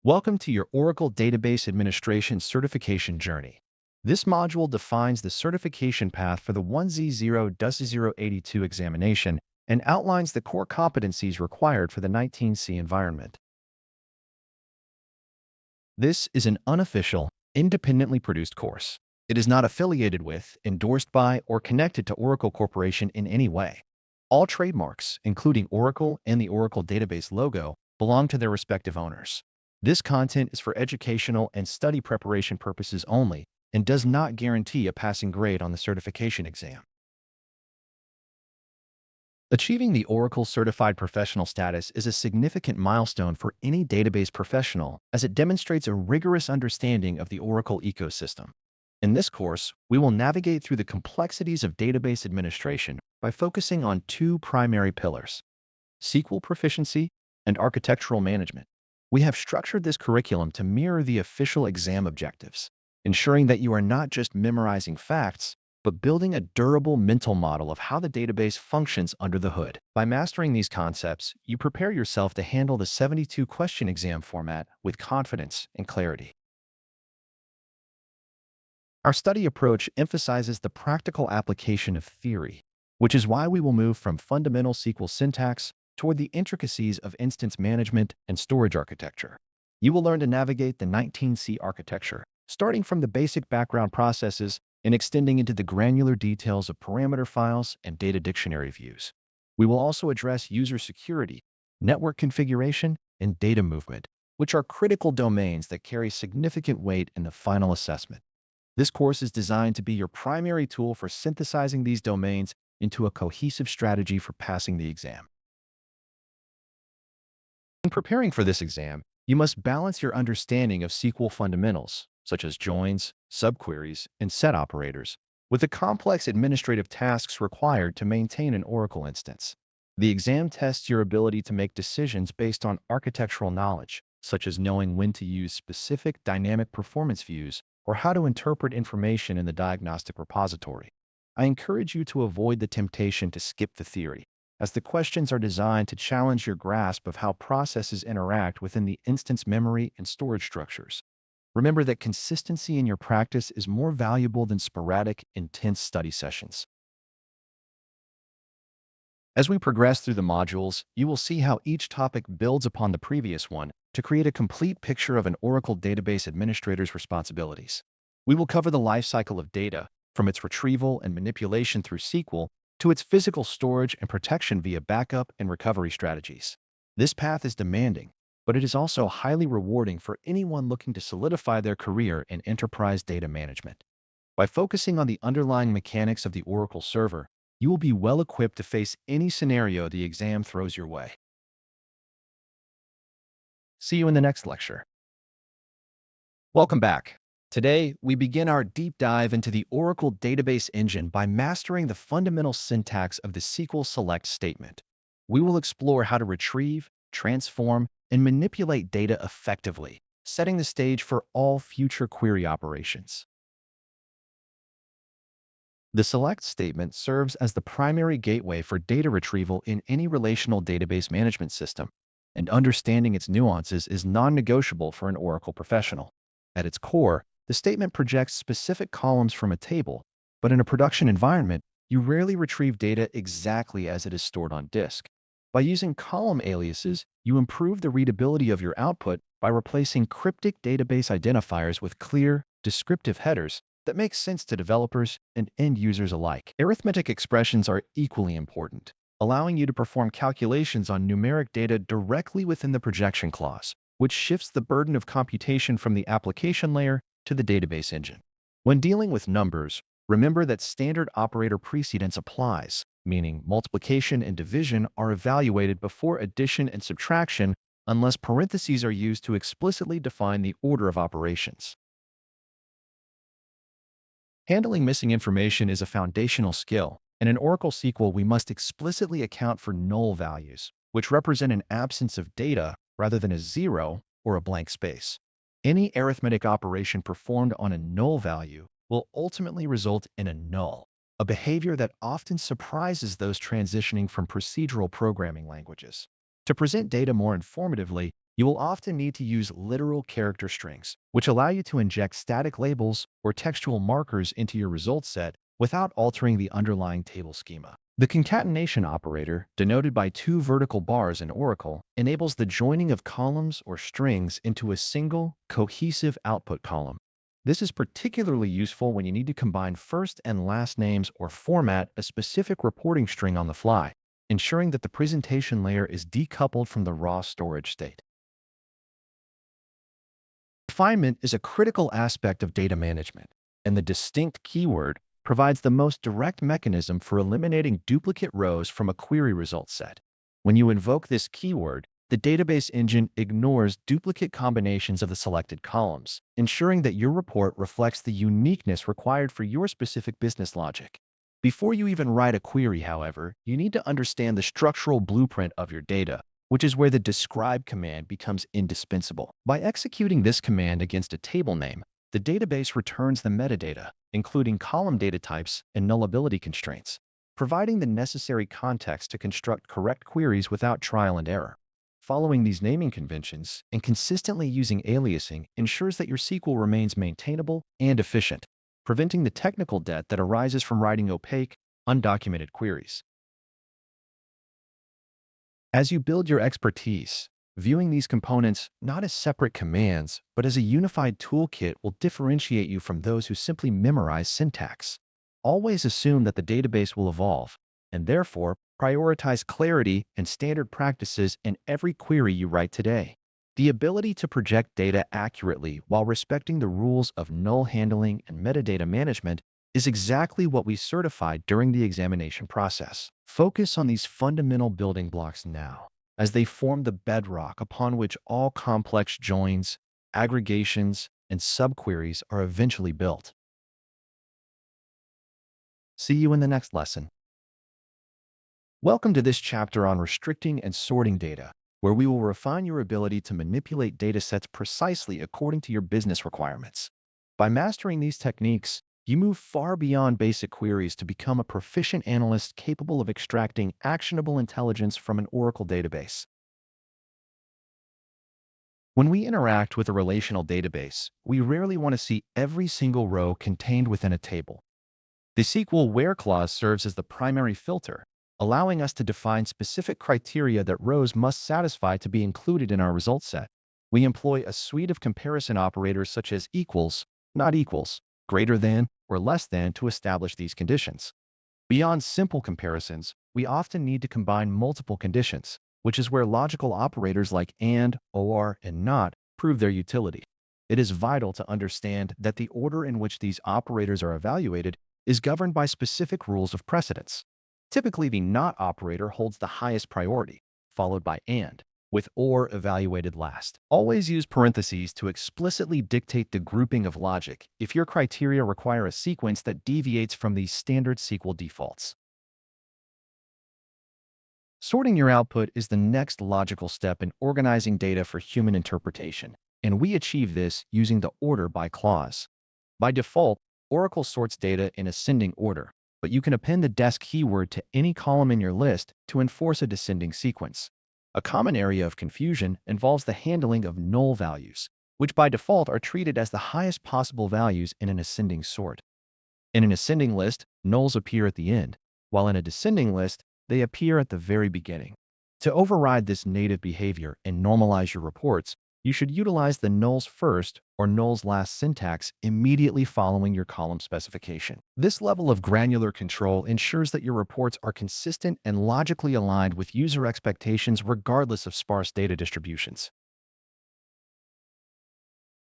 Welcome to your Oracle Database Administration certification journey. This module defines the certification path for the 1Z0-082 examination and outlines the core competencies required for the 19C environment. This is an unofficial, independently produced course. It is not affiliated with, endorsed by, or connected to Oracle Corporation in any way. All trademarks, including Oracle and the Oracle Database logo, belong to their respective owners. This content is for educational and study preparation purposes only and does not guarantee a passing grade on the certification exam. Achieving the Oracle Certified Professional status is a significant milestone for any database professional as it demonstrates a rigorous understanding of the Oracle ecosystem. In this course, we will navigate through the complexities of database administration by focusing on two primary pillars: SQL proficiency and architectural management. We have structured this curriculum to mirror the official exam objectives, ensuring that you are not just memorizing facts, but building a durable mental model of how the database functions under the hood. By mastering these concepts, you prepare yourself to handle the 72-question exam format with confidence and clarity. Our study approach emphasizes the practical application of theory, which is why we will move from fundamental SQL syntax toward the intricacies of instance management and storage architecture. You will learn to navigate the 19C architecture, starting from the basic background processes and extending into the granular details of parameter files and data dictionary views. We will also address user security, network configuration, and data movement, which are critical domains that carry significant weight in the final assessment. This course is designed to be your primary tool for synthesizing these domains into a cohesive strategy for passing the exam. In preparing for this exam, you must balance your understanding of SQL fundamentals, such as joins, subqueries, and set operators, with the complex administrative tasks required to maintain an Oracle instance. The exam tests your ability to make decisions based on architectural knowledge, such as knowing when to use specific dynamic performance views or how to interpret information in the diagnostic repository. I encourage you to avoid the temptation to skip the theory, as the questions are designed to challenge your grasp of how processes interact within the instance memory and storage structures. Remember that consistency in your practice is more valuable than sporadic, intense study sessions. As we progress through the modules, you will see how each topic builds upon the previous one to create a complete picture of an Oracle Database Administrator's responsibilities. We will cover the lifecycle of data, from its retrieval and manipulation through SQL to its physical storage and protection via backup and recovery strategies. This path is demanding, but it is also highly rewarding for anyone looking to solidify their career in enterprise data management. By focusing on the underlying mechanics of the Oracle server, you will be well equipped to face any scenario the exam throws your way. See you in the next lecture. Welcome back. Today, we begin our deep dive into the Oracle Database Engine by mastering the fundamental syntax of the SQL select statement. We will explore how to retrieve, transform, and manipulate data effectively, setting the stage for all future query operations. The select statement serves as the primary gateway for data retrieval in any relational database management system, and understanding its nuances is non-negotiable for an Oracle professional. At its core, the statement projects specific columns from a table, but in a production environment, you rarely retrieve data exactly as it is stored on disk. By using column aliases, you improve the readability of your output by replacing cryptic database identifiers with clear, descriptive headers that make sense to developers and end users alike. Arithmetic expressions are equally important, allowing you to perform calculations on numeric data directly within the projection clause, which shifts the burden of computation from the application layer to the database engine. When dealing with numbers, remember that standard operator precedence applies, meaning multiplication and division are evaluated before addition and subtraction unless parentheses are used to explicitly define the order of operations. Handling missing information is a foundational skill. In an Oracle SQL, we must explicitly account for null values, which represent an absence of data rather than a zero or a blank space. Any arithmetic operation performed on a null value will ultimately result in a null, a behavior that often surprises those transitioning from procedural programming languages. To present data more informatively, You will often need to use literal character strings, which allow you to inject static labels or textual markers into your result set without altering the underlying table schema. The concatenation operator, denoted by two vertical bars in Oracle, enables the joining of columns or strings into a single, cohesive output column. This is particularly useful when you need to combine first and last names or format a specific reporting string on the fly, ensuring that the presentation layer is decoupled from the raw storage state. Refinement is a critical aspect of data management, and the distinct keyword provides the most direct mechanism for eliminating duplicate rows from a query result set. When you invoke this keyword, the database engine ignores duplicate combinations of the selected columns, ensuring that your report reflects the uniqueness required for your specific business logic. Before you even write a query, however, you need to understand the structural blueprint of your data, which is where the describe command becomes indispensable. By executing this command against a table name, the database returns the metadata, including column data types and nullability constraints, providing the necessary context to construct correct queries without trial and error. Following these naming conventions and consistently using aliasing ensures that your SQL remains maintainable and efficient, preventing the technical debt that arises from writing opaque, undocumented queries. As you build your expertise, viewing these components not as separate commands, but as a unified toolkit will differentiate you from those who simply memorize syntax. Always assume that the database will evolve, and therefore prioritize clarity and standard practices in every query you write today. The ability to project data accurately while respecting the rules of null handling and metadata management is exactly what we certified during the examination process. Focus on these fundamental building blocks now, as they form the bedrock upon which all complex joins, aggregations, and subqueries are eventually built. See you in the next lesson. Welcome to this chapter on restricting and sorting data, where we will refine your ability to manipulate datasets precisely according to your business requirements. By mastering these techniques, you move far beyond basic queries to become a proficient analyst capable of extracting actionable intelligence from an Oracle database. When we interact with a relational database, we rarely want to see every single row contained within a table. The SQL where clause serves as the primary filter, allowing us to define specific criteria that rows must satisfy to be included in our result set. We employ a suite of comparison operators such as equals, not equals, greater than, or less than to establish these conditions. Beyond simple comparisons, we often need to combine multiple conditions, which is where logical operators like and, or, and not prove their utility. It is vital to understand that the order in which these operators are evaluated is governed by specific rules of precedence. Typically, the not operator holds the highest priority, followed by and, with or evaluated last. Always use parentheses to explicitly dictate the grouping of logic if your criteria require a sequence that deviates from these standard SQL defaults. Sorting your output is the next logical step in organizing data for human interpretation, and we achieve this using the order by clause. By default, Oracle sorts data in ascending order, but you can append the desk keyword to any column in your list to enforce a descending sequence. A common area of confusion involves the handling of null values, which by default are treated as the highest possible values in an ascending sort. In an ascending list, nulls appear at the end, while in a descending list, they appear at the very beginning. To override this native behavior and normalize your reports, you should utilize the nulls first or nulls last syntax immediately following your column specification. This level of granular control ensures that your reports are consistent and logically aligned with user expectations regardless of sparse data distributions.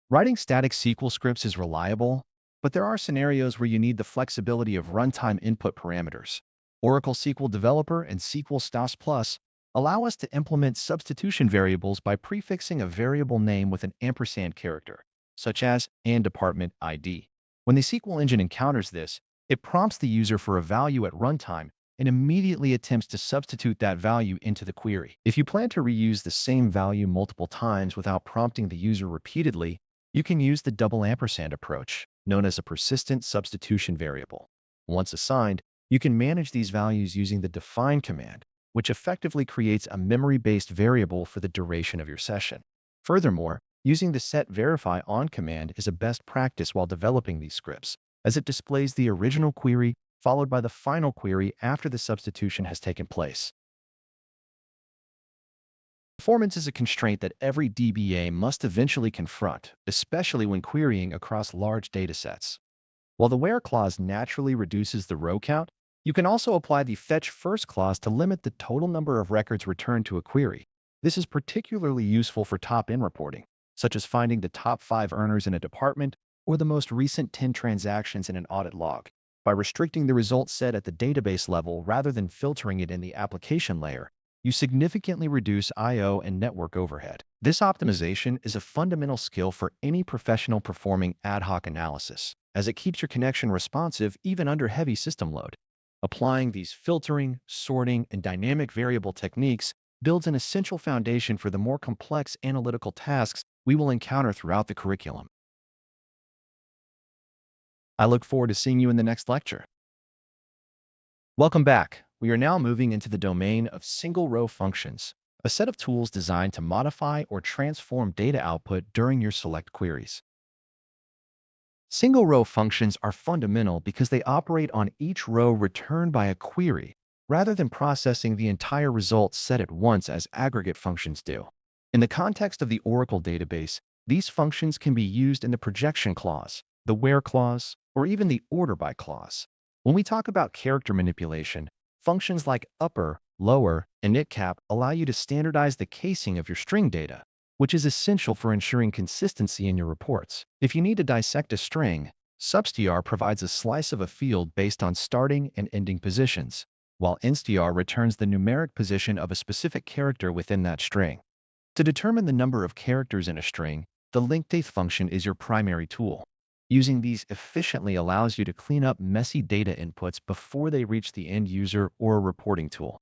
Writing static SQL scripts is reliable, but there are scenarios where you need the flexibility of runtime input parameters. Oracle SQL Developer and SQL Stas Plus allow us to implement substitution variables by prefixing a variable name with an ampersand character, such as and department ID. When the SQL engine encounters this, it prompts the user for a value at runtime and immediately attempts to substitute that value into the query. If you plan to reuse the same value multiple times without prompting the user repeatedly, you can use the double ampersand approach, known as a persistent substitution variable. Once assigned, you can manage these values using the define command, which effectively creates a memory-based variable for the duration of your session. Furthermore, using the set verify on command is a best practice while developing these scripts, as it displays the original query followed by the final query after the substitution has taken place. Performance is a constraint that every DBA must eventually confront, especially when querying across large datasets. While the where clause naturally reduces the row count, you can also apply the fetch first clause to limit the total number of records returned to a query. This is particularly useful for top-in reporting, such as finding the top 5 earners in a department or the most recent 10 transactions in an audit log. By restricting the result set at the database level rather than filtering it in the application layer, you significantly reduce I/O and network overhead. This optimization is a fundamental skill for any professional performing ad hoc analysis, as it keeps your connection responsive even under heavy system load. Applying these filtering, sorting, and dynamic variable techniques builds an essential foundation for the more complex analytical tasks we will encounter throughout the curriculum. I look forward to seeing you in the next lecture. Welcome back. We are now moving into the domain of single-row functions, a set of tools designed to modify or transform data output during your select queries. Single-row functions are fundamental because they operate on each row returned by a query, rather than processing the entire result set at once as aggregate functions do. In the context of the Oracle database, these functions can be used in the projection clause, the where clause, or even the order by clause. When we talk about character manipulation, functions like upper, lower, and itcap allow you to standardize the casing of your string data, which is essential for ensuring consistency in your reports. If you need to dissect a string, substr provides a slice of a field based on starting and ending positions, while instr returns the numeric position of a specific character within that string. To determine the number of characters in a string, the linkdate function is your primary tool. Using these efficiently allows you to clean up messy data inputs before they reach the end user or a reporting tool.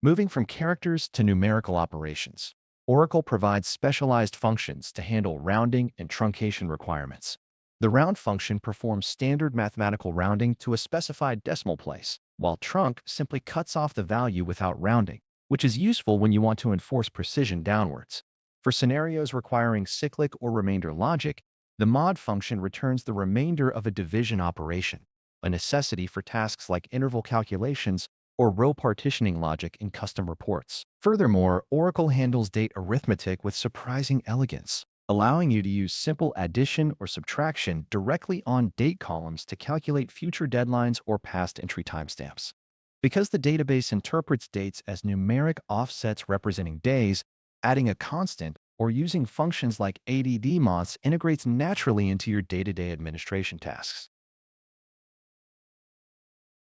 Moving from characters to numerical operations, Oracle provides specialized functions to handle rounding and truncation requirements. The round function performs standard mathematical rounding to a specified decimal place, while trunc simply cuts off the value without rounding, which is useful when you want to enforce precision downwards. For scenarios requiring cyclic or remainder logic, the mod function returns the remainder of a division operation, a necessity for tasks like interval calculations or row partitioning logic in custom reports. Furthermore, Oracle handles date arithmetic with surprising elegance, allowing you to use simple addition or subtraction directly on date columns to calculate future deadlines or past entry timestamps. Because the database interprets dates as numeric offsets representing days, adding a constant or using functions like addmods integrates naturally into your day-to-day administration tasks.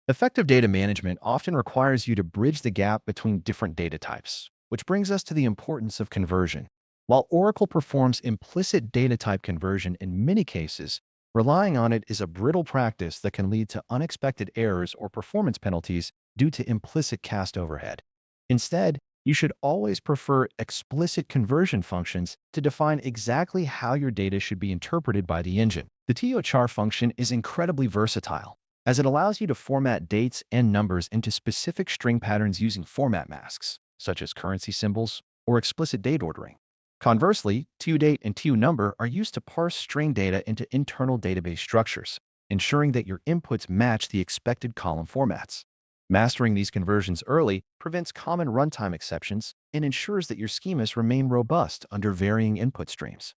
Effective data management often requires you to bridge the gap between different data types, which brings us to the importance of conversion. While Oracle performs implicit data type conversion in many cases, relying on it is a brittle practice that can lead to unexpected errors or performance penalties due to implicit cast overhead. Instead, you should always prefer explicit conversion functions to define exactly how your data should be interpreted by the engine. The tochar function is incredibly versatile, as it allows you to format dates and numbers into specific string patterns using format masks, such as currency symbols or explicit date ordering. Conversely, toDate and toNumber are used to parse string data into internal database structures, ensuring that your inputs match the expected column formats. Mastering these conversions early prevents common runtime exceptions and ensures that your schemas remain robust under varying input streams.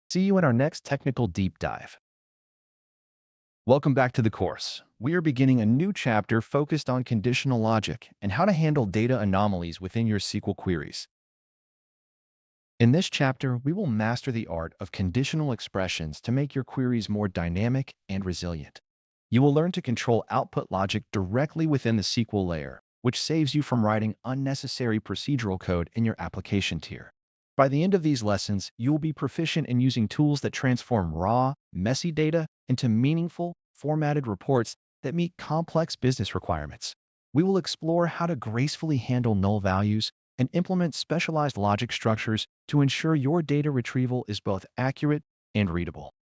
See you in our next technical deep dive. Welcome back to the course. We are beginning a new chapter focused on conditional logic and how to handle data anomalies within your SQL queries. In this chapter, we will master the art of conditional expressions to make your queries more dynamic and resilient. You will learn to control output logic directly within the SQL layer, which saves you from writing unnecessary procedural code in your application tier. By the end of these lessons, you will be proficient in using tools that transform raw, messy data into meaningful, formatted reports that meet complex business requirements. We will explore how to gracefully handle null values and implement specialized logic structures to ensure your data retrieval is both accurate and readable.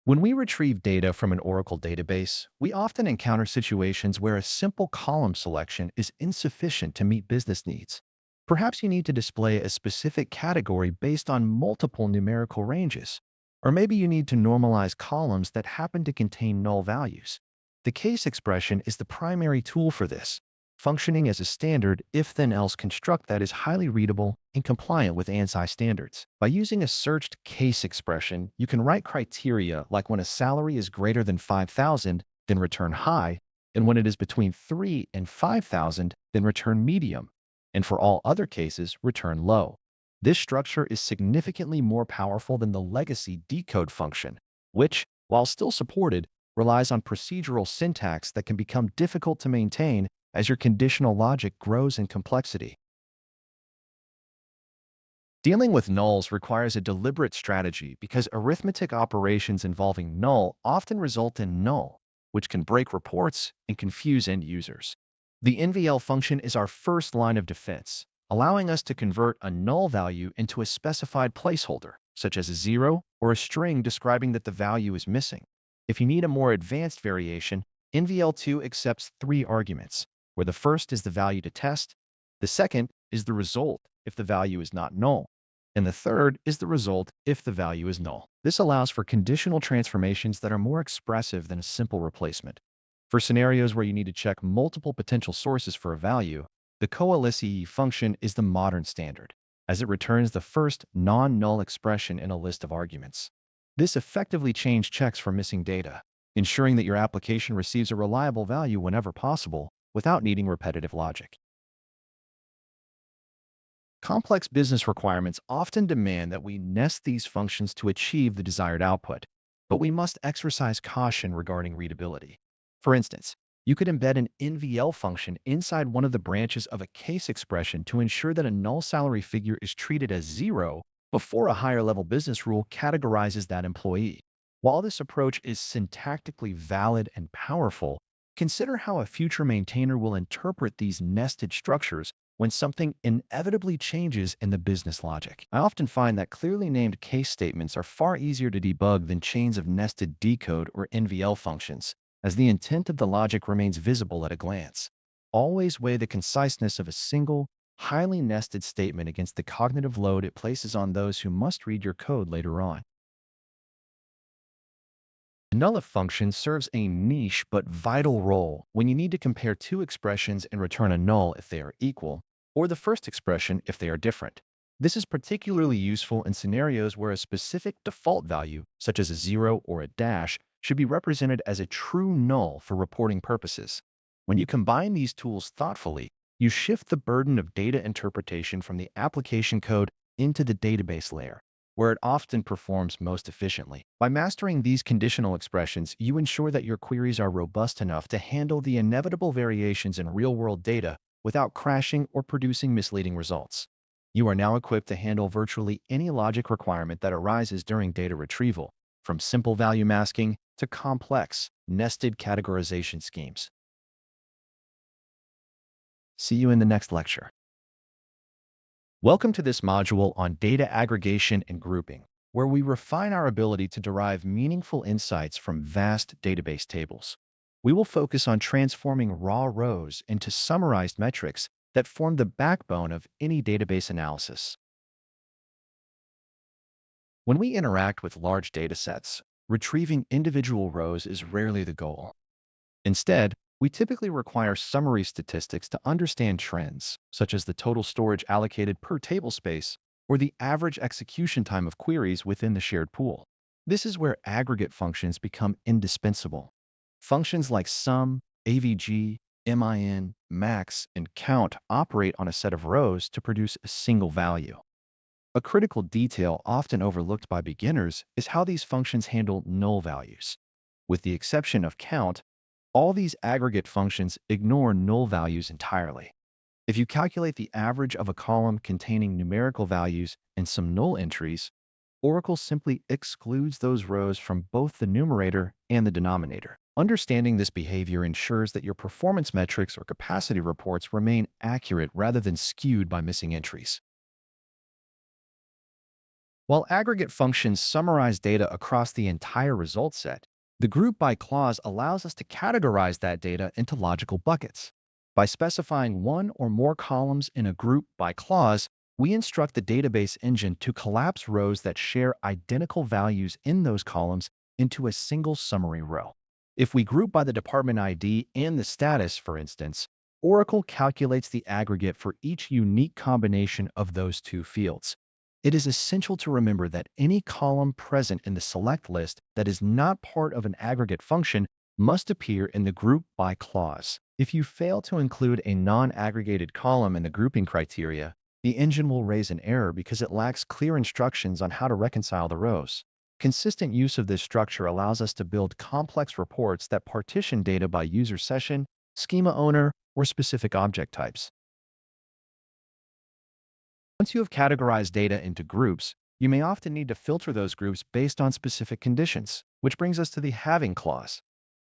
When we retrieve data from an Oracle database, we often encounter situations where a simple column selection is insufficient to meet business needs. Perhaps you need to display a specific category based on multiple numerical ranges. Or maybe you need to normalize columns that happen to contain null values. The case expression is the primary tool for this, functioning as a standard if-then-else construct that is highly readable and compliant with ANSI standards. By using a searched case expression, you can write criteria like when a salary is greater than 5,000, then return high, and when it is between 3 and 5,000, then return medium, and for all other cases, return low. This structure is significantly more powerful than the legacy decode function, which, while still supported, relies on procedural syntax that can become difficult to maintain as your conditional logic grows in complexity. Dealing with nulls requires a deliberate strategy because arithmetic operations involving null often result in null, which can break reports and confuse end users. The NVL function is our first line of defense, allowing us to convert a null value into a specified placeholder, such as a zero or a string describing that the value is missing. If you need a more advanced variation, NVL2 accepts three arguments, where the first is the value to test, the second is the result if the value is not null, and the third is the result if the value is null. This allows for conditional transformations that are more expressive than a simple replacement. For scenarios where you need to check multiple potential sources for a value, the coalesce function is the modern standard, as it returns the first non-null expression in a list of arguments. This effectively checks for missing data, ensuring that your application receives a reliable value whenever possible without needing repetitive logic. Complex business requirements often demand that we nest these functions to achieve the desired output, but we must exercise caution regarding readability. For instance, you could embed an NVL function inside one of the branches of a case expression to ensure that a null salary figure is treated as zero before a higher-level business rule categorizes that employee. While this approach is syntactically valid and powerful, consider how a future maintainer will interpret these nested structures when something inevitably changes in the business logic. I often find that clearly named case statements are far easier to debug than chains of nested decode or NVL functions, as the intent of the logic remains visible at a glance. Always weigh the conciseness of a single, highly nested statement against the cognitive load it places on those who must read your code later on. The nullif function serves a niche but vital role when you need to compare two expressions and return a null if they are equal, or the first expression if they are different. This is particularly useful in scenarios where a specific default value, such as a zero or a dash, should be represented as a true null for reporting purposes. When you combine these tools thoughtfully, you shift the burden of data interpretation from the application code into the database layer, where it often performs most efficiently. By mastering these conditional expressions, you ensure that your queries are robust enough to handle the inevitable variations in real-world data without crashing or producing misleading results. You are now equipped to handle virtually any logic requirement that arises during data retrieval, from simple value masking to complex, nested categorization schemes. See you in the next lecture. Welcome to this module on data aggregation and grouping, where we refine our ability to derive meaningful insights from vast database tables. We will focus on transforming raw rows into summarized metrics that form the backbone of any database analysis. When we interact with large datasets, retrieving individual rows is rarely the goal. Instead, we typically require summary statistics to understand trends, such as the total storage allocated per tablespace or the average execution time of queries within the shared pool. This is where aggregate functions become indispensable. Functions like sum, avg, min, max, and count operate on a set of rows to produce a single value. A critical detail often overlooked by beginners is how these functions handle null values. With the exception of count, all these aggregate functions ignore null values entirely. If you calculate the average of a column containing numerical values and some null entries, Oracle simply excludes those rows from both the numerator and the denominator. Understanding this behavior ensures that your performance metrics or capacity reports remain accurate rather than skewed by missing entries. While aggregate functions summarize data across the entire result set, the group by clause allows us to categorize that data into logical buckets. By specifying one or more columns in a group by clause, we instruct the database engine to collapse rows that share identical values in those columns into a single summary row. If we group by the department ID and the status, for instance, Oracle calculates the aggregate for each unique combination of those two fields. It is essential to remember that any column present in the select list that is not part of an aggregate function must appear in the group by clause. If you fail to include a non-aggregated column in the grouping criteria, the engine will raise an error because it lacks clear instructions on how to reconcile the rows. Consistent use of this structure allows us to build complex reports that partition data by user session, schema owner, or specific object types. Once you have categorized data into groups, you may often need to filter those groups based on specific conditions, which brings us to the having clause.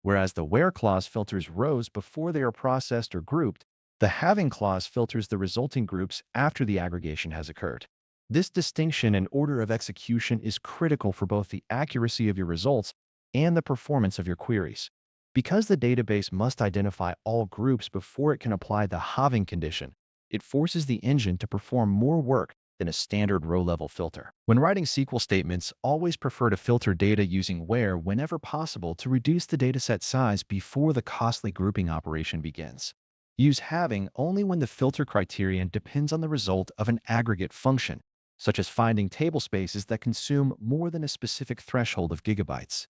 Whereas the where clause filters rows before they are processed or grouped, the having clause filters the resulting groups after the aggregation has occurred. This distinction and order of execution is critical for both the accuracy of your results and the performance of your queries. Because the database must identify all groups before it can apply the having condition, it forces the engine to perform more work than a standard row-level filter. When writing SQL statements, always prefer to filter data using where whenever possible to reduce the dataset size before the costly grouping operation begins. Use having only when the filter criterion depends on the result of an aggregate function, such as finding table spaces that consume more than a specific threshold of gigabytes.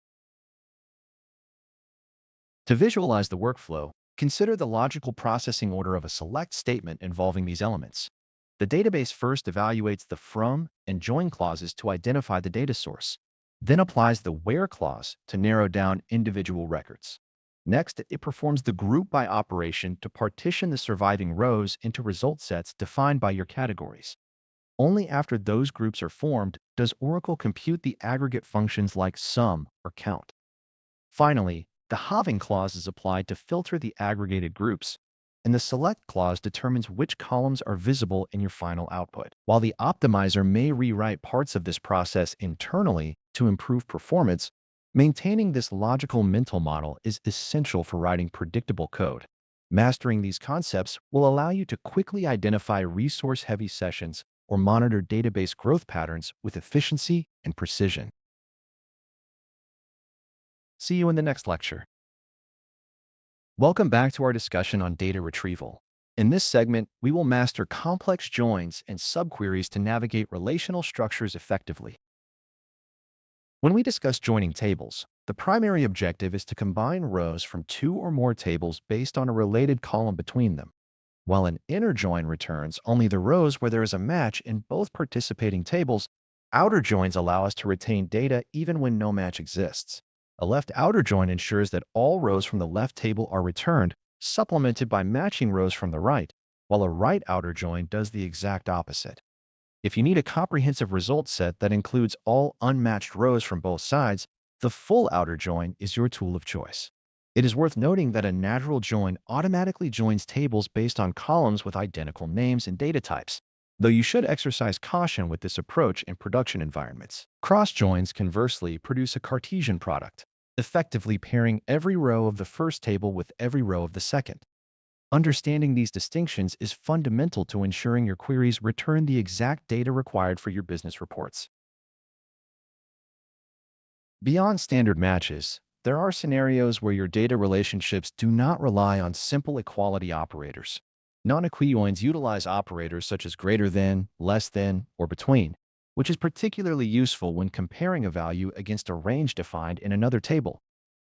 To visualize the workflow, consider the logical processing order of a select statement involving these elements. The database first evaluates the from and join clauses to identify the data source, then applies the where clause to narrow down individual records. Next, it performs the group by operation to partition the surviving rows into result sets defined by your categories. Only after those groups are formed does Oracle compute the aggregate functions like sum or count. Finally, the having clause is applied to filter the aggregated groups, and the select clause determines which columns are visible in your final output. While the optimizer may rewrite parts of this process internally to improve performance, maintaining this logical mental model is essential for writing predictable code. Mastering these concepts will allow you to quickly identify resource-heavy sessions or monitor database growth patterns with efficiency and precision. See you in the next lecture. Welcome back to our discussion on data retrieval. In this segment, we will master complex joins and subqueries to navigate relational structures effectively. When we discuss joining tables, the primary objective is to combine rows from two or more tables based on a related column between them, while an inner join returns only the rows where there is a match in both participating tables. Outer joins allow us to retain data even when no match exists. A left outer join ensures that all rows from the left table are returned, supplemented by matching rows from the right, while a right outer join does the exact opposite. If you need a comprehensive result set that includes all unmatched rows from both sides, the full outer join is your tool of choice. It is worth noting that a natural join automatically joins tables based on columns with identical names and data types, though you should exercise caution with this approach in production environments. Cross joins, conversely, produce a Cartesian product, effectively pairing every row of the first table with every row of the second. Understanding these distinctions is fundamental to ensuring your queries return the exact data required for your business reports. Beyond standard matches, there are scenarios where your data relationships do not rely on simple equality operators. Non-equijoins utilize operators such as greater than, less than, or between, which is particularly useful when comparing a value against a range defined in another table.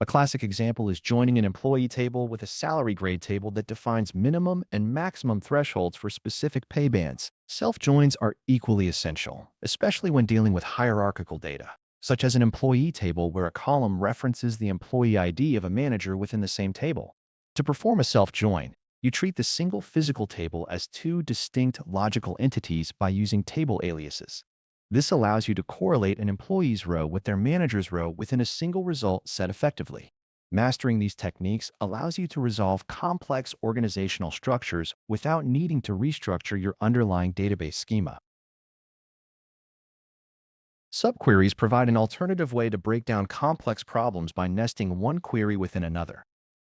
A classic example is joining an employee table with a salary grade table that defines minimum and maximum thresholds for specific pay bands. Self-joins are equally essential, especially when dealing with hierarchical data, such as an employee table where a column references the employee ID of a manager within the same table. To perform a self-join, you treat the single physical table as two distinct logical entities by using table aliases. This allows you to correlate an employee's row with their manager's row within a single result set effectively. Mastering these techniques allows you to resolve complex organizational structures without needing to restructure your underlying database schema. Subqueries provide an alternative way to break down complex problems by nesting one query within another.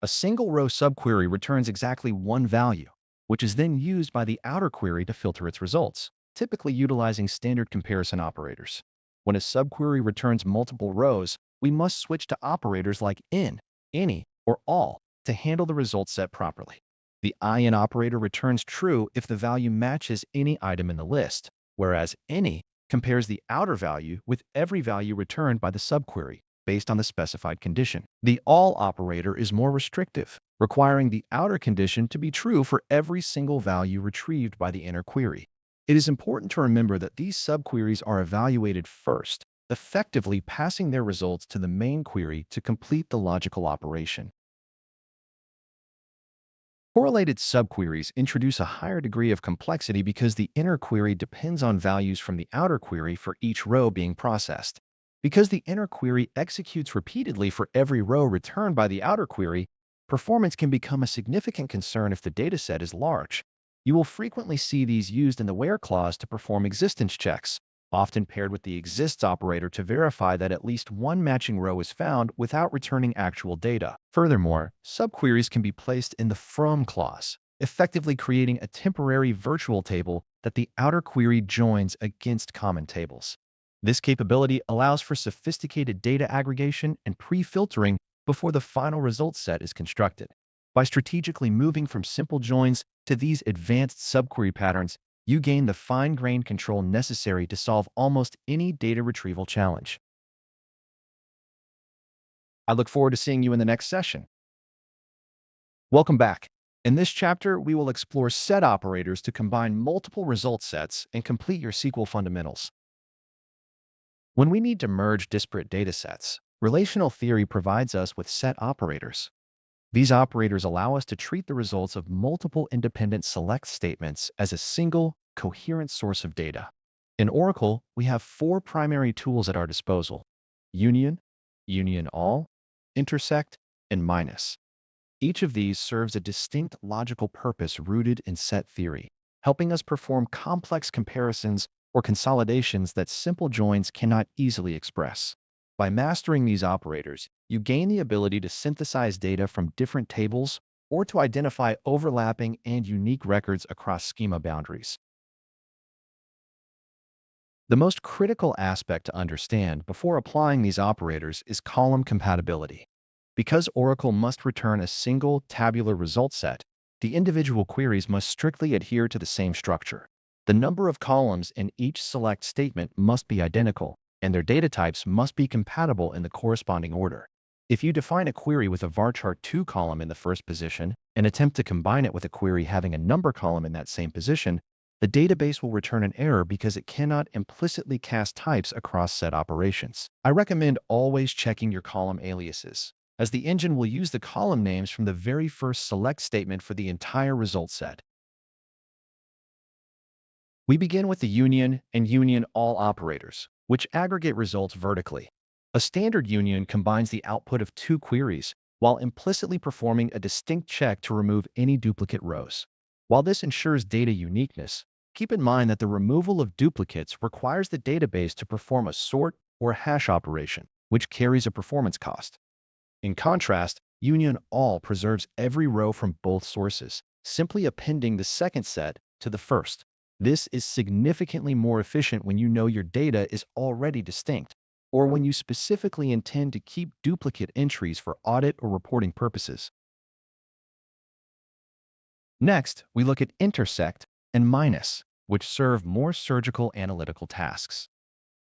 A single row subquery returns exactly one value, which is then used by the outer query to filter its results, typically utilizing standard comparison operators. When a subquery returns multiple rows, we must switch to operators like in, any, or all to handle the result set properly. The in operator returns true if the value matches any item in the list, whereas any compares the outer value with every value returned by the subquery based on the specified condition. The all operator is more restrictive, requiring the outer condition to be true for every single value retrieved by the inner query. It is important to remember that these subqueries are evaluated first, effectively passing their results to the main query to complete the logical operation. Correlated subqueries introduce a higher degree of complexity because the inner query depends on values from the outer query for each row being processed. Because the inner query executes repeatedly for every row returned by the outer query, performance can become a significant concern if the dataset is large. You will frequently see these used in the where clause to perform existence checks, often paired with the exists operator to verify that at least one matching row is found without returning actual data. Furthermore, subqueries can be placed in the from clause, effectively creating a temporary virtual table that the outer query joins against common tables. This capability allows for sophisticated data aggregation and pre-filtering before the final result set is constructed. By strategically moving from simple joins to these advanced subquery patterns, you gain the fine-grained control necessary to solve almost any data retrieval challenge. I look forward to seeing you in the next session. Welcome back. In this chapter, we will explore set operators to combine multiple result sets and complete your SQL fundamentals. When we need to merge disparate data sets, relational theory provides us with set operators. These operators allow us to treat the results of multiple independent select statements as a single, coherent source of data. In Oracle, we have four primary tools at our disposal: union, union all, intersect, and minus. Each of these serves a distinct logical purpose rooted in set theory, helping us perform complex comparisons or consolidations that simple joins cannot easily express. By mastering these operators, you gain the ability to synthesize data from different tables or to identify overlapping and unique records across schema boundaries. The most critical aspect to understand before applying these operators is column compatibility. Because Oracle must return a single tabular result set, the individual queries must strictly adhere to the same structure. The number of columns in each select statement must be identical, and their data types must be compatible in the corresponding order. If you define a query with a varchar2 column in the first position and attempt to combine it with a query having a number column in that same position, the database will return an error because it cannot implicitly cast types across set operations. I recommend always checking your column aliases, as the engine will use the column names from the very first select statement for the entire result set. We begin with the union and union all operators, which aggregate results vertically. A standard union combines the output of two queries, while implicitly performing a distinct check to remove any duplicate rows. While this ensures data uniqueness, keep in mind that the removal of duplicates requires the database to perform a sort or hash operation, which carries a performance cost. In contrast, union all preserves every row from both sources, simply appending the second set to the first. This is significantly more efficient when you know your data is already distinct, or when you specifically intend to keep duplicate entries for audit or reporting purposes. Next, we look at intersect and minus, which serve more surgical analytical tasks.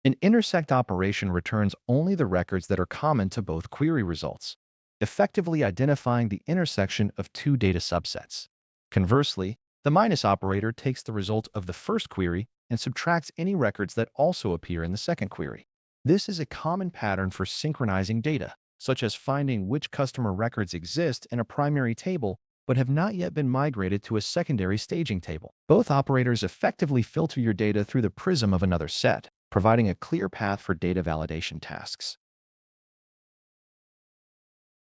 An intersect operation returns only the records that are common to both query results, effectively identifying the intersection of two data subsets. Conversely, the minus operator takes the result of the first query and subtracts any records that also appear in the second query. This is a common pattern for synchronizing data, such as finding which customer records exist in a primary table but have not yet been migrated to a secondary staging table. Both operators effectively filter your data through the prism of another set, providing a clear path for data validation tasks.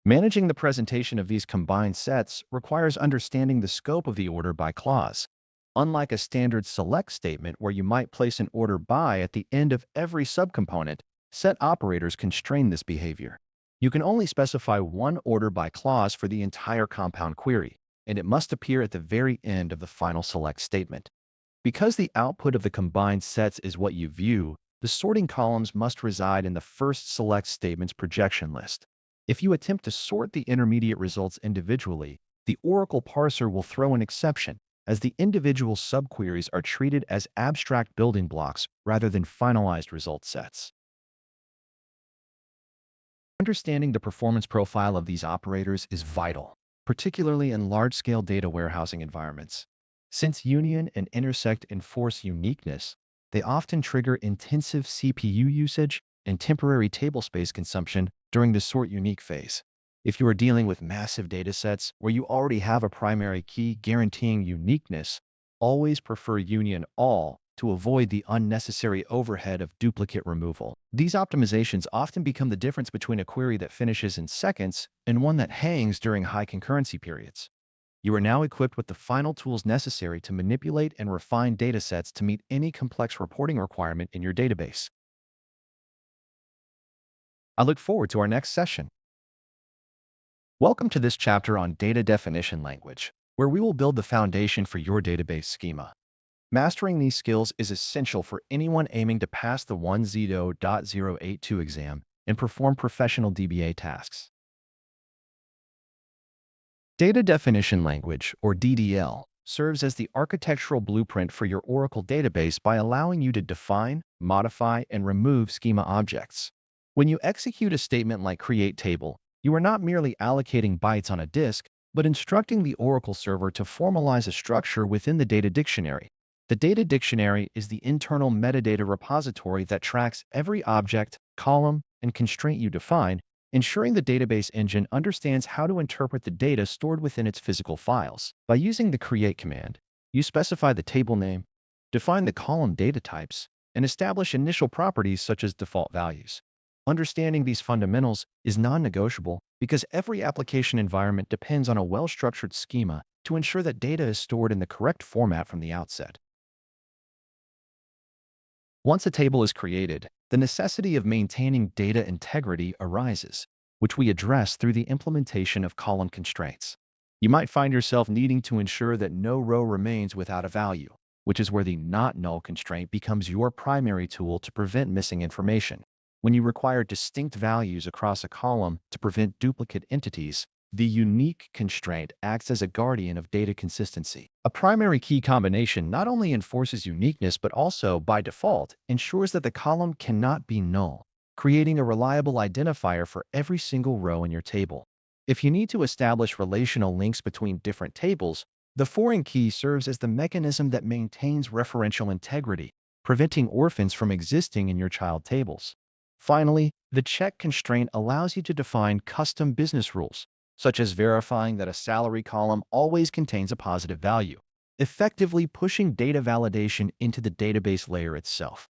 Managing the presentation of these combined sets requires understanding the scope of the order by clause. Unlike a standard select statement where you might place an order by at the end of every subcomponent, set operators constrain this behavior. You can only specify one order by clause for the entire compound query, and it must appear at the very end of the final select statement. Because the output of the combined sets is what you view, the sorting columns must reside in the first select statement's projection list. If you attempt to sort the intermediate results individually, the Oracle parser will throw an exception, as the individual subqueries are treated as abstract building blocks rather than finalized result sets. Understanding the performance profile of these operators is vital, particularly in large-scale data warehousing environments. Since union and intersect enforce uniqueness, they often trigger intensive CPU usage and temporary tablespace consumption during the sort unique phase. If you are dealing with massive datasets where you already have a primary key guaranteeing uniqueness, always prefer union all to avoid the unnecessary overhead of duplicate removal. These optimizations often become the difference between a query that finishes in seconds and one that hangs during high concurrency periods. You are now equipped with the final tools necessary to manipulate and refine datasets to meet any complex reporting requirement in your database. I look forward to our next session. Welcome to this chapter on data definition language, where we will build the foundation for your database schema. Mastering these skills is essential for anyone aiming to pass the 1Z0-082 exam and perform professional DBA tasks. Data Definition Language, or DDL, serves as the architectural blueprint for your Oracle database by allowing you to define, modify, and remove schema objects. When you execute a statement like create table, you are not merely allocating bytes on a disk, but instructing the Oracle server to formalize a structure within the data dictionary. The data dictionary is the internal metadata repository that tracks every object, column, and constraint you define, ensuring the database engine understands how to interpret the data stored within its physical files. By using the create command, you specify the table name, define the column data types, and establish initial properties such as default values. Understanding these fundamentals is non-negotiable because every application environment depends on a well-structured schema to ensure that data is stored in the correct format from the outset. Once a table is created, the necessity of maintaining data integrity arises, which we address through the implementation of column constraints. You might find yourself needing to ensure that no row remains without a value, which is where the not null constraint becomes your primary tool to prevent missing information. When you require distinct values across a column to prevent duplicate entities, the unique constraint acts as a guardian of data consistency. A primary key combination not only enforces uniqueness but also, by default, ensures that the column cannot be null, creating a reliable identifier for every single row in your table. If you need to establish relational links between different tables, the foreign key serves as the mechanism that maintains referential integrity, preventing orphans from existing in your child tables. Finally, the check constraint allows you to define custom business rules, such as verifying that a salary column always contains a positive value, effectively pushing data validation into the database layer itself.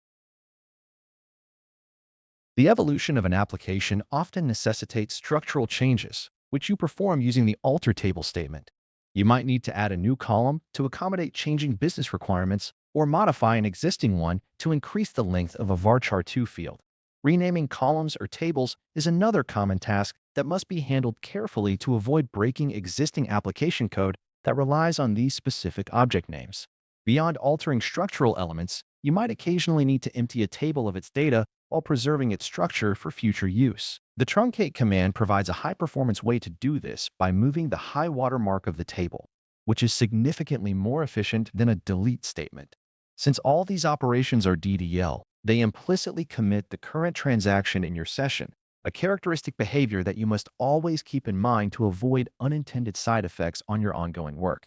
The evolution of an application often necessitates structural changes, which you perform using the alter table statement. You might need to add a new column to accommodate changing business requirements or modify an existing one to increase the length of a varchar2 field. Renaming columns or tables is another common task that must be handled carefully to avoid breaking existing application code that relies on these specific object names. Beyond altering structural elements, you might occasionally need to empty a table of its data while preserving its structure for future use. The truncate command provides a high-performance way to do this by moving the high watermark of the table, which is significantly more efficient than a delete statement. Since all these operations are DDL, they implicitly commit the current transaction in your session, a characteristic behavior that you must always keep in mind to avoid unintended side effects on your ongoing work.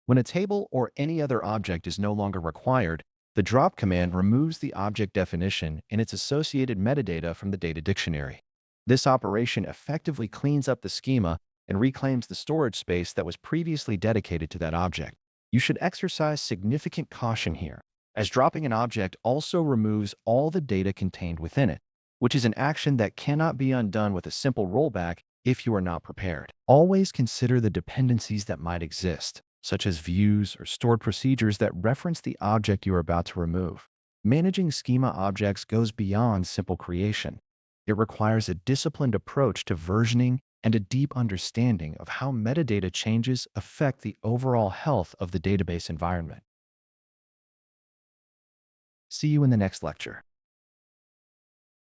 When a table or any other object is no longer required, the drop command removes the object definition and its associated metadata from the data dictionary. This operation effectively cleans up the schema and reclaims the storage space that was previously dedicated to that object. You should exercise significant caution here, as dropping an object also removes all the data contained within it, which is an action that cannot be undone with a simple rollback if you are not prepared. Always consider the dependencies that might exist. such as views or stored procedures that reference the object you are about to remove. Managing schema objects goes beyond simple creation. It requires a disciplined approach to versioning and a deep understanding of how metadata changes affect the overall health of the database environment. See you in the next lecture.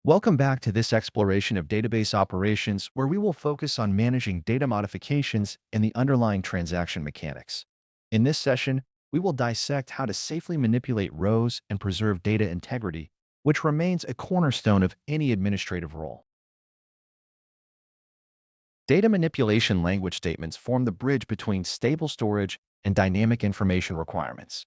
Welcome back to this exploration of database operations, where we will focus on managing data modifications and the underlying transaction mechanics. In this session, we will dissect how to safely manipulate rows and preserve data integrity, which remains a cornerstone of any administrative role. Data manipulation language statements form the bridge between stable storage and dynamic information requirements.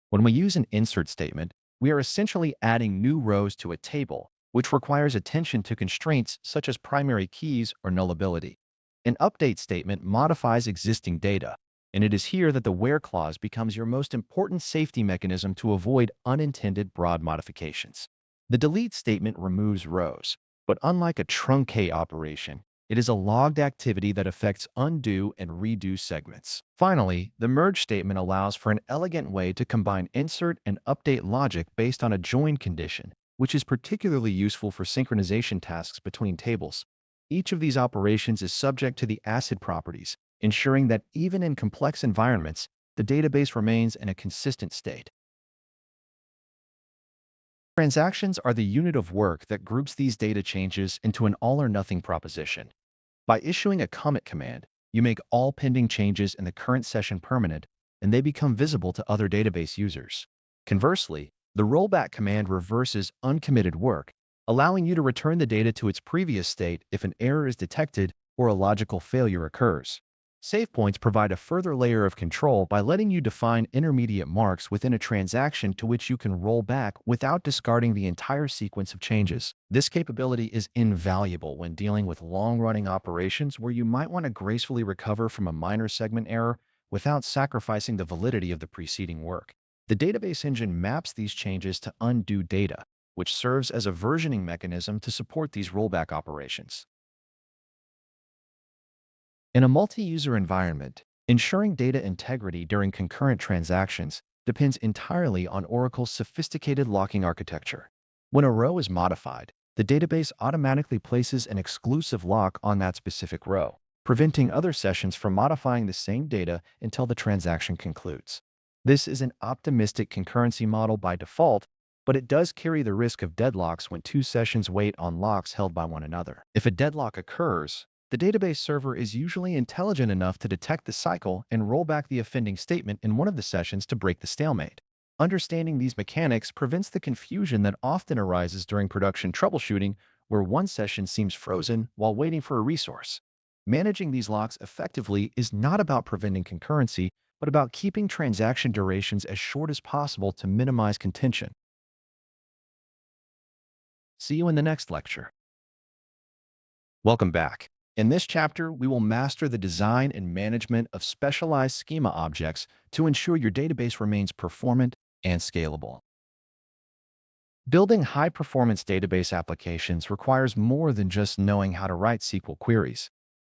When we use an insert statement, we are essentially adding new rows to a table, which requires attention to constraints such as primary keys or nullability. An update statement modifies existing data, and it is here that the where clause becomes your most important safety mechanism to avoid unintended broad modifications. The delete statement removes rows, but unlike a truncate operation, it is a logged activity that affects undo and redo segments. Finally, the merge statement allows for an elegant way to combine insert and update logic based on a join condition, which is particularly useful for synchronization tasks between tables. Each of these operations is subject to the ACID properties, ensuring that even in complex environments, the database remains in a consistent state. Transactions are the unit of work that groups these data changes into an all-or-nothing proposition. By issuing a commit command, you make all pending changes in the current session permanent, and they become visible to other database users. Conversely, the rollback command reverses uncommitted work, allowing you to return the data to its previous state if an error is detected or a logical failure occurs. Save points provide a further layer of control by letting you define intermediate marks within a transaction to which you can roll back without discarding the entire sequence of changes. This capability is invaluable when dealing with long-running operations where you might want to gracefully recover from a minor segment error without sacrificing the validity of the preceding work. The database engine maps these changes to undo data, which serves as a versioning mechanism to support these rollback operations. In a multi-user environment, ensuring data integrity during concurrent transactions depends entirely on Oracle's sophisticated locking architecture. When a row is modified, the database automatically places an exclusive lock on that specific row, preventing other sessions from modifying the same data until the transaction concludes. This is an optimistic concurrency model by default, but it does carry the risk of deadlocks when two sessions wait on locks held by one another. If a deadlock occurs, the database server is usually intelligent enough to detect the cycle and roll back the offending statement in one of the sessions to break the stalemate. Understanding these mechanics prevents the confusion that often arises during production troubleshooting, where one session seems frozen while waiting for a resource. Managing these locks effectively is not about preventing concurrency, but about keeping transaction durations as short as possible to minimize contention. See you in the next lecture. Welcome back. In this chapter, we will master the design and management of specialized schema objects to ensure your database remains performant and scalable. Building high-performance database applications requires more than just knowing how to write SQL queries.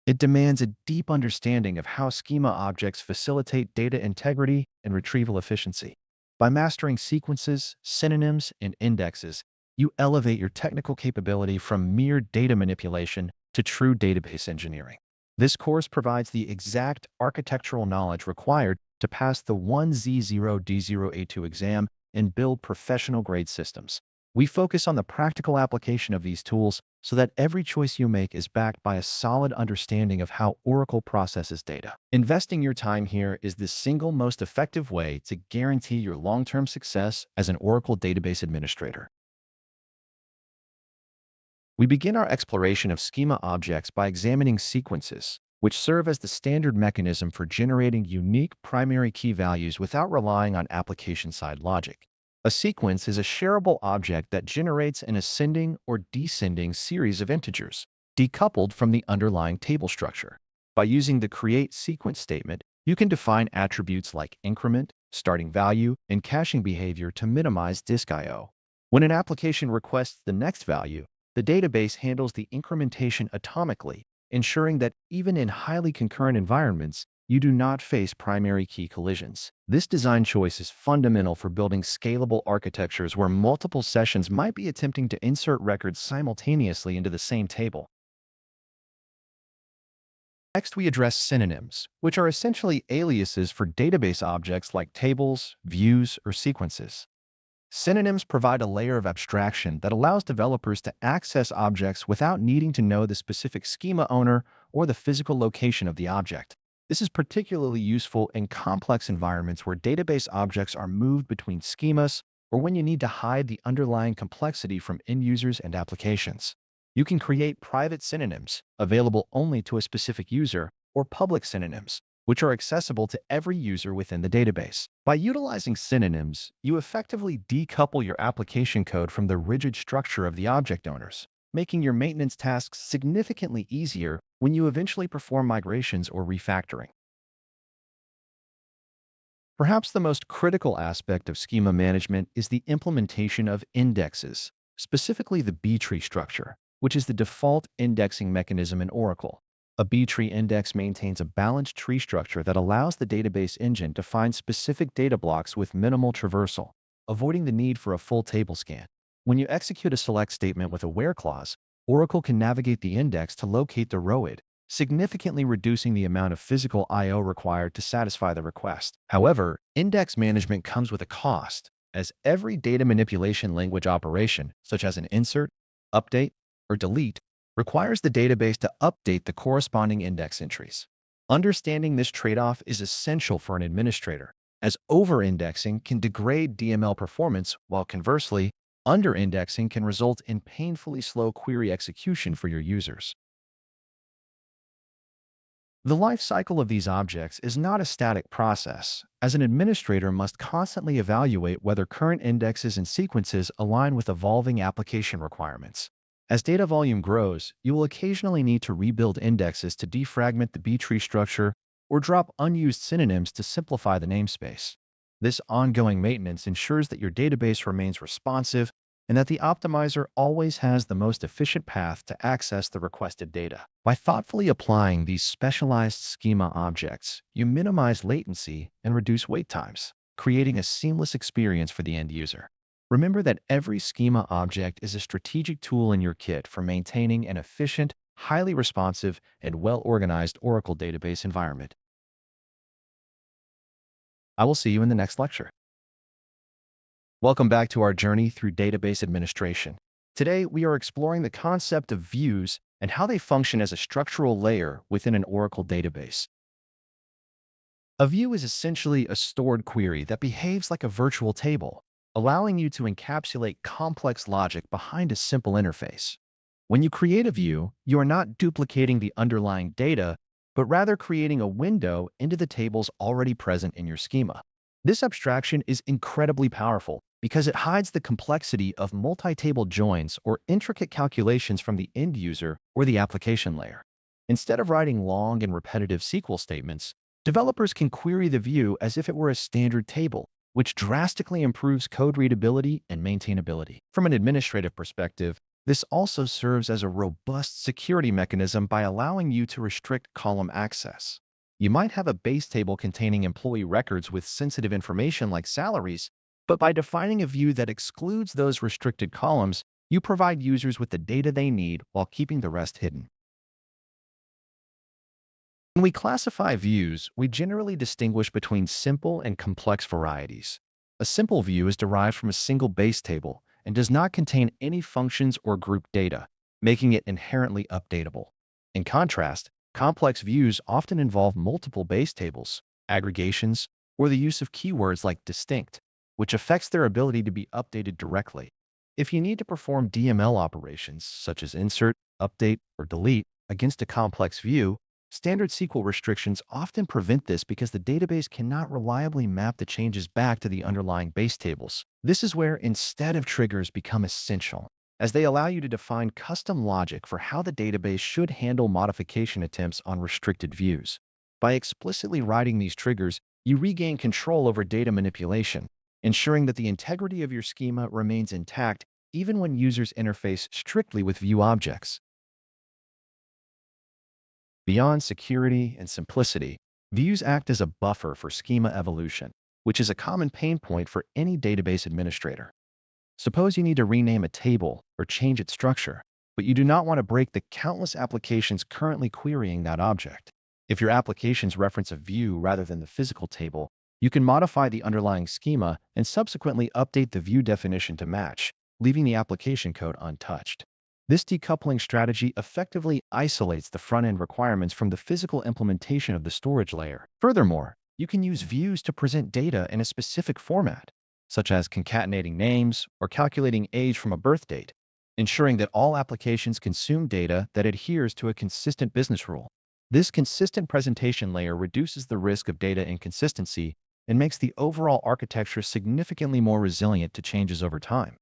It demands a deep understanding of how schema objects facilitate data integrity and retrieval efficiency. By mastering sequences, synonyms, and indexes, you elevate your technical capability from mere data manipulation to true database engineering. This course provides the exact architectural knowledge required to pass the 1Z0-082 exam and build professional-grade systems. We focus on the practical application of these tools so that every choice you make is backed by a solid understanding of how Oracle processes data. Investing your time here is the single most effective way to guarantee your long-term success as an Oracle database administrator. We begin our exploration of schema objects by examining sequences, which serve as the standard mechanism for generating unique primary key values without relying on application-side logic. A sequence is a shareable object that generates an ascending or descending series of integers, decoupled from the underlying table structure. By using the create sequence statement, you can define attributes like increment, starting value, and caching behavior to minimize disk I/O. When an application requests the next value, the database handles the incrementation atomically, ensuring that even in highly concurrent environments, you do not face primary key collisions. This design choice is fundamental for building scalable architectures where multiple sessions might be attempting to insert records simultaneously into the same table. Next, we address synonyms, which are essentially aliases for database objects like tables, views, or sequences. Synonyms provide a layer of abstraction that allows developers to access objects without needing to know the specific schema owner or the physical location of the object. This is particularly useful in complex environments where database objects are moved between schemas or when you need to hide the underlying complexity from end users and applications. You can create private synonyms, available only to a specific user, or public synonyms, which are accessible to every user within the database. By utilizing synonyms, you effectively decouple your application code from the rigid structure of the object owners, making your maintenance tasks significantly easier when you eventually perform migrations or refactoring. Perhaps the most critical aspect of schema management is the implementation of indexes, specifically the B-tree structure, which is the default indexing mechanism in Oracle. A B-tree index maintains a balanced tree structure that allows the database engine to find specific data blocks with minimal traversal, avoiding the need for a full table scan. When you execute a select statement with a where clause, Oracle can navigate the index to locate the row significantly reducing the amount of physical I/O required to satisfy the request. However, index management comes with a cost, as every data manipulation language operation, such as an insert, update, or delete, requires the database to update the corresponding index entries. Understanding this trade-off is essential for an administrator, as over-indexing can degrade DML performance, while conversely, under-indexing can result in painfully slow query execution for your users. The life cycle of these objects is not a static process, as an administrator must constantly evaluate whether current indexes and sequences align with evolving application requirements. As data volume grows, you will occasionally need to rebuild indexes to defragment the B-tree structure or drop unused synonyms to simplify the namespace. This ongoing maintenance ensures that your database remains responsive and that the optimizer always has the most efficient path to access the requested data. By thoughtfully applying these specialized schema objects, you minimize latency and reduce wait times, creating a seamless experience for the end user. Remember that every schema object is a strategic tool in your kit for maintaining an efficient, highly responsive, and well-organized Oracle database environment. I will see you in the next lecture. Welcome back to our journey through database administration. Today, we are exploring the concept of views and how they function as a structural layer within an Oracle database. A view is essentially a stored query that behaves like a virtual table, allowing you to encapsulate complex logic behind a simple interface. When you create a view, you are not duplicating the underlying data, but rather creating a window into the tables already present in your schema. This abstraction is incredibly powerful because it hides the complexity of multi-table joins or intricate calculations from the end user or the application layer. Instead of writing long and repetitive SQL statements, developers can query the view as if it were a standard table, which drastically improves code readability and maintainability. From an administrative perspective, this also serves as a robust security mechanism by allowing you to restrict column access. You might have a base table containing employee records with sensitive information like salaries, but by defining a view that excludes those restricted columns, you provide users with the data they need while keeping the rest hidden. When we classify views, we generally distinguish between simple and complex varieties. A simple view is derived from a single base table and does not contain any functions or group data, making it inherently updatable. In contrast, complex views often involve multiple base tables, aggregations, or the use of keywords like distinct, which affects their ability to be updated directly. If you need to perform DML operations such as insert, update, or delete against a complex view, standard SQL restrictions often prevent this because the database cannot reliably map the changes back to the underlying base tables. This is where instead of triggers become essential, as they allow you to define custom logic for how the database should handle modification attempts on restricted views. By explicitly writing these triggers, you regain control over data manipulation, ensuring that the integrity of your schema remains intact even when users interface strictly with view objects. Beyond security and simplicity, Views act as a buffer for schema evolution, which is a common pain point for any database administrator. Suppose you need to rename a table or change its structure, but you do not want to break the countless applications currently querying that object. If your applications reference a view rather than the physical table, you can modify the underlying schema and subsequently update the view definition to match, leaving the application code untouched. This decoupling strategy effectively isolates the front-end requirements from the physical implementation of the storage layer. Furthermore, you can use views to present data in a specific format, such as concatenating names or calculating age from a birth date, ensuring that all applications consume data that adheres to a consistent business rule. This consistent presentation layer reduces the risk of data inconsistency and makes the overall architecture significantly more resilient to changes over time.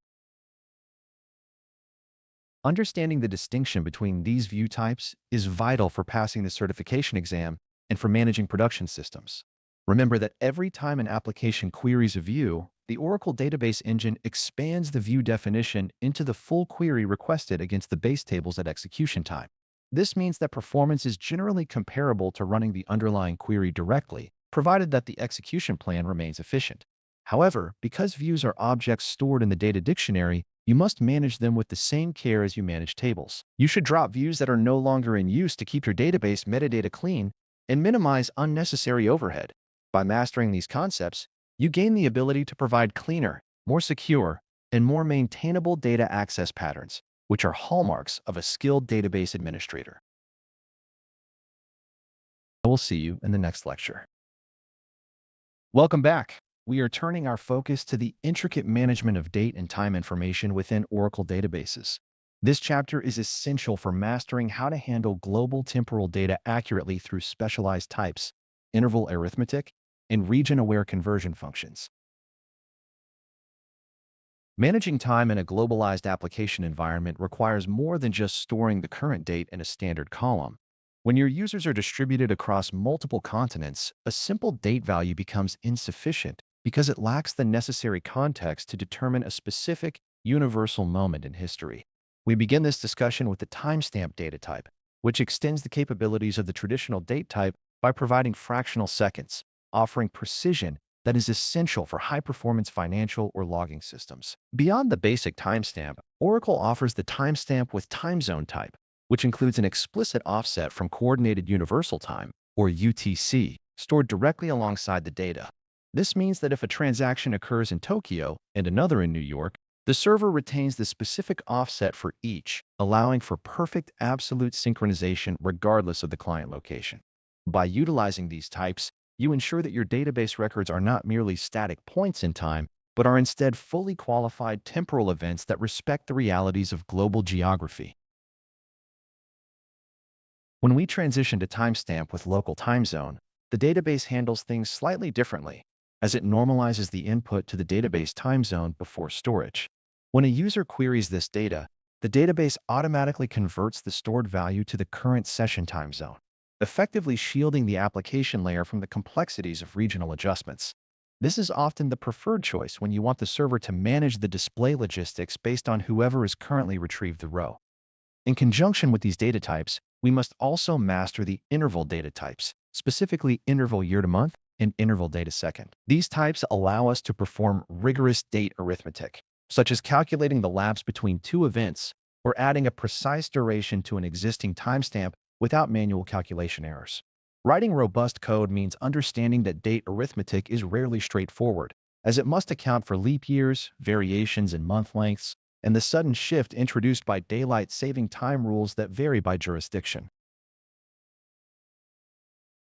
Understanding the distinction between these view types is vital for passing the certification exam and for managing production systems. Remember that every time an application queries a view, the Oracle Database Engine expands the view definition into the full query requested against the base tables at execution time. This means that performance is generally comparable to running the underlying query directly, provided that the execution plan remains efficient. However, because views are objects stored in the data dictionary, you must manage them with the same care as you manage tables. You should drop views that are no longer in use to keep your database metadata clean and minimize unnecessary overhead. By mastering these concepts, you gain the ability to provide cleaner, more secure, and more maintainable data access patterns, which are hallmarks of a skilled database administrator. I will see you in the next lecture. Welcome back. We are turning our focus to the intricate management of date and time information within Oracle databases. This chapter is essential for mastering how to handle global temporal data accurately through specialized types, interval arithmetic, and region-aware conversion functions. Managing time in a globalized application environment requires more than just storing the current date in a standard column. When your users are distributed across multiple continents, a simple date value becomes insufficient because it lacks the necessary context to determine a specific, universal moment in history. We begin this discussion with the timestamp data type, which extends the capabilities of the traditional date type by providing fractional seconds, offering precision that is essential for high-performance financial or logging systems. Beyond the basic timestamp, Oracle offers the timestamp with time zone type, which includes an explicit offset from Coordinated Universal Time, or UTC, stored directly alongside the data. This means that if a transaction occurs in Tokyo and another in New York, the server retains the specific offset for each, allowing for perfect absolute synchronization regardless of the client location. By utilizing these types, you ensure that your database records are not merely static points in time, but are instead fully qualified temporal events that respect the realities of global geography. When we transition to timestamp with local time zone, the database handles things slightly differently, as it normalizes the input to the database time zone before storage. When a user queries this data, the database automatically converts the stored value to the current session time zone, effectively shielding the application layer from the complexities of regional adjustments. This is often the preferred choice when you want the server to manage the display logistics based on whoever has currently retrieved the row. In conjunction with these data types, we must also master the interval data types, specifically interval year to month and interval data second. These types allow us to perform rigorous date arithmetic, such as calculating the lapse between two events or adding a precise duration to an existing timestamp without manual calculation errors. Writing robust code means understanding that date arithmetic is rarely straightforward, as it must account for leap years, variations in month lengths, and the sudden shift introduced by daylight saving time rules that vary by jurisdiction.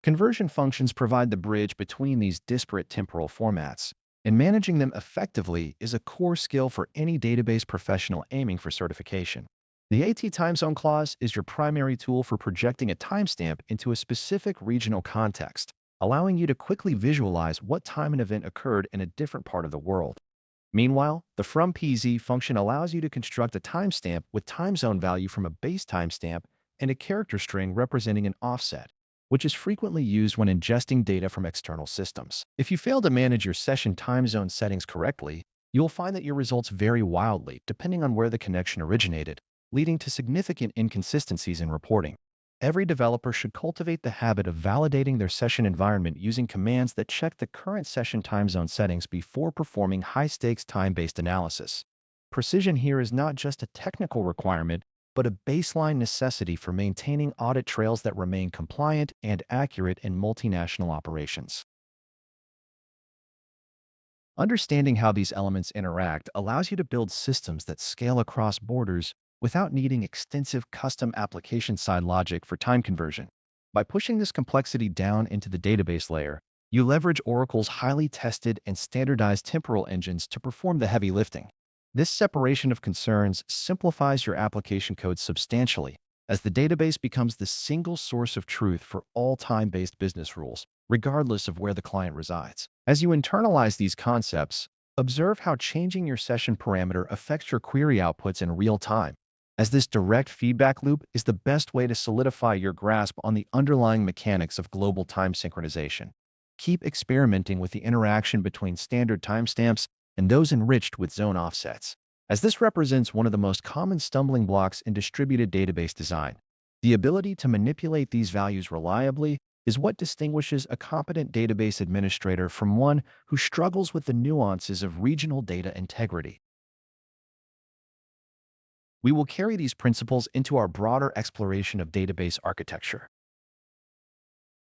Conversion functions provide the bridge between these disparate temporal formats, and managing them effectively is a core skill for any database professional aiming for certification. The AT time zone clause is your primary tool for projecting a timestamp into a specific regional context, allowing you to quickly visualize what time an event occurred in a different part of the world. Meanwhile, the from_pz function allows you to construct a timestamp with time zone value from a base timestamp and a character string representing an offset, which is frequently used when ingesting data from external systems. If you fail to manage your session time zone settings correctly, you will find that your results vary wildly depending on where the connection originated, leading to significant inconsistencies in reporting. Every developer should cultivate the habit of validating their session environment using commands that check the current session time zone settings before performing high-stakes time-based analysis. Precision here is not just a technical requirement, but a baseline necessity for maintaining audit trails that remain compliant and accurate in multinational operations. Understanding how these elements interact allows you to build systems that scale across borders without needing extensive custom application-side logic for time conversion. By pushing this complexity down into the database layer, you leverage Oracle's highly tested and standardized temporal engines to perform the heavy lifting. This separation of concerns simplifies your application code substantially, as the database becomes the single source of truth for all time-based business rules, regardless of where the client resides. As you internalize these concepts, observe how changing your session parameter affects your query outputs in real time, as this direct feedback loop is the best way to solidify your grasp on the underlying mechanics of global time synchronization. Keep experimenting with the interaction between standard timestamps and those enriched with zone offsets, as this represents one of the most common stumbling blocks in distributed database design. The ability to manipulate these values reliably is what distinguishes a competent database administrator from one who struggles with the nuances of regional data integrity. We will carry these principles into our broader exploration of database architecture.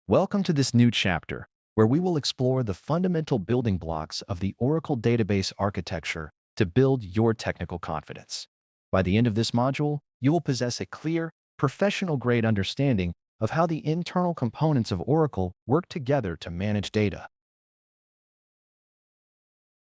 Welcome to this new chapter, where we will explore the fundamental building blocks of the Oracle database architecture to build your technical confidence. By the end of this module, you will possess a clear, professional-grade understanding of how the internal components of Oracle work together to manage data.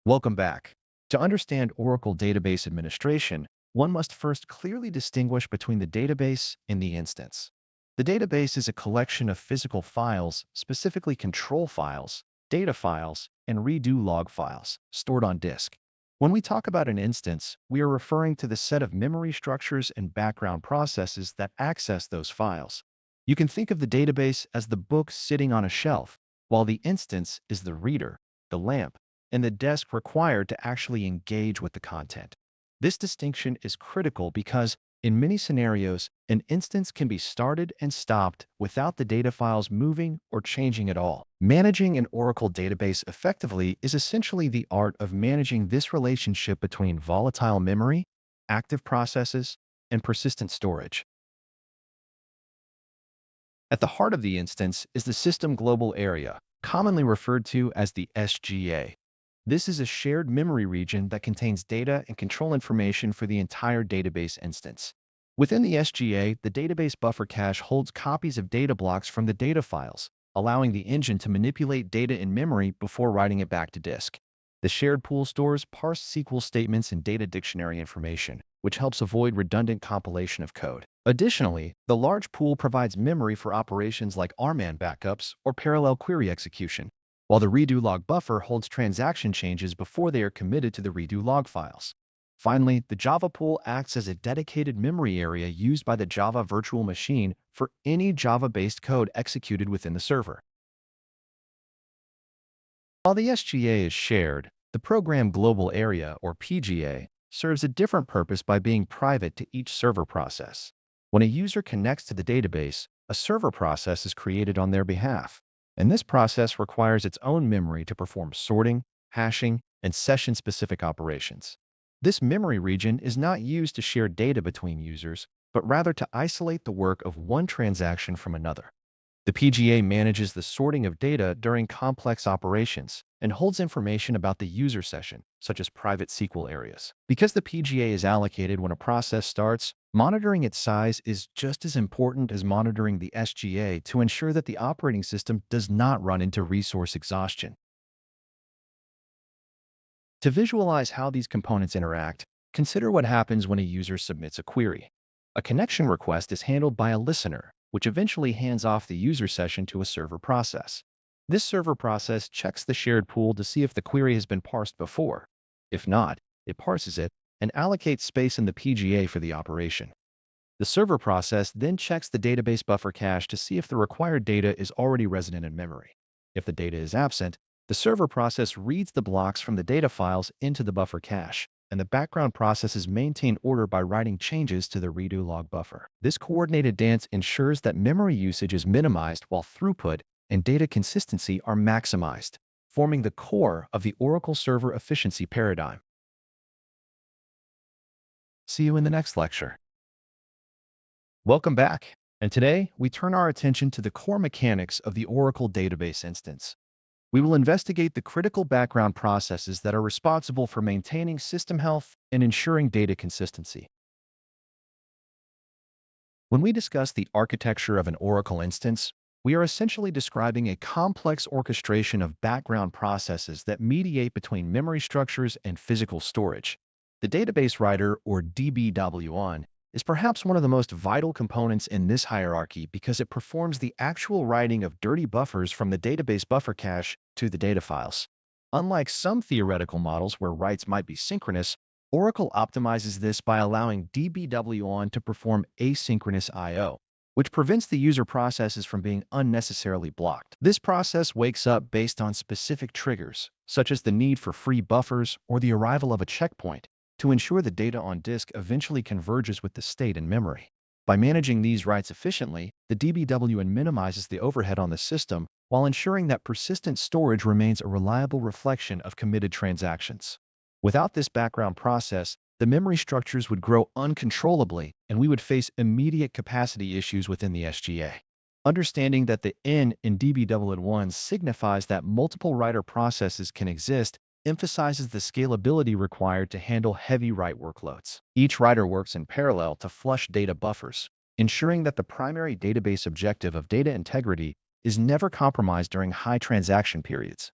Welcome back. To understand Oracle database administration, one must first clearly distinguish between the database and the instance. The database is a collection of physical files, specifically control files, data files, and redo log files, stored on disk. When we talk about an instance, we are referring to the set of memory structures and background processes that access those files. You can think of the database as the book sitting on a shelf, while the instance is the reader, the lamp, and the desk required to actually engage with the content. This distinction is critical because, in many scenarios, an instance can be started and stopped without the data files moving or changing at all. Managing an Oracle database effectively is essentially the art of managing this relationship between volatile memory, active processes, and persistent storage. At the heart of the instance is the System Global Area, commonly referred to as the SGA. This is a shared memory region that contains data and control information for the entire database instance. Within the SGA, the database buffer cache holds copies of data blocks from the data files, allowing the engine to manipulate data in memory before writing it back to disk. The shared pool stores parsed SQL statements and data dictionary information, which helps avoid redundant compilation of code. Additionally, the large pool provides memory for operations like RMAN backups or parallel query execution, while the redo log buffer holds transaction changes before they are committed to the redo log files. Finally, the Java pool acts as a dedicated memory area used by the Java virtual machine for any Java-based code executed within the server. While the SGA is shared, the Program Global Area, or PGA, serves a different purpose by being private to each server process. When a user connects to the database, a server process is created on their behalf, and this process requires its own memory to perform sorting, hashing, and session-specific operations. This memory region is not used to share data between users, but rather to isolate the work of one transaction from another. The PGA manages the sorting of data during complex operations and holds information about the user session, such as private SQL areas. Because the PGA is allocated when a process starts, monitoring its size is just as important as monitoring the SGA to ensure that the operating system does not run into resource exhaustion. To visualize how these components interact, consider what happens when a user submits a query. A connection request is handled by a listener, which eventually hands off the user session to a server process. This server process checks the shared pool to see if the query has been parsed before. If not, it parses it and allocates space in the PGA for the operation. The server process then checks the database buffer cache to see if the required data is already resident in memory. If the data is absent, the server process reads the blocks from the data files into the buffer cache. and the background processes maintain order by writing changes to the redo log buffer. This coordinated dance ensures that memory usage is minimized while throughput and data consistency are maximized, forming the core of the Oracle Server efficiency paradigm. See you in the next lecture. Welcome back. And today, we turn our attention to the core mechanics of the Oracle database instance. We will investigate the critical background processes that are responsible for maintaining system health and ensuring data consistency. When we discuss the architecture of an Oracle instance, we are essentially describing a complex orchestration of background processes that mediate between memory structures and physical storage. The database writer, or DBW1, is perhaps one of the most vital components in this hierarchy because it performs the actual writing of dirty buffers from the database buffer cache to the data files. Unlike some theoretical models where writes might be synchronous, Oracle optimizes this by allowing DBW1 to perform asynchronous I/O, which prevents the user processes from being unnecessarily blocked. This process wakes up based on specific triggers, such as the need for free buffers or the arrival of a checkpoint, to ensure the data on disk eventually converges with the state in memory. By managing these writes efficiently, the DBWN minimizes the overhead on the system while ensuring that persistent storage remains a reliable reflection of committed transactions. Without this background process, the memory structures would grow uncontrollably, and we would face immediate capacity issues within the SGA. Understanding that the N in DBW1 signifies that multiple writer processes can exist emphasizes the scalability required to handle heavy write workloads. Each writer works in parallel to flush data buffers, ensuring that the primary database objective of data integrity is never compromised during high transaction periods.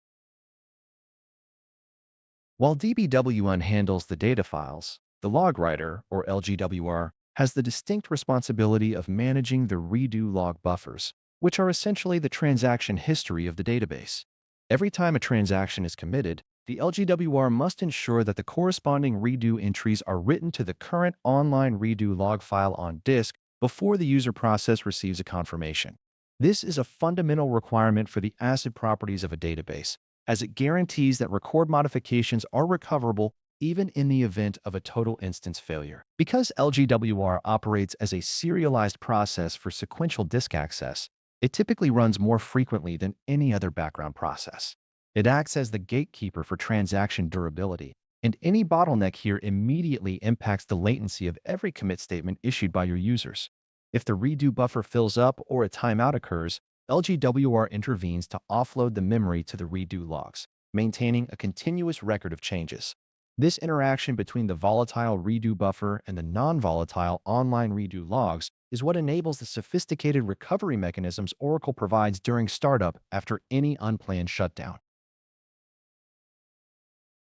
While DBWN handles the data files, the log writer, or LGWR, has the distinct responsibility of managing the redo log buffers, which are essentially the transaction history of the database. Every time a transaction is committed, the LGWR must ensure that the corresponding redo entries are written to the current online redo log file on disk before the user process receives a confirmation. This is a fundamental requirement for the ACID properties of a database, as it guarantees that record modifications are recoverable even in the event of a total instance failure. Because LGWR operates as a serialized process for sequential disk access, it typically runs more frequently than any other background process. It acts as the gatekeeper for transaction durability, and any bottleneck here immediately impacts the latency of every commit statement issued by your users. If the redo buffer fills up or a timeout occurs, LGWR intervenes to offload the memory to the redo logs, maintaining a continuous record of changes. This interaction between the volatile redo buffer and the non-volatile online redo logs is what enables the sophisticated recovery mechanisms Oracle provides during startup after any unplanned shutdown.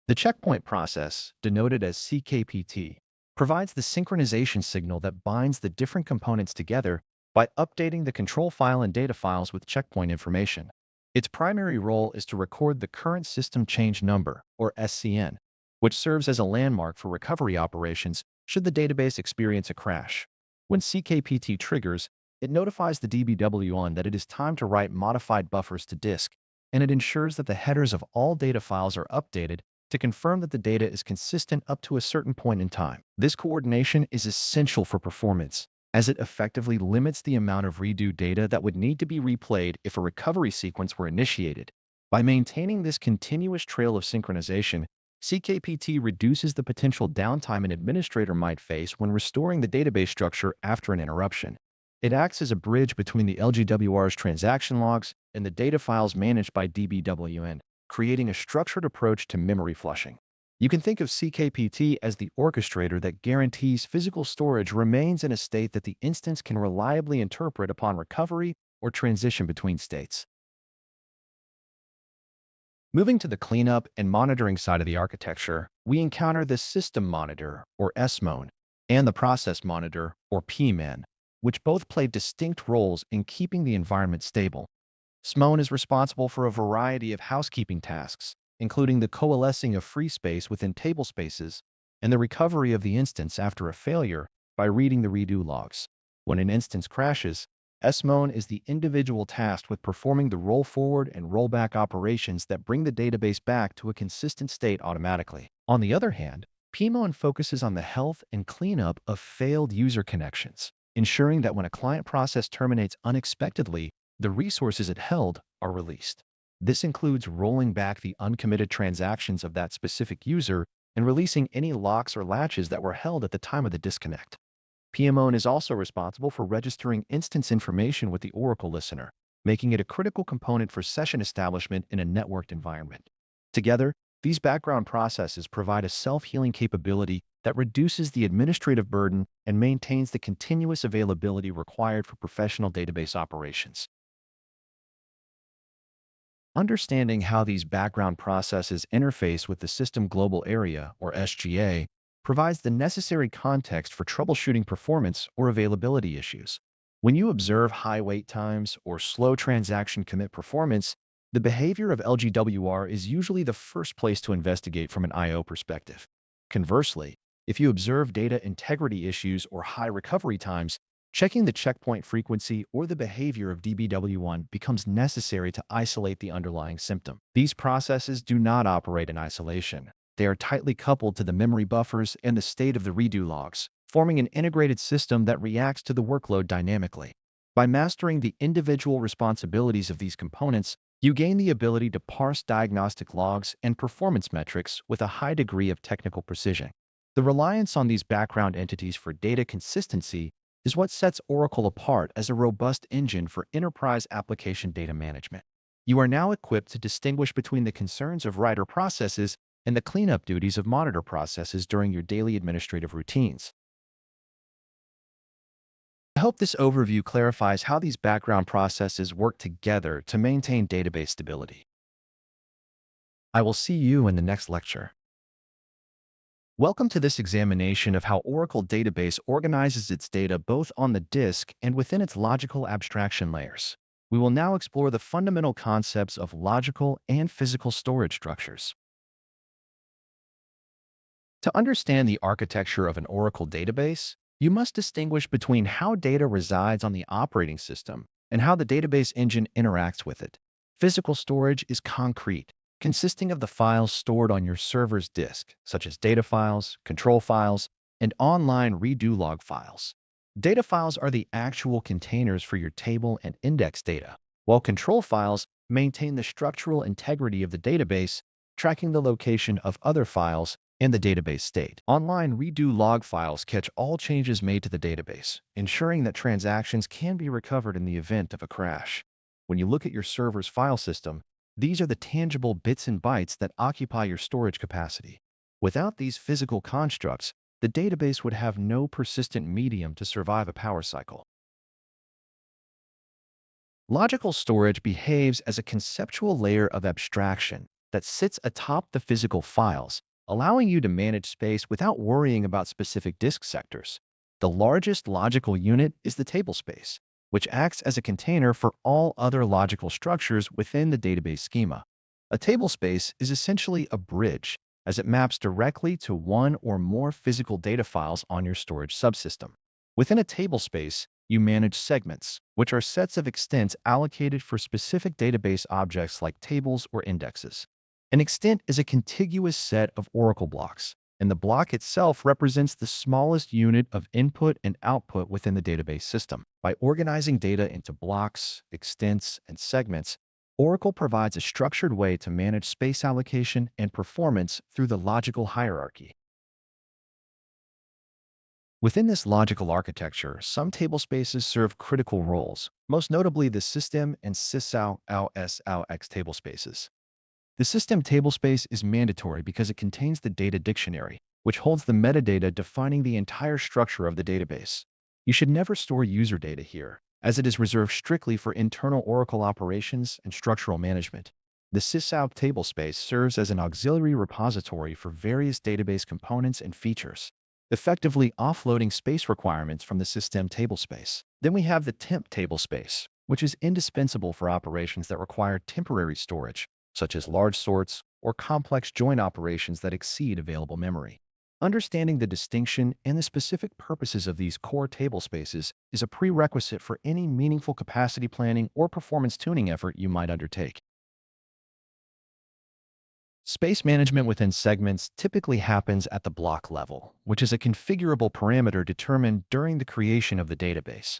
The checkpoint process, denoted as CKPT, provides the synchronization signal that binds the different components together by updating the control file and data files with checkpoint information. Its primary role is to record the current system change number, or SCN, which serves as a landmark for recovery operations should the database experience a crash. When CKPT triggers, it notifies the DBW1 that it is time to write modified buffers to disk, and it ensures that the headers of all data files are updated to confirm that the data is consistent up to a certain point in time. This coordination is essential for performance, as it effectively limits the amount of redo data that would need to be replayed if a recovery sequence were initiated. By maintaining this continuous trail of synchronization, CKPT reduces the potential downtime an administrator might face when restoring the database structure after an interruption. It acts as a bridge between the LGWR's transaction logs and the data files managed by DBWN, creating a structured approach to memory flushing. You can think of CKPT as the orchestrator that guarantees physical storage remains in a state that the instance can reliably interpret upon recovery or transition between states. Moving to the cleanup and monitoring side of the architecture, we encounter the System Monitor, or SMON, and the Process Monitor, or PMAN, which both play distinct roles in keeping the environment stable. SMON is responsible for a variety of housekeeping tasks, including the coalescing of free space within tablespaces and the recovery of the instance after a failure by reading the redo logs. When an instance crashes, SMON is the individual tasked with performing the roll forward and rollback operations that bring the database back to a consistent state automatically. On the other hand, PMON focuses on the health and cleanup of failed user connections, ensuring that when a client process terminates unexpectedly, the resources it held are released. This includes rolling back the uncommitted transactions of that specific user and releasing any locks or latches that were held at the time of the disconnect. PMON is also responsible for registering instance information with the Oracle listener, making it a critical component for session establishment in a networked environment. Together, these background processes provide a self-healing capability that reduces the administrative burden and maintains the continuous availability required for professional database operations. Understanding how these background processes interface with the System Global Area, or SGA, provides the necessary context for troubleshooting performance or availability issues. When you observe high wait times or slow transaction commit performance, the behavior of LGWR is usually the first place to investigate from an I/O perspective. Conversely, if you observe data integrity issues or high recovery times, checking the checkpoint frequency or the behavior of DBW1 becomes necessary to isolate the underlying symptom. These processes do not operate in isolation. They are tightly coupled to the memory buffers and the state of the redo logs, forming an integrated system that reacts to the workload dynamically. By mastering the individual responsibilities of these components, you gain the ability to parse diagnostic logs and performance metrics with a high degree of technical precision. The reliance on these background entities for data consistency is what sets Oracle apart as a robust engine for enterprise application data management. You are now equipped to distinguish between the concerns of writer processes and the cleanup duties of monitor processes during your daily administrative routines. I hope this overview clarifies how these background processes work together to maintain database stability. I will see you in the next lecture. Welcome to this examination of how Oracle Database organizes its data both on the disk and within its logical abstraction layers. We will now explore the fundamental concepts of logical and physical storage structures. To understand the architecture of an Oracle database, you must distinguish between how data resides on the operating system and how the database engine interacts with it. Physical storage is concrete, consisting of the files stored on your server's disk, such as data files, control files, and online redo log files. Data files are the actual containers for your table and index data, while control files maintain the structural integrity of the database, tracking the location of other files and the database state. Online redo log files catch all changes made to the database, ensuring that transactions can be recovered in the event of a crash. When you look at your server's file system, these are the tangible bits and bytes that occupy your storage capacity. Without these physical constructs, the database would have no persistent medium to survive a power cycle. Logical storage behaves as a conceptual layer of abstraction that sits atop the physical files, allowing you to manage space without worrying about specific disk sectors. The largest logical unit is the tablespace, which acts as a container for all other logical structures within the database schema. A tablespace is essentially a bridge, as it maps directly to one or more physical data files on your storage subsystem. Within a tablespace, you manage segments, which are sets of extents allocated for specific database objects like tables or indexes. An extent is a contiguous set of Oracle blocks, and the block itself represents the smallest unit of input and output within the database system. By organizing data into blocks, extents, and segments, Oracle provides a structured way to manage space allocation and performance through the logical hierarchy. Within this logical architecture, some tablespaces serve critical roles, most notably the system and sysao-ao-s-ao-x tablespaces. The system tablespace is mandatory because it contains the data dictionary, which holds the metadata defining the entire structure of the database. You should never store user data here, as it is reserved strictly for internal Oracle operations and structural management. The sysao tablespace serves as an auxiliary repository for various database components and features, effectively offloading space requirements from the system tablespace. Then we have the temp tablespace, which is indispensable for operations that require temporary storage, such as large sorts or complex join operations that exceed available memory. Understanding the distinction and the specific purposes of these core tablespaces is a prerequisite for any meaningful capacity planning or performance tuning effort you might undertake. Space management within segments typically happens at the block level, which is a configurable parameter determined during the creation of the database.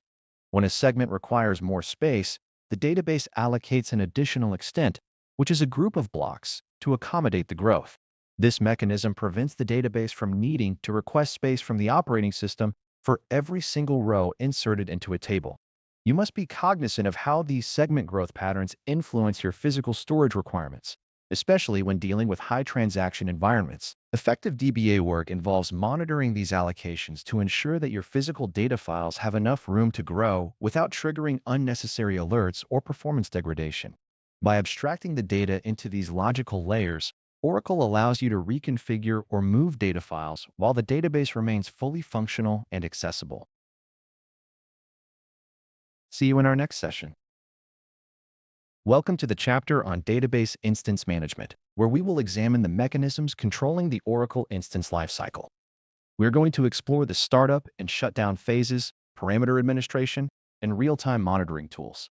When a segment requires more space, the database allocates an additional extent, which is a group of blocks, to accommodate the growth. This mechanism prevents the database from needing to request space from the operating system for every single row inserted into a table. You must be cognizant of how these segment growth patterns influence your physical storage requirements, especially when dealing with high transaction environments. Effective DBA work involves monitoring these allocations to ensure that your physical data files have enough room to grow without triggering unnecessary alerts or performance degradation. By abstracting the data into these logical layers, Oracle allows you to reconfigure or move data files while the database remains fully functional and accessible. See you in our next session. Welcome to the chapter on Database Instance Management, where we will examine the mechanisms controlling the Oracle instance lifecycle. We're going to explore the startup and shutdown phases, parameter administration, and real-time monitoring tools.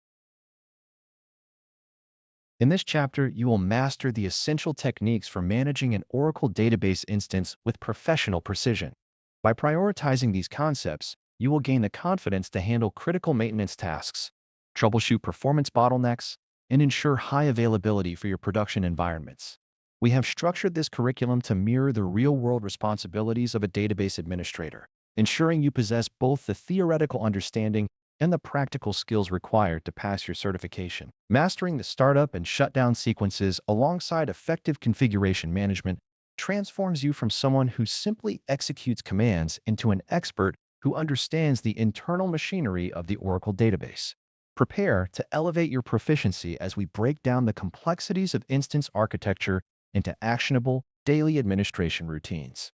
In this chapter, you will master the essential techniques for managing an Oracle database instance with professional precision. By prioritizing these concepts, you will gain the confidence to handle critical maintenance tasks, troubleshoot performance bottlenecks, and ensure high availability for your production environments. We have structured this curriculum to mirror the real-world responsibilities of a database administrator, ensuring you possess both the theoretical understanding and the practical skills required to pass your certification. Mastering the startup and shutdown sequences alongside effective configuration management transforms you from someone who simply executes commands into an expert who understands the internal machinery of the Oracle database. Prepare to elevate your proficiency as we break down the complexities of instance architecture into actionable, daily administration routines.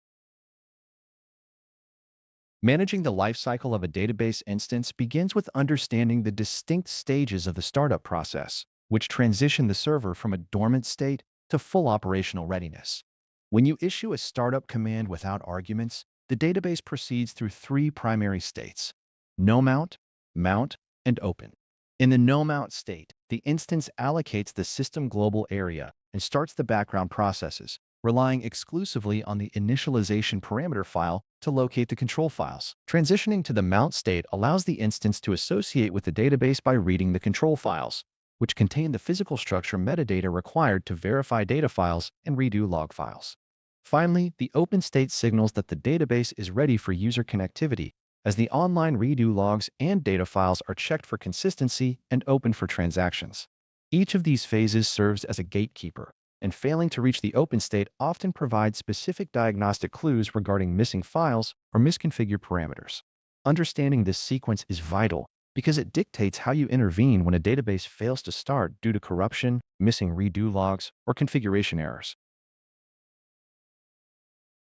Managing the lifecycle of a database instance begins with understanding the distinct stages of the startup process, which transition the server from a dormant state to full operational readiness. When you issue a startup command without arguments, the database proceeds through three primary states: no mount, mount, and open. In the no mount state, the instance allocates the system global area and starts the background processes, relying exclusively on the initialization parameter file to locate the control files. Transitioning to the mount state allows the instance to associate with the database by reading the control files, which contain the physical structure metadata required to verify data files and redo log files. Finally, the open state signals that the database is ready for user connectivity, as the online redo logs and data files are checked for consistency and open for transactions. Each of these phases serves as a gatekeeper, and failing to reach the open state often provides specific diagnostic clues regarding missing files or misconfigured parameters. Understanding this sequence is vital because it dictates how you intervene when a database fails to start due to corruption, missing redo logs, or configuration errors.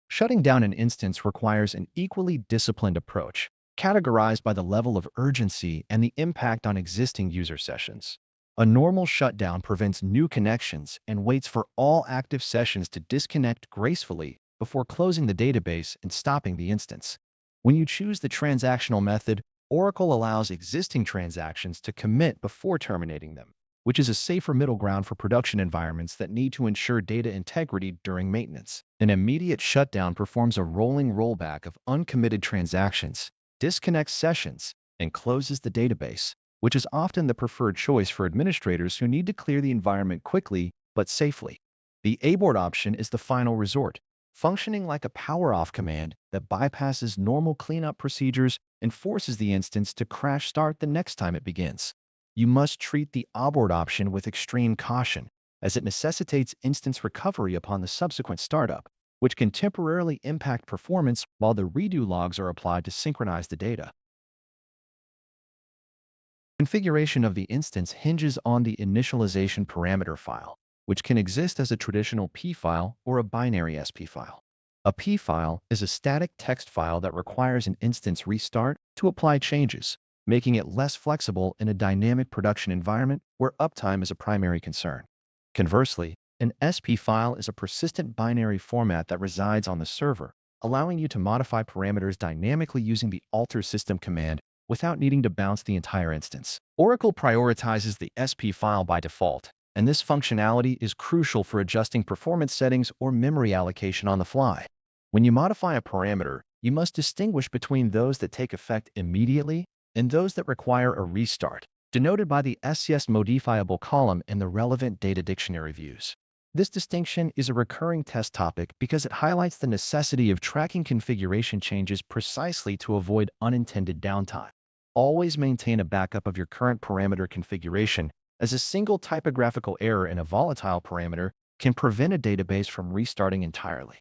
Shutting down an instance requires an equally disciplined approach, categorized by the level of urgency and the impact on existing user sessions. A normal shutdown prevents new connections and waits for all active sessions to disconnect gracefully before closing the database and stopping the instance. When you choose the transactional method, Oracle allows existing transactions to commit before terminating them, which is a safer middle ground for production environments that need to ensure data integrity during maintenance. An immediate shutdown performs a rolling rollback of uncommitted transactions, disconnects sessions, and closes the database, which is often the preferred choice for administrators who need to clear the environment quickly but safely. The abort option is the final resort, functioning like a power-off command that bypasses normal cleanup procedures and forces the instance to crash start the next time it begins. You must treat the abort option with extreme caution, as it necessitates instance recovery upon the subsequent startup, which can temporarily impact performance while the redo logs are applied to synchronize the data. Configuration of the instance hinges on the initialization parameter file, which can exist as a traditional P file or a binary SP file. A P file is a static text file that requires an instance restart to apply changes, making it less flexible in a dynamic production environment where uptime is a primary concern. Conversely, an SP file is a persistent binary format that resides on the server, allowing you to modify parameters dynamically using the alter system command without needing to bounce the entire instance. Oracle prioritizes the SP file by default, and this functionality is crucial for adjusting performance settings or memory allocation on the fly. When you modify a parameter, you must distinguish between those that take effect immediately and those that require a restart, denoted by the SCS modifiable column in the relevant data dictionary views. This distinction is a recurring test topic because it highlights the necessity of tracking configuration changes precisely to avoid unintended downtime. Always maintain a backup of your current parameter configuration, as a single typographical error in a volatile parameter can prevent a database from restarting entirely.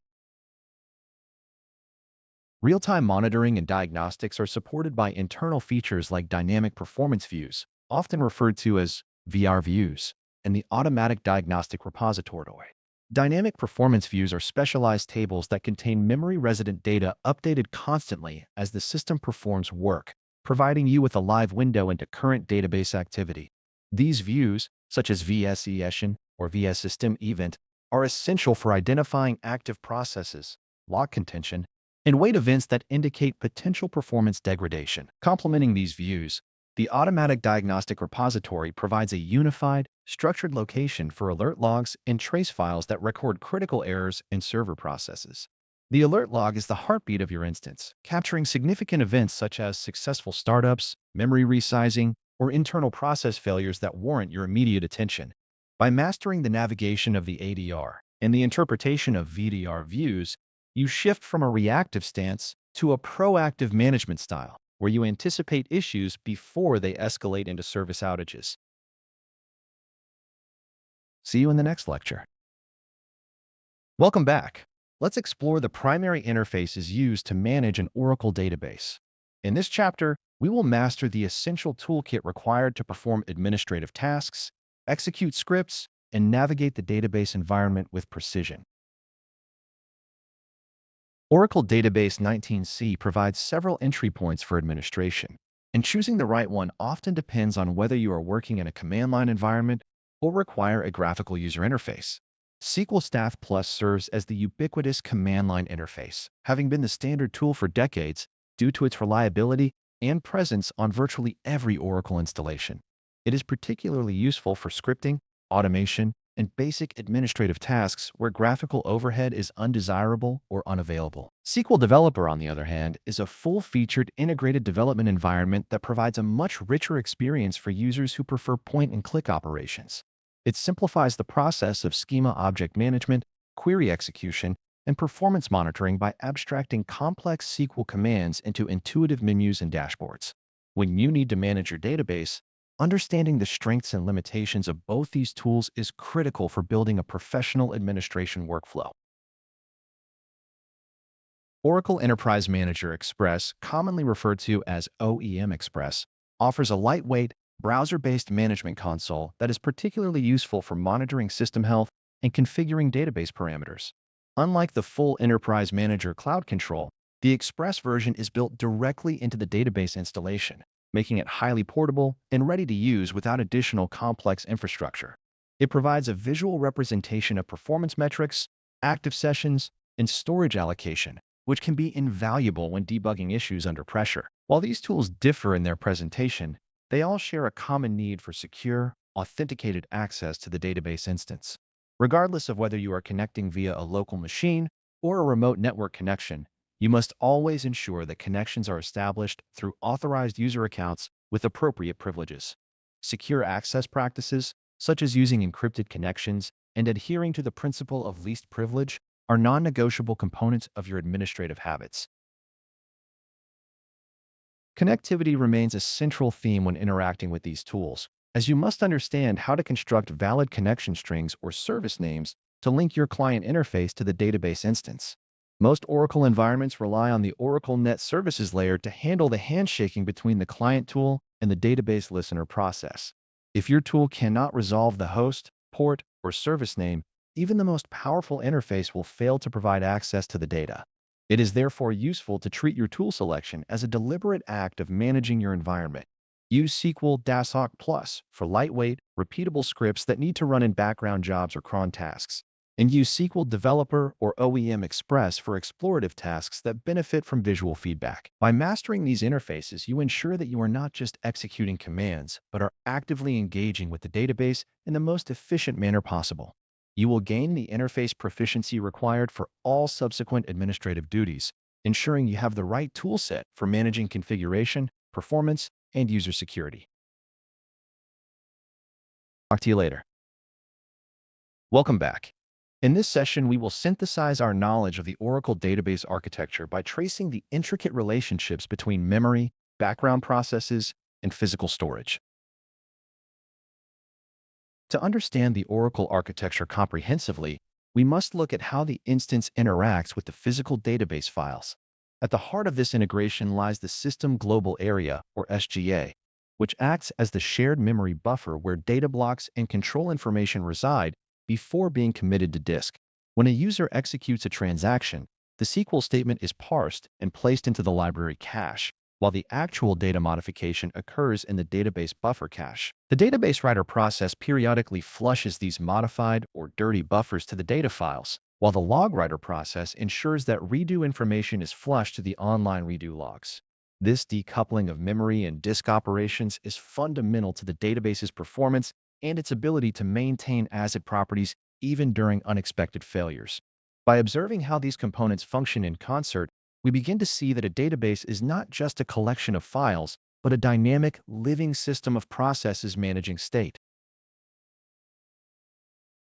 Real-time monitoring and diagnostics are supported by internal features like dynamic performance views, often referred to as VR views, and the automatic diagnostic repository. Dynamic performance views are specialized tables that contain memory-resident data updated constantly as the system performs work, providing you with a live window into current database activity. These views, such as VS Session or VS System Event, are essential for identifying active processes, log contention, and wait events that indicate potential performance degradation. Complementing these views, the automatic diagnostic repository provides a unified, structured location for alert logs and trace files that record critical errors in server processes. The alert log is the heartbeat of your instance, capturing significant events such as successful startups, memory resizing, or internal process failures that warrant your immediate attention. By mastering the navigation of the ADR and the interpretation of VDR views, you shift from a reactive stance to a proactive management style, where you anticipate issues before they escalate into service outages. See you in the next lecture. Welcome back. Let's explore the primary interfaces used to manage an Oracle database. In this chapter, we will master the essential toolkit required to perform administrative tasks, execute scripts, and navigate the database environment with precision. Oracle Database 19c provides several entry points for administration, and choosing the right one often depends on whether you are working in a command line environment or require a graphical user interface. SQL Staff Plus serves as the ubiquitous command line interface, having been the standard tool for decades due to its reliability and presence on virtually every Oracle installation. It is particularly useful for scripting, automation, and basic administrative tasks where graphical overhead is undesirable or unavailable. SQL Developer, on the other hand, is a full-featured integrated development environment that provides a much richer experience for users who prefer point-and-click operations. It simplifies the process of schema object management, query execution, and performance monitoring by abstracting complex SQL commands into intuitive menus and dashboards. When you need to manage your database, understanding the strengths and limitations of both these tools is critical for building a professional administration workflow. Oracle Enterprise Manager Express, commonly referred to as OEM Express, offers a lightweight, browser-based management console that is particularly useful for monitoring system health and configuring database parameters. Unlike the full Enterprise Manager Cloud Control, the Express version is built directly into the database installation, making it highly portable and ready to use without additional complex infrastructure. It provides a visual representation of performance metrics, active sessions, and storage allocation, which can be invaluable when debugging issues under pressure. While these tools differ in their presentation, they all share a common need for secure, authenticated access to the database instance. Regardless of whether you are connecting via a local machine or a remote network connection, you must always ensure that connections are established through authorized user accounts with appropriate privileges. Secure access practices, such as using encrypted connections and adhering to the principle of least privilege, are non-negotiable components of your administrative habits. Connectivity remains a central theme when interacting with these tools, as you must understand how to construct valid connection strings or service names to link your client interface to the database instance. Most Oracle environments rely on the Oracle Net Services layer to handle the handshaking between the client tool and the database listener process. If your tool cannot resolve the host, port, or service name, even the most powerful interface will fail to provide access to the data. It is therefore useful to treat your tool selection as a deliberate act of managing your environment. Use SQL DASOC Plus for lightweight, repeatable scripts that need to run in background jobs or cron tasks. and use SQL Developer or OEM Express for explorative tasks that benefit from visual feedback. By mastering these interfaces, you ensure that you are not just executing commands, but are actively engaging with the database in the most efficient manner possible. You will gain the interface proficiency required for all subsequent administrative duties, ensuring you have the right toolset for managing configuration, performance, and user security. Talk to you later. Welcome back. In this session, we will synthesize our knowledge of the Oracle database architecture by tracing the intricate relationships between memory, background processes, and physical storage. To understand the Oracle architecture comprehensively, we must look at how the instance interacts with the physical database files. At the heart of this integration lies the System Global Area, or SGA, which acts as the shared memory buffer where data blocks and control information reside before being committed to disk. When a user executes a transaction, the SQL statement is parsed and placed into the library cache, while the actual data modification occurs in the database buffer cache. The database writer process periodically flushes these modified or dirty buffers to the data files, while the log writer process ensures that redo information is flushed to the online redo logs. This decoupling of memory and disk operations is fundamental to the database's performance and its ability to maintain ACID properties even during unexpected failures. By observing how these components function in concert, we begin to see that a database is not just a collection of files, but a dynamic, living system of processes managing state.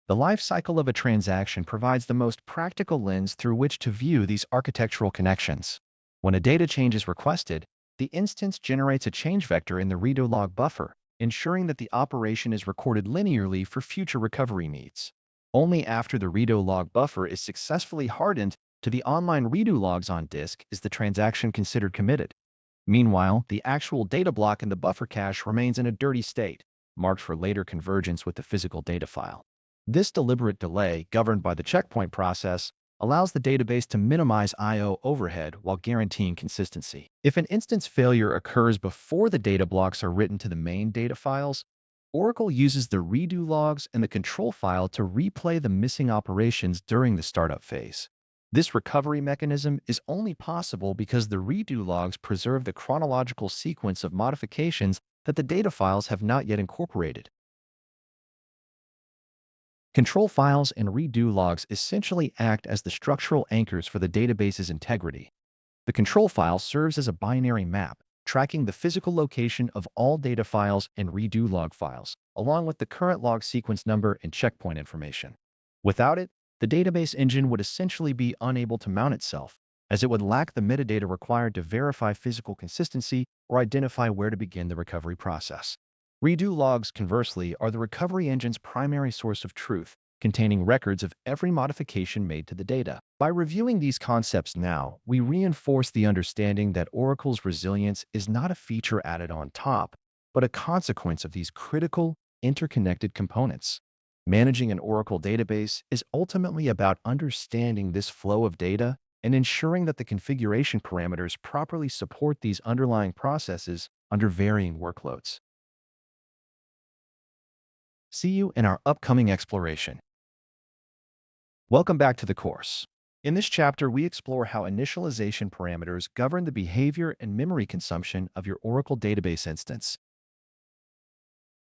The life cycle of a transaction provides the most practical lens through which to view these architectural connections. When a data change is requested, the instance generates a change vector in the redo log buffer, ensuring that the operation is recorded linearly for future recovery needs. Only after the redo log buffer is successfully hardened to the online redo logs on disk is the transaction considered committed. Meanwhile, the actual data block in the buffer cache remains in a dirty state, marked for later convergence with the physical data file. This deliberate delay, governed by the checkpoint process, allows the database to minimize I/O overhead while guaranteeing consistency. If an instance failure occurs before the data blocks are written to the main data files, Oracle uses the redo logs and the control file to replay the missing operations during the startup phase. This recovery mechanism is only possible because the redo logs preserve the chronological sequence of modifications that the data files have not yet incorporated. Control files and redo logs essentially act as the structural anchors for the database's integrity. The control file serves as a binary map, tracking the physical location of all data files and redo log files, along with the current log sequence number and checkpoint information. Without it, the database engine would essentially be unable to mount itself, as it would lack the metadata required to verify physical consistency or identify where to begin the recovery process. Redo logs, conversely, are the recovery engine's primary source of truth, containing records of every modification made to the data. By reviewing these concepts now, we reinforce the understanding that Oracle's resilience is not a feature added on top, but a consequence of these critical, interconnected components. Managing an Oracle database is ultimately about understanding this flow of data and ensuring that the configuration parameters properly support these underlying processes under varying workloads. See you in our upcoming exploration. Welcome back to the course. In this chapter, we explore how initialization parameters govern the behavior and memory consumption of your Oracle database instance.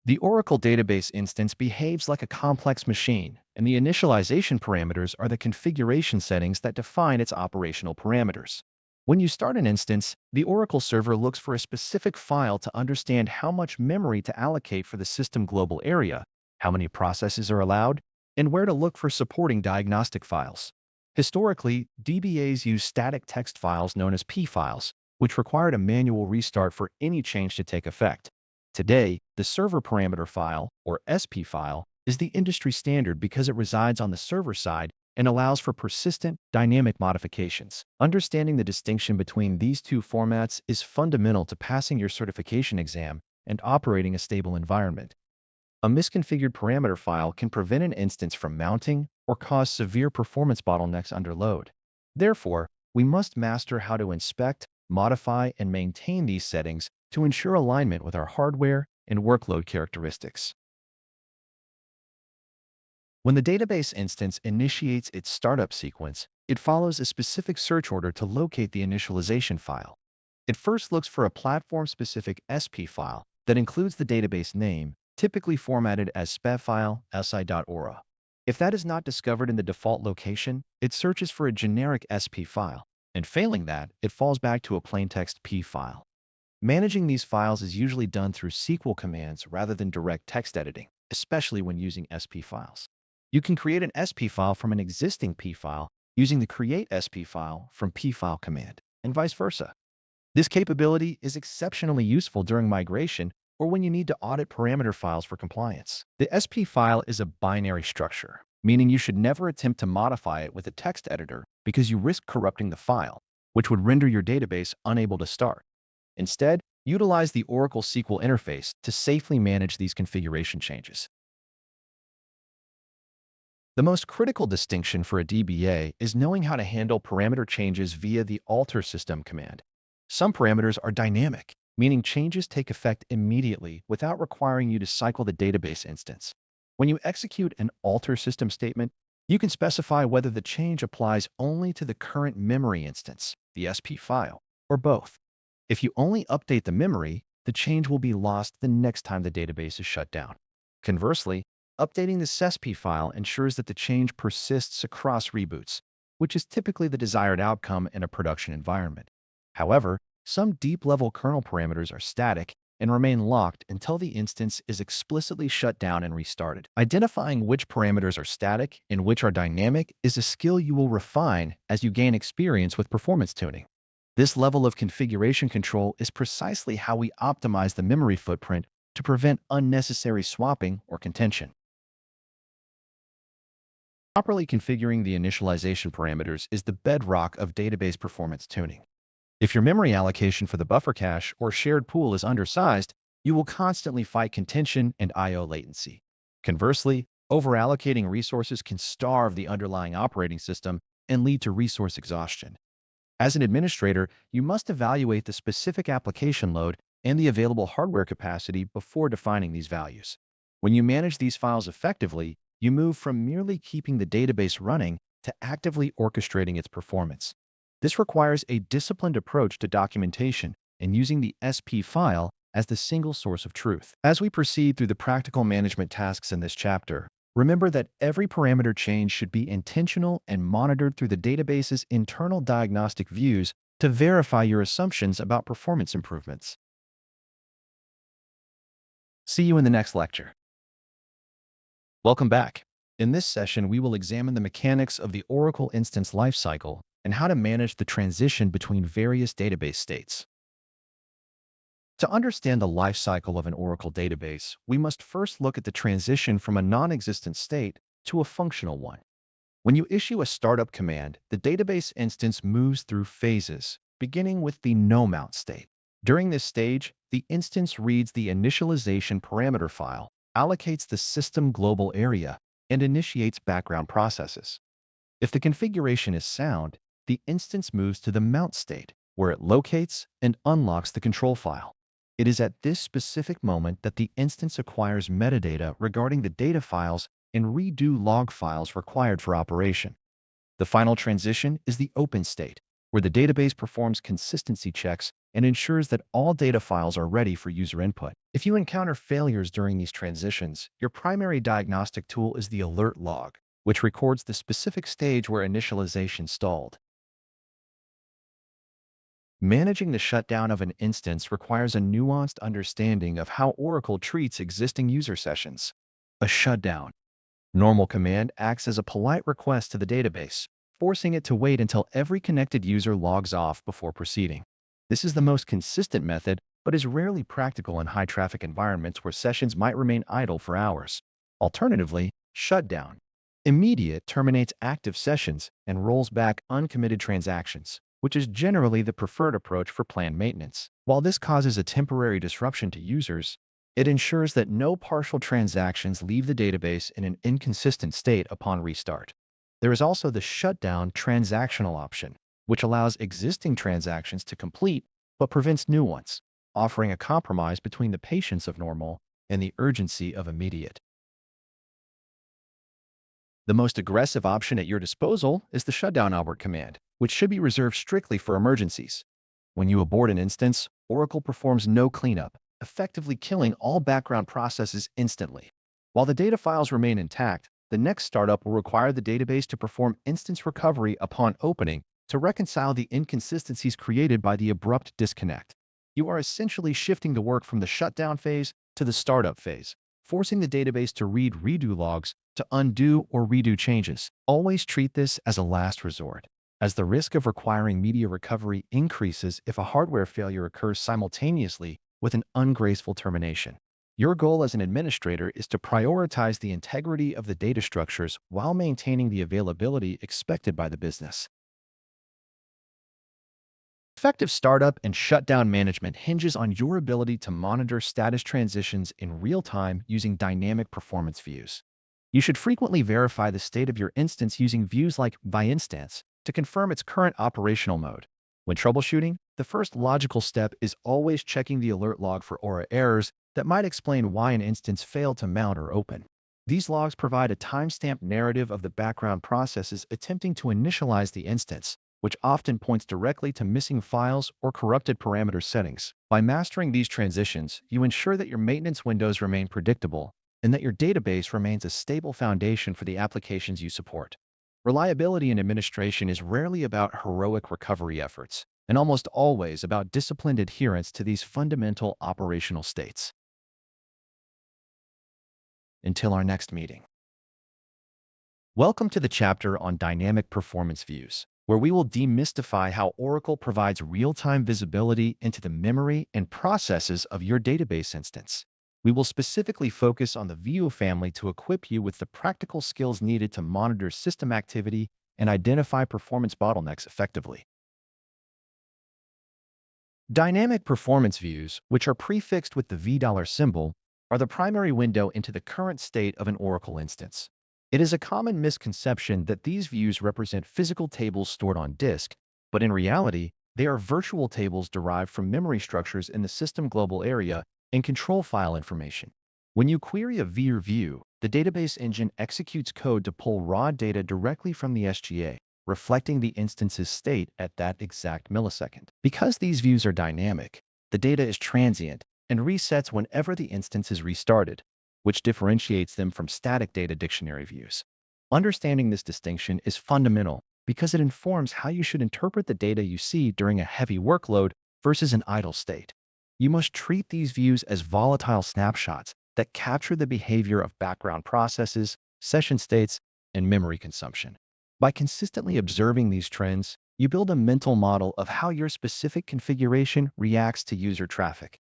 The Oracle database instance behaves like a complex machine, and the initialization parameters are the configuration settings that define its operational parameters. When you start an instance, the Oracle server looks for a specific file to understand how much memory to allocate for the system global area, how many processes are allowed, and where to look for supporting diagnostic files. Historically, DBAs use static text files known as P files, which required a manual restart for any change to take effect. Today, the server parameter file, or SP file, is the industry standard because it resides on the server side and allows for persistent, dynamic modifications. Understanding the distinction between these two formats is fundamental to passing your certification exam and operating a stable environment. A misconfigured parameter file can prevent an instance from mounting or cause severe performance bottlenecks under load. Therefore, we must master how to inspect, modify, and maintain these settings to ensure alignment with our hardware and workload characteristics. When the database instance initiates its startup sequence, it follows a specific search order to locate the initialization file. It first looks for a platform-specific SP file that includes the database name, typically formatted as spef file si.ora. If that is not discovered in the default location, it searches for a generic SP file, and failing that, it falls back to a plaintext P file. Managing these files is usually done through SQL commands rather than direct text editing, especially when using SP files. You can create an SP file from an existing P file using the create SP file from P file command, and vice versa. This capability is exceptionally useful during migration or when you need to audit parameter files for compliance. The SP file is a binary structure, meaning you should never attempt to modify it with a text editor because you risk corrupting the file, which would render your database unable to start. Instead, utilize the Oracle SQL interface to safely manage these configuration changes. The most critical distinction for a DBA is knowing how to handle parameter changes via the alter system command. Some parameters are dynamic, meaning changes take effect immediately without requiring you to cycle the database instance. When you execute an alter system statement, you can specify whether the change applies only to the current memory instance, the SP file, or both. If you only update the memory, the change will be lost the next time the database is shut down. Conversely, updating the SESP file ensures that the change persists across reboots, which is typically the desired outcome in a production environment. However, some deep-level kernel parameters are static and remain locked until the instance is explicitly shut down and restarted. Identifying which parameters are static and which are dynamic is a skill you will refine as you gain experience with performance tuning. This level of configuration control is precisely how we optimize the memory footprint to prevent unnecessary swapping or contention. Properly configuring the initialization parameters is the bedrock of database performance tuning. If your memory allocation for the buffer cache or shared pool is undersized, you will constantly fight contention and I/O latency. Conversely, overallocating resources can starve the underlying operating system and lead to resource exhaustion. As an administrator, you must evaluate the specific application load and the available hardware capacity before defining these values. When you manage these files effectively, you move from merely keeping the database running to actively orchestrating its performance. This requires a disciplined approach to documentation and using the SP file as the single source of truth. As we proceed through the practical management tasks in this chapter, remember that every parameter change should be intentional and monitored through the database's internal diagnostic views to verify your assumptions about performance improvements. See you in the next lecture. Welcome back. In this session, we will examine the mechanics of the Oracle instance lifecycle and how to manage the transition between various database states. To understand the lifecycle of an Oracle database, we must first look at the transition from a non-existent state to a functional one. When you issue a startup command, the database instance moves through phases, beginning with the no-mount state. During this stage, the instance reads the initialization parameter file, allocates the system global area, and initiates background processes. If the configuration is sound, the instance moves to the mount state, where it locates and unlocks the control file. It is at this specific moment that the instance acquires metadata regarding the data files and redo log files required for operation. The final transition is the open state, where the database performs consistency checks and ensures that all data files are ready for user input. If you encounter failures during these transitions, your primary diagnostic tool is the alert log, which records the specific stage where initialization stalled. Managing the shutdown of an instance requires a nuanced understanding of how Oracle treats existing user sessions. A shutdown normal command acts as a polite request to the database, forcing it to wait until every connected user logs off before proceeding. This is the most consistent method, but is rarely practical in high-traffic environments where sessions might remain idle for hours. Alternatively, shutdown immediate terminates active sessions and rolls back uncommitted transactions, which is generally the preferred approach for planned maintenance. While this causes a temporary disruption to users, it ensures that no partial transactions leave the database in an inconsistent state upon restart. There is also the shutdown transactional option, which allows existing transactions to complete but prevents new ones, offering a compromise between the patience of normal and the urgency of immediate. The most aggressive option at your disposal is the shutdown abort command, which should be reserved strictly for emergencies. When you abort an instance, Oracle performs no cleanup, effectively killing all background processes instantly. While the data files remain intact, the next startup will require the database to perform instance recovery upon opening to reconcile the inconsistencies created by the abrupt disconnect. You are essentially shifting the work from the shutdown phase to the startup phase, forcing the database to read redo logs to undo or redo changes. Always treat this as a last resort, as the risk of requiring media recovery increases if a hardware failure occurs simultaneously with an ungraceful termination. Your goal as an administrator is to prioritize the integrity of the data structures while maintaining the availability expected by the business. Effective startup and shutdown management hinges on your ability to monitor status transitions in real time using dynamic performance views. You should frequently verify the state of your instance using views like byInstance to confirm its current operational mode. When troubleshooting, the first logical step is always checking the alert log for Aura errors that might explain why an instance failed to mount or open. These logs provide a timestamped narrative of the background processes attempting to initialize the instance, which often points directly to missing files or corrupted parameter settings. By mastering these transitions, you ensure that your maintenance windows remain predictable and that your database remains a stable foundation for the applications you support. Reliability in administration is rarely about heroic recovery efforts, and almost always about disciplined adherence to these fundamental operational states. Until our next meeting. Welcome to the chapter on dynamic performance views, where we will demystify how Oracle provides real-time visibility into the memory and processes of your database instance. We will specifically focus on the view family to equip you with the practical skills needed to monitor system activity and identify performance bottlenecks effectively. Dynamic performance views, which are prefixed with the $V symbol, are the primary window into the current state of an Oracle instance. It is a common misconception that these views represent physical tables stored on disk, but in reality, they are virtual tables derived from memory structures in the system global area and control file information. When you query a vir view, the database engine executes code to pull raw data directly from the SGA, reflecting the instance's state at that exact millisecond. Because these views are dynamic, the data is transient and resets whenever the instance is restarted, which differentiates them from static data dictionary views. Understanding this distinction is fundamental because it informs how you should interpret the data you see during a heavy workload versus an idle state. You must treat these views as volatile snapshots that capture the behavior of background processes, session states, and memory consumption. By consistently observing these trends, you build a mental model of how your specific configuration reacts to user traffic.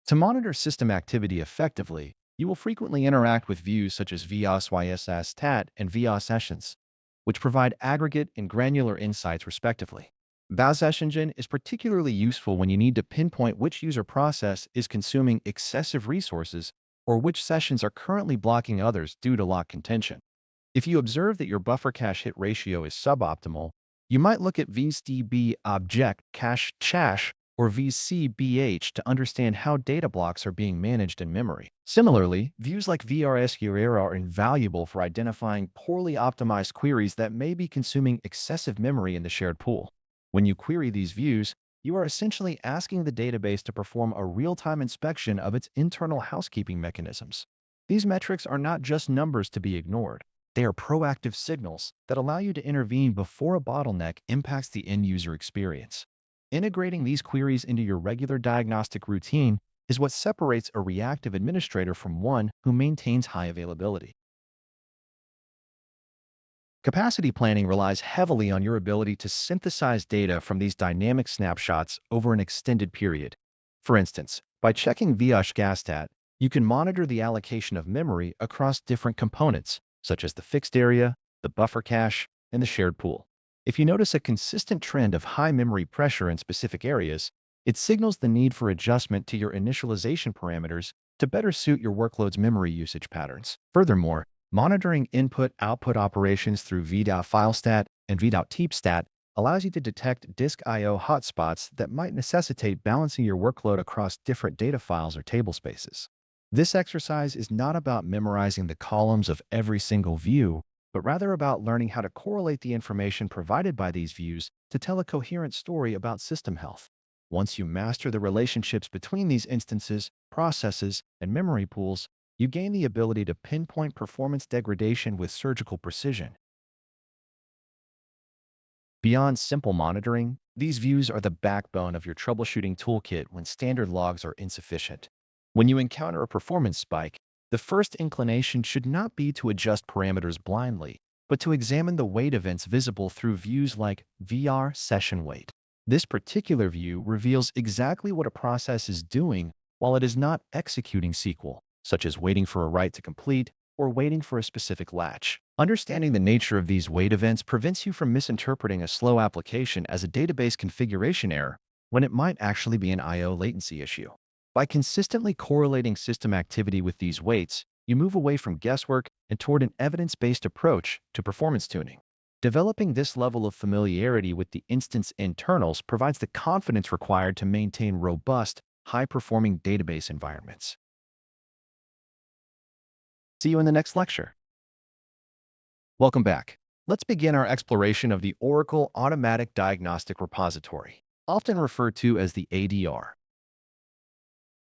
To monitor system activity effectively, you will frequently interact with views such as VOS YSS TAT and VOS Sessions, which provide aggregate and granular insights respectively. VOS Engine is particularly useful when you need to pinpoint which user process is consuming excessive resources or which sessions are currently blocking others due to lock contention. If you observe that your buffer cache hit ratio is suboptimal, you might look at VSDB object cache chash or VCBH to understand how data blocks are being managed in memory. Similarly, views like VRSURERA are invaluable for identifying poorly optimized queries that may be consuming excessive memory in the shared pool. When you query these views, you are essentially asking the database to perform a real-time inspection of its internal housekeeping mechanisms. These metrics are not just numbers to be ignored. They are proactive signals that allow you to intervene before a bottleneck impacts the end-user experience. Integrating these queries into your regular diagnostic routine is what separates a reactive administrator from one who maintains high availability. Capacity planning relies heavily on your ability to synthesize data from these dynamic snapshots over an extended period. For instance, by checking VOSGASTAT, you can monitor the allocation of memory across different components, such as the fixed area, the buffer cache, and the shared pool. If you notice a consistent trend of high memory pressure in specific areas, it signals the need for adjustment to your initialization parameters to better suit your workload's memory usage patterns. Furthermore, monitoring input-output operations through VDOT-FileStat and VDOT-TeepStat allows you to detect disk I/O hotspots that might necessitate balancing your workload across different data files or tablespaces. This exercise is not about memorizing the columns of every single view, but rather about learning how to correlate the information provided by these views to tell a coherent story about system health. Once you master the relationships between these instances, processes, and memory pools, you gain the ability to pinpoint performance degradation with surgical precision. Beyond simple monitoring, these views are the backbone of your troubleshooting toolkit when standard logs are insufficient. When you encounter a performance spike, the first inclination should not be to adjust parameters blindly, but to examine the wait events visible through views like VR session wait. This particular view reveals exactly what a process is doing while it is not executing SQL, such as waiting for a write to complete or waiting for a specific latch. Understanding the nature of these wait events prevents you from misinterpreting a slow application as a database configuration error when it might actually be an I/O latency issue. By consistently correlating system activity with these waits, you move away from guesswork and toward an evidence-based approach to performance tuning. Developing this level of familiarity with the instance internals provides the confidence required to maintain robust, high-performing database environments. See you in the next lecture. Welcome back. Let's begin our exploration of the Oracle Automatic Diagnostic Repository, often referred to as the ADR.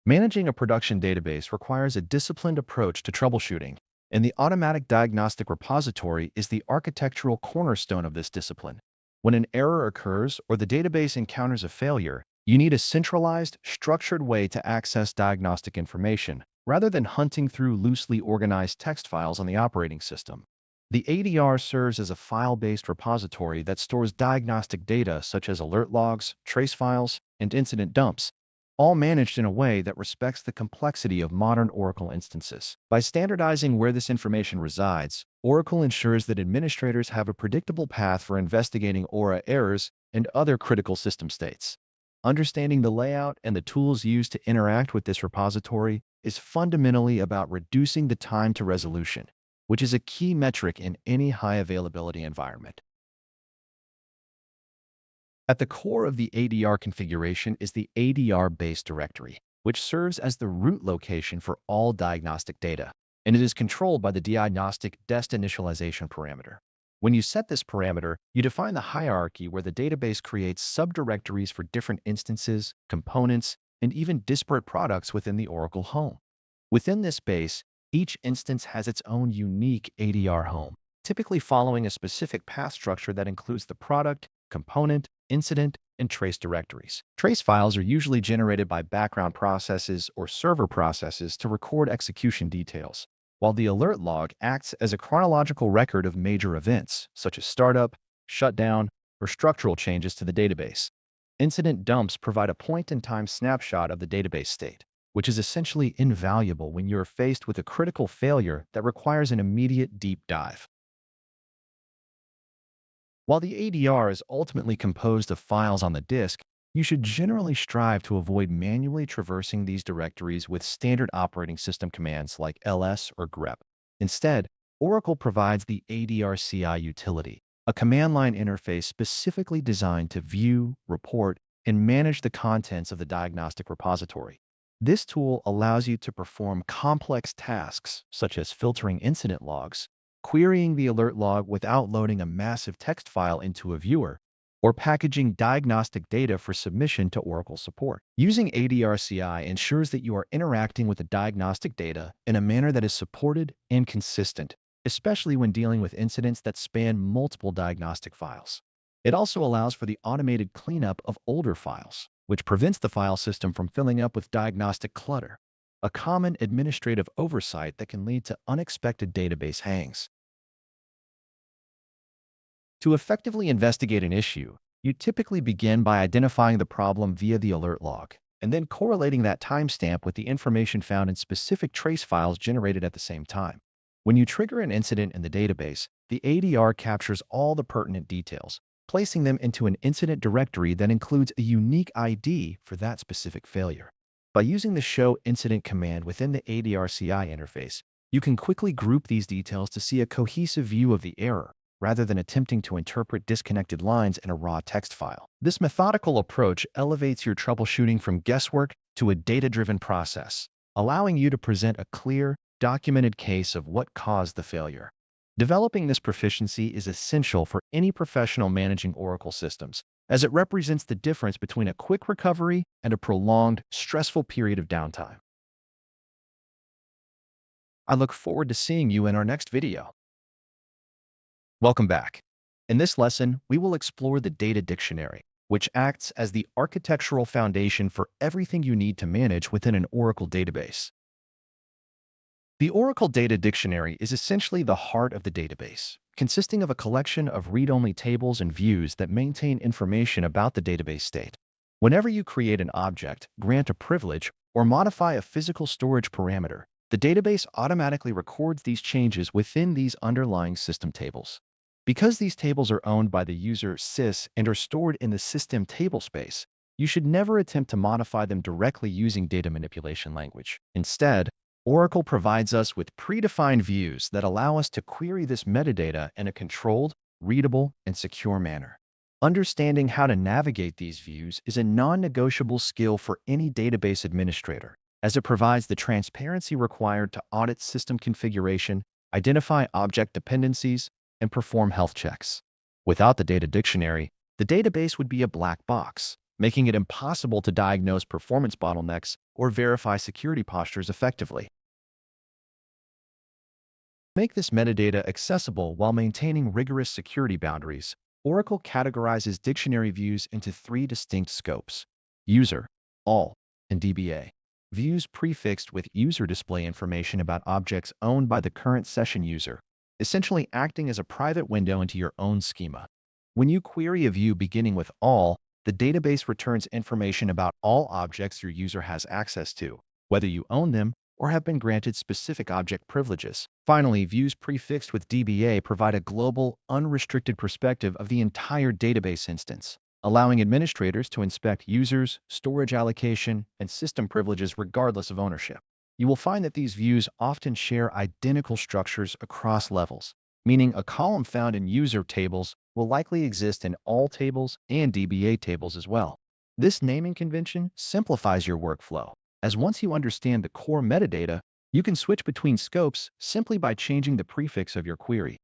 Managing a production database requires a disciplined approach to troubleshooting, and the Automatic Diagnostic Repository is the architectural cornerstone of this discipline. When an error occurs or the database encounters a failure, you need a centralized, structured way to access diagnostic information, rather than hunting through loosely organized text files on the operating system. The ADR serves as a file-based repository that stores diagnostic data such as alert logs, trace files, and incident dumps, all managed in a way that respects the complexity of modern Oracle instances. By standardizing where this information resides, Oracle ensures that administrators have a predictable path for investigating Aura errors and other critical system states. Understanding the layout and the tools used to interact with this repository is fundamentally about reducing the time to resolution, which is a key metric in any high-availability environment. At the core of the ADR configuration is the ADR base directory, which serves as the root location for all diagnostic data, and it is controlled by the diagnostic dest initialization parameter. When you set this parameter, you define the hierarchy where the database creates subdirectories for different instances, components, and even disparate products within the Oracle home. Within this base, each instance has its own unique ADR home, typically following a specific path structure that includes the product, component, incident, and trace directories. Trace files are usually generated by background processes or server processes to record execution details, while the alert log acts as a chronological record of major events, such as startup, shutdown, or structural changes to the database. Incident dumps provide a point-in-time snapshot of the database state, which is essentially invaluable when you're faced with a critical failure that requires an immediate deep dive. While the ADR is ultimately composed of files on the disk, you should generally strive to avoid manually traversing these directories with standard operating system commands like ls or grep. Instead, Oracle provides the ADR CI utility, a command line interface specifically designed to view, report, and manage the contents of the diagnostic repository. This tool allows you to perform complex tasks such as filtering incident logs, querying the alert log without loading a massive text file into a viewer, or packaging diagnostic data for submission to Oracle support. Using ADR-CI ensures that you are interacting with the diagnostic data in a manner that is supported and consistent, especially when dealing with incidents that span multiple diagnostic files. It also allows for the automated cleanup of older files, which prevents the file system from filling up with diagnostic clutter, a common administrative oversight that can lead to unexpected database hangs. To effectively investigate an issue, you typically begin by identifying the problem via the alert log, and then correlating that timestamp with the information found in specific trace files generated at the same time. When you trigger an incident in the database, the ADR captures all the pertinent details, placing them into an incident directory that includes a unique ID for that specific failure. By using the show incident command within the ADR-CI interface, you can quickly group these details to see a cohesive view of the error, rather than attempting to interpret disconnected lines in a raw text file. This methodical approach elevates your troubleshooting from guesswork to a data-driven process, allowing you to present a clear, documented case of what caused the failure. Developing this proficiency is essential for any professional managing Oracle systems, as it represents the difference between a quick recovery and a prolonged, stressful period of downtime. I look forward to seeing you in our next video. Welcome back. In this lesson, we will explore the data dictionary, which acts as the architectural foundation for everything you need to manage within an Oracle database. The Oracle Data Dictionary is essentially the heart of the database, consisting of a collection of read-only tables and views that maintain information about the database state. Whenever you create an object, grant a privilege, or modify a physical storage parameter, the database automatically records these changes within these underlying system tables. Because these tables are owned by the user sys and are stored in the system tablespace, you should never attempt to modify them directly using data manipulation language. Instead, Oracle provides us with predefined views that allow us to query this metadata in a controlled, readable, and secure manner. Understanding how to navigate these views is a non-negotiable skill for any database administrator, as it provides the transparency required to audit system configuration, identify object dependencies, and perform health checks. Without the data dictionary, the database would be a black box, making it impossible to diagnose performance bottlenecks or verify security postures effectively. To make this metadata accessible while maintaining rigorous security boundaries, Oracle categorizes dictionary views into three distinct scopes: user, all, and DBA. Views prefixed with user display information about objects owned by the current session user, essentially acting as a private window into your own schema. When you query a view beginning with all, the database returns information about all objects your user has access to, whether you own them or have been granted specific object privileges. Finally, views prefixed with DBA provide a global, unrestricted perspective of the entire database instance, allowing administrators to inspect users, storage allocation, and system privileges regardless of ownership. You will find that these views often share identical structures across levels, meaning a column found in user tables will likely exist in all tables and DBA tables as well. This naming convention simplifies your workflow, as once you understand the core metadata, you can switch between scopes simply by changing the prefix of your query.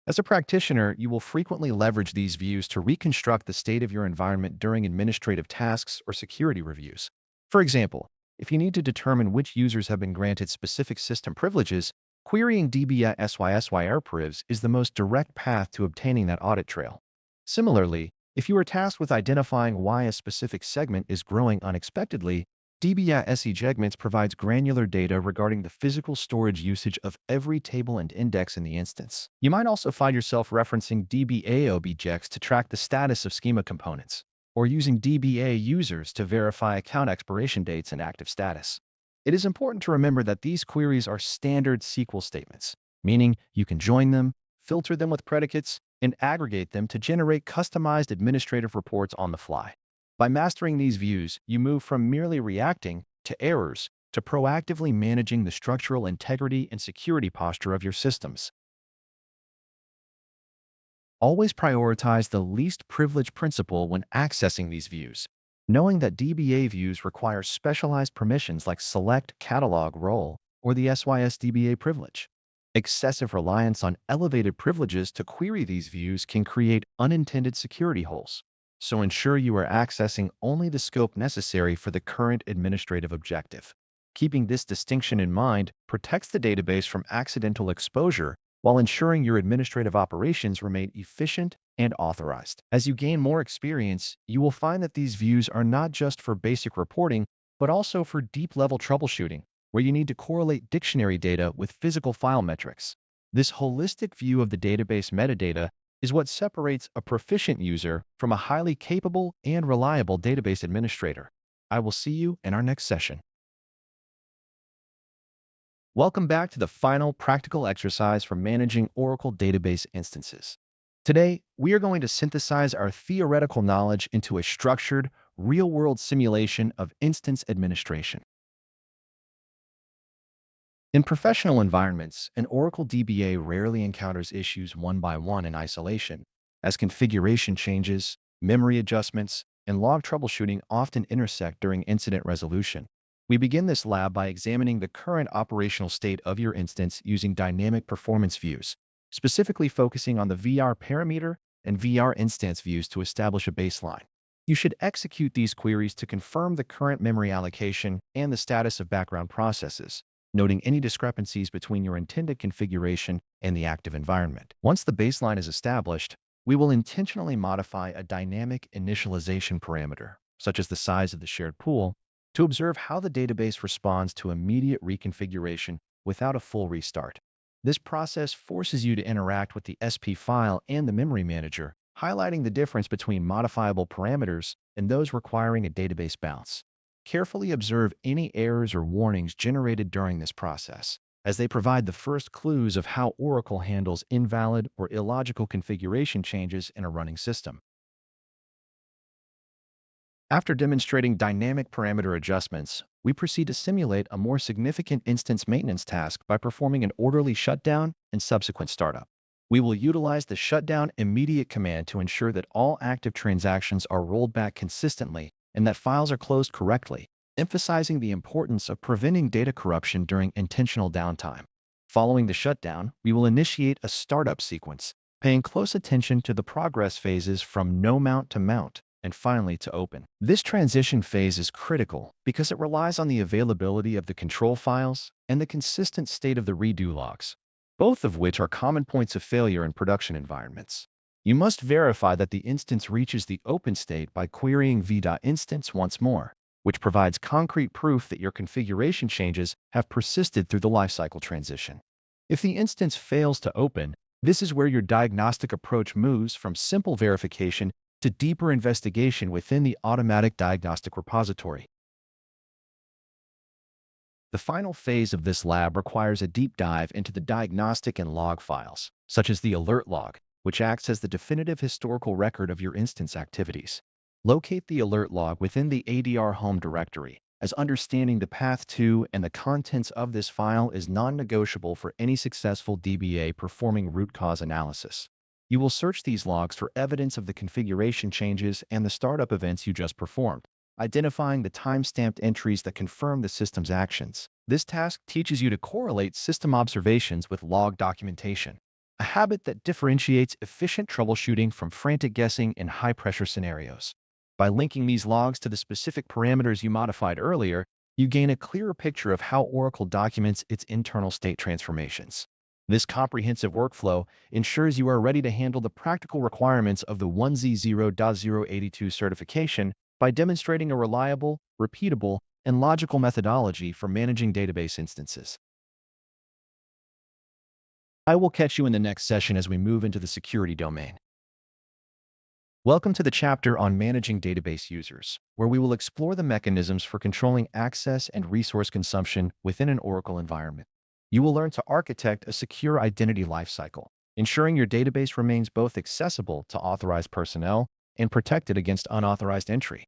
As a practitioner, you will frequently leverage these views to reconstruct the state of your environment during administrative tasks or security reviews. For example, if you need to determine which users have been granted specific system privileges, querying DBA SYSYR privs is the most direct path to obtaining that audit trail. Similarly, if you are tasked with identifying why a specific segment is growing unexpectedly, DBA SEjegments provides granular data regarding the physical storage usage of every table and index in the instance. You might also find yourself referencing DBA objects to track the status of schema components, or using DBA users to verify account expiration dates and active status. It is important to remember that these queries are standard SQL statements, meaning you can join them, filter them with predicates, and aggregate them to generate customized administrative reports on the fly. By mastering these views, you move from merely reacting to errors to proactively managing the structural integrity and security posture of your systems. Always prioritize the least privilege principle when accessing these views, knowing that DBA views require specialized permissions like select catalog role or the SYS-DBA privilege. Excessive reliance on elevated privileges to query these views can create unintended security holes, so ensure you are accessing only the scope necessary for the current administrative objective. Keeping this distinction in mind protects the database from accidental exposure while ensuring your administrative operations remain efficient and authorized. As you gain more experience, you will find that these views are not just for basic reporting, but also for deep-level troubleshooting, where you need to correlate dictionary data with physical file metrics. This holistic view of the database metadata is what separates a proficient user from a highly capable and reliable database administrator. I will see you in our next session. Welcome back to the final practical exercise for managing Oracle database instances. Today, we are going to synthesize our theoretical knowledge into a structured, real-world simulation of instance administration. In professional environments, an Oracle DBA rarely encounters issues one by one in isolation, as configuration changes, memory adjustments, and log troubleshooting often intersect during incident resolution. We begin this lab by examining the current operational state of your instance using dynamic performance views, specifically focusing on the VR parameter and VR instance views to establish a baseline. You should execute these queries to confirm the current memory allocation and the status of background processes, noting any discrepancies between your intended configuration and the active environment. Once the baseline is established, we will intentionally modify a dynamic initialization parameter, such as the size of the shared pool, to observe how the database responds to immediate reconfiguration without a full restart. This process forces you to interact with the SP file and the memory manager, highlighting the difference between modifiable parameters and those requiring a database bounce. Carefully observe any errors or warnings generated during this process, as they provide the first clues of how Oracle handles invalid or illogical configuration changes in a running system. After demonstrating dynamic parameter adjustments, we proceed to simulate a more significant instance maintenance task by performing an orderly shutdown and subsequent startup. We will utilize the shutdown immediate command to ensure that all active transactions are rolled back consistently and that files are closed correctly, emphasizing the importance of preventing data corruption during intentional downtime. Following the shutdown, we will initiate a startup sequence, paying close attention to the progress phases from no mount to mount, and finally to open. This transition phase is critical because it relies on the availability of the control files and the consistent state of the redo logs, both of which are common points of failure in production environments. You must verify that the instance reaches the open state by querying v.instance once more, which provides concrete proof that your configuration changes have persisted through the lifecycle transition. If the instance fails to open, this is where your diagnostic approach moves from simple verification to deeper investigation within the automatic diagnostic repository. The final phase of this lab requires a deep dive into the diagnostic and log files, such as the alert log, which acts as the definitive historical record of your instance activities. Locate the alert log within the ADR home directory, as understanding the path to and the contents of this file is non-negotiable for any successful DBA performing root cause analysis. You will search these logs for evidence of the configuration changes and the startup events you just performed, identifying the time-stamped entries that confirm the system's actions. This task teaches you to correlate system observations with log documentation, a habit that differentiates efficient troubleshooting from frantic guessing in high-pressure scenarios. By linking these logs to the specific parameters you modified earlier, you gain a clearer picture of how Oracle documents its internal state transformations. This comprehensive workflow ensures you are ready to handle the practical requirements of the 1Z0-082 certification by demonstrating a reliable, repeatable, and logical methodology for managing database instances. I will catch you in the next session as we move into the security domain. Welcome to the chapter on managing database users, where we will explore the mechanisms for controlling access and resource consumption within an Oracle environment. You will learn to architect a secure identity lifecycle, ensuring your database remains both accessible to authorized personnel and protected against unauthorized entry.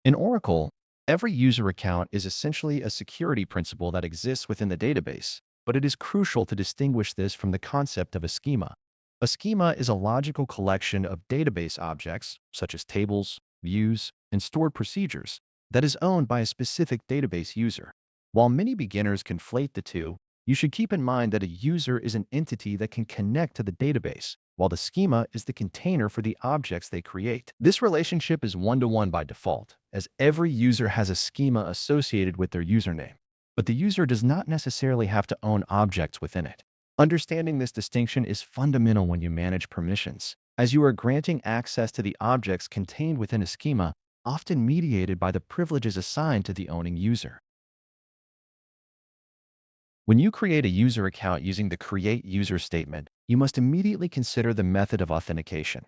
In Oracle, every user account is essentially a security principle that exists within the database, but it is crucial to distinguish this from the concept of a schema. A schema is a logical collection of database objects, such as tables, views, and stored procedures, that is owned by a specific database user. While many beginners conflate the two, you should keep in mind that a user is an entity that can connect to the database, while the schema is the container for the objects they create. This relationship is one-to-one by default, as every user has a schema associated with their username, but the user does not necessarily have to own objects within it. Understanding this distinction is fundamental when you manage permissions, as you are granting access to the objects contained within a schema, often mediated by the privileges assigned to the owning user. When you create a user account using the create user statement, you must immediately consider the method of authentication.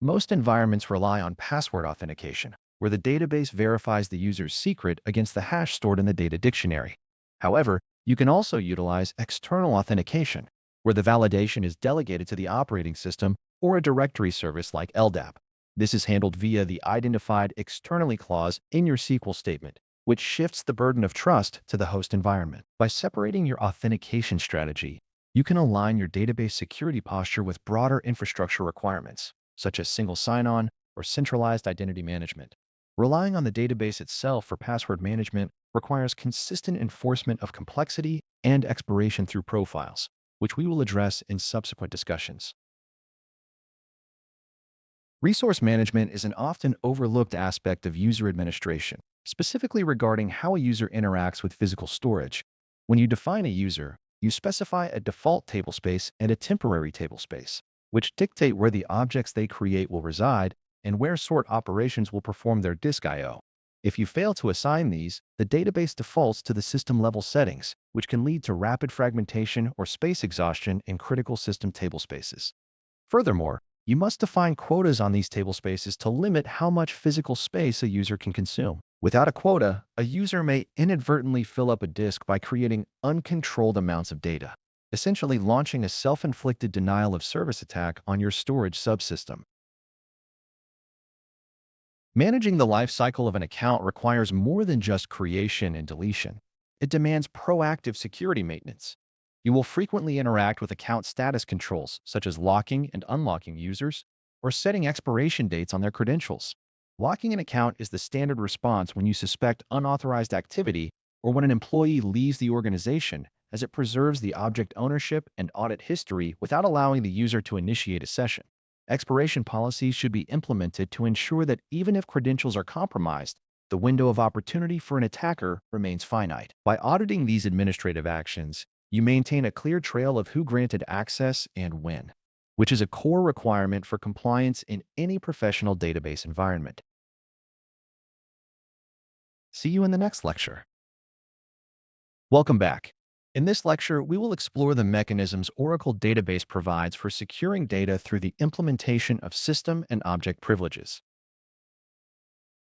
Most environments rely on password authentication, where the database verifies the user's secret against the hash stored in the data dictionary. However, you can also utilize external authentication, where the validation is delegated to the operating system or a directory service like LDAP. This is handled via the identified externally clause in your SQL statement, which shifts the burden of trust to the host environment. By separating your authentication strategy, you can align your database security posture with broader infrastructure requirements, such as single sign-on or centralized identity management. Relying on the database itself for password management requires consistent enforcement of complexity and expiration through profiles, which we will address in subsequent discussions. Resource management is an often overlooked aspect of user administration, specifically regarding how a user interacts with physical storage. When you define a user, you specify a default tablespace and a temporary tablespace, which dictate where the objects they create will reside and where sort operations will perform their disk I/O. If you fail to assign these, the database defaults to the system-level settings, which can lead to rapid fragmentation or space exhaustion in critical system tablespaces. Furthermore, you must define quotas on these tablespaces to limit how much physical space a user can consume. Without a quota, a user may inadvertently fill up a disk by creating uncontrolled amounts of data, essentially launching a self-inflicted denial of service attack on your storage subsystem. Managing the life cycle of an account requires more than just creation and deletion. It demands proactive security maintenance. You will frequently interact with account status controls, such as locking and unlocking users, or setting expiration dates on their credentials. Locking an account is the standard response when you suspect unauthorized activity or when an employee leaves the organization, as it preserves the object ownership and audit history without allowing the user to initiate a session. Expiration policies should be implemented to ensure that even if credentials are compromised, the window of opportunity for an attacker remains finite. By auditing these administrative actions, you maintain a clear trail of who granted access and when, which is a core requirement for compliance in any professional database environment. See you in the next lecture. Welcome back. In this lecture, we will explore the mechanisms Oracle Database provides for securing data through the implementation of system and object privileges.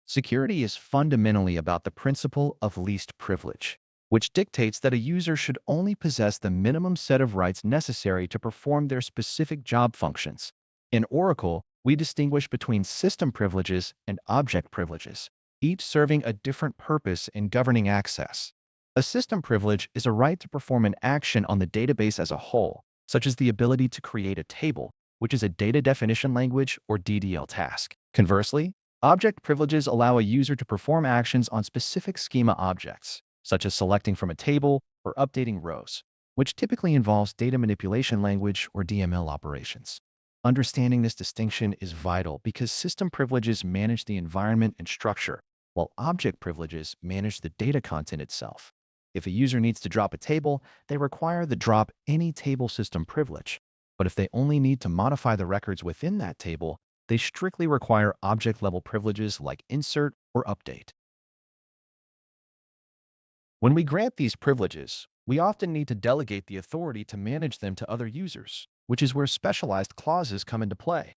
Security is fundamentally about the principle of least privilege, which dictates that a user should only possess the minimum set of rights necessary to perform their specific job functions. In Oracle, we distinguish between system privileges and object privileges, each serving a different purpose in governing access. A system privilege is a right to perform an action on the database as a whole, such as the ability to create a table, which is a data definition language or DDL task. Conversely, object privileges allow a user to perform actions on specific schema objects, such as selecting from a table or updating rows, which typically involves data manipulation language or DML operations. Understanding this distinction is vital because system privileges manage the environment and structure, while object privileges manage the data content itself. If a user needs to drop a table, they require the drop any table system privilege. But if they only need to modify the records within that table, they strictly require object-level privileges like insert or update. When we grant these privileges, we often need to delegate the authority to manage them to other users, which is where specialized clauses come into play.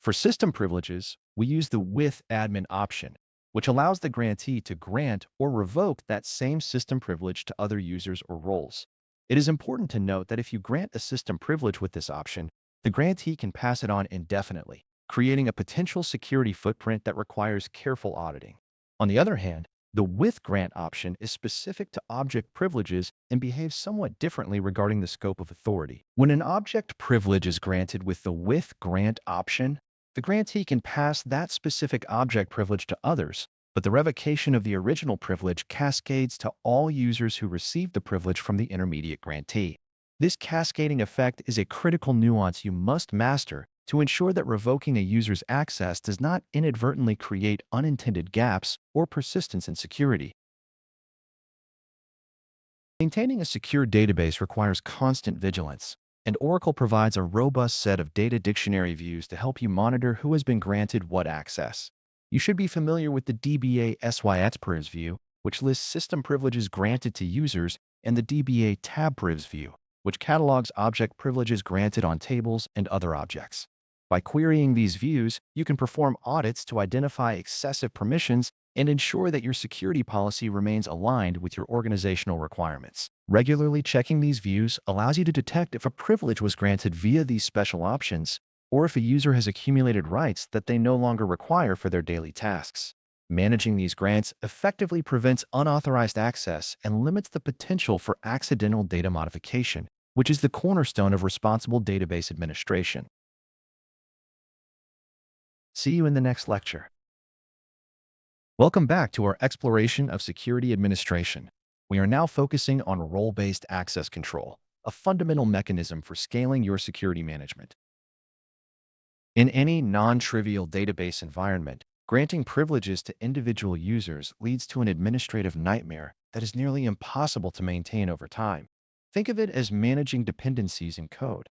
For system privileges, we use the with admin option, which allows the grantee to grant or revoke that same system privilege to other users or roles. It is important to note that if you grant a system privilege with this option, the grantee can pass it on indefinitely, creating a potential security footprint that requires careful auditing. On the other hand, the with grant option is specific to object privileges and behaves somewhat differently regarding the scope of authority. When an object privilege is granted with the with grant option, the grantee can pass that specific object privilege to others, but the revocation of the original privilege cascades to all users who receive the privilege from the intermediate grantee. This cascading effect is a critical nuance you must master to ensure that revoking a user's access does not inadvertently create unintended gaps or persistence in security. Maintaining a secure database requires constant vigilance, and Oracle provides a robust set of data dictionary views to help you monitor who has been granted what access. You should be familiar with the DBA SYX privs view, which lists system privileges granted to users, and the DBA tab privs view, which catalogs object privileges granted on tables and other objects. By querying these views, you can perform audits to identify excessive permissions and ensure that your security policy remains aligned with your organizational requirements. Regularly checking these views allows you to detect if a privilege was granted via these special options, or if a user has accumulated rights that they no longer require for their daily tasks. Managing these grants effectively prevents unauthorized access and limits the potential for accidental data modification, which is the cornerstone of responsible database administration. See you in the next lecture. Welcome back to our exploration of security administration. We are now focusing on role-based access control, a fundamental mechanism for scaling your security management. In any non-trivial database environment, granting privileges to individual users leads to an administrative nightmare that is nearly impossible to maintain over time. Think of it as managing dependencies in code.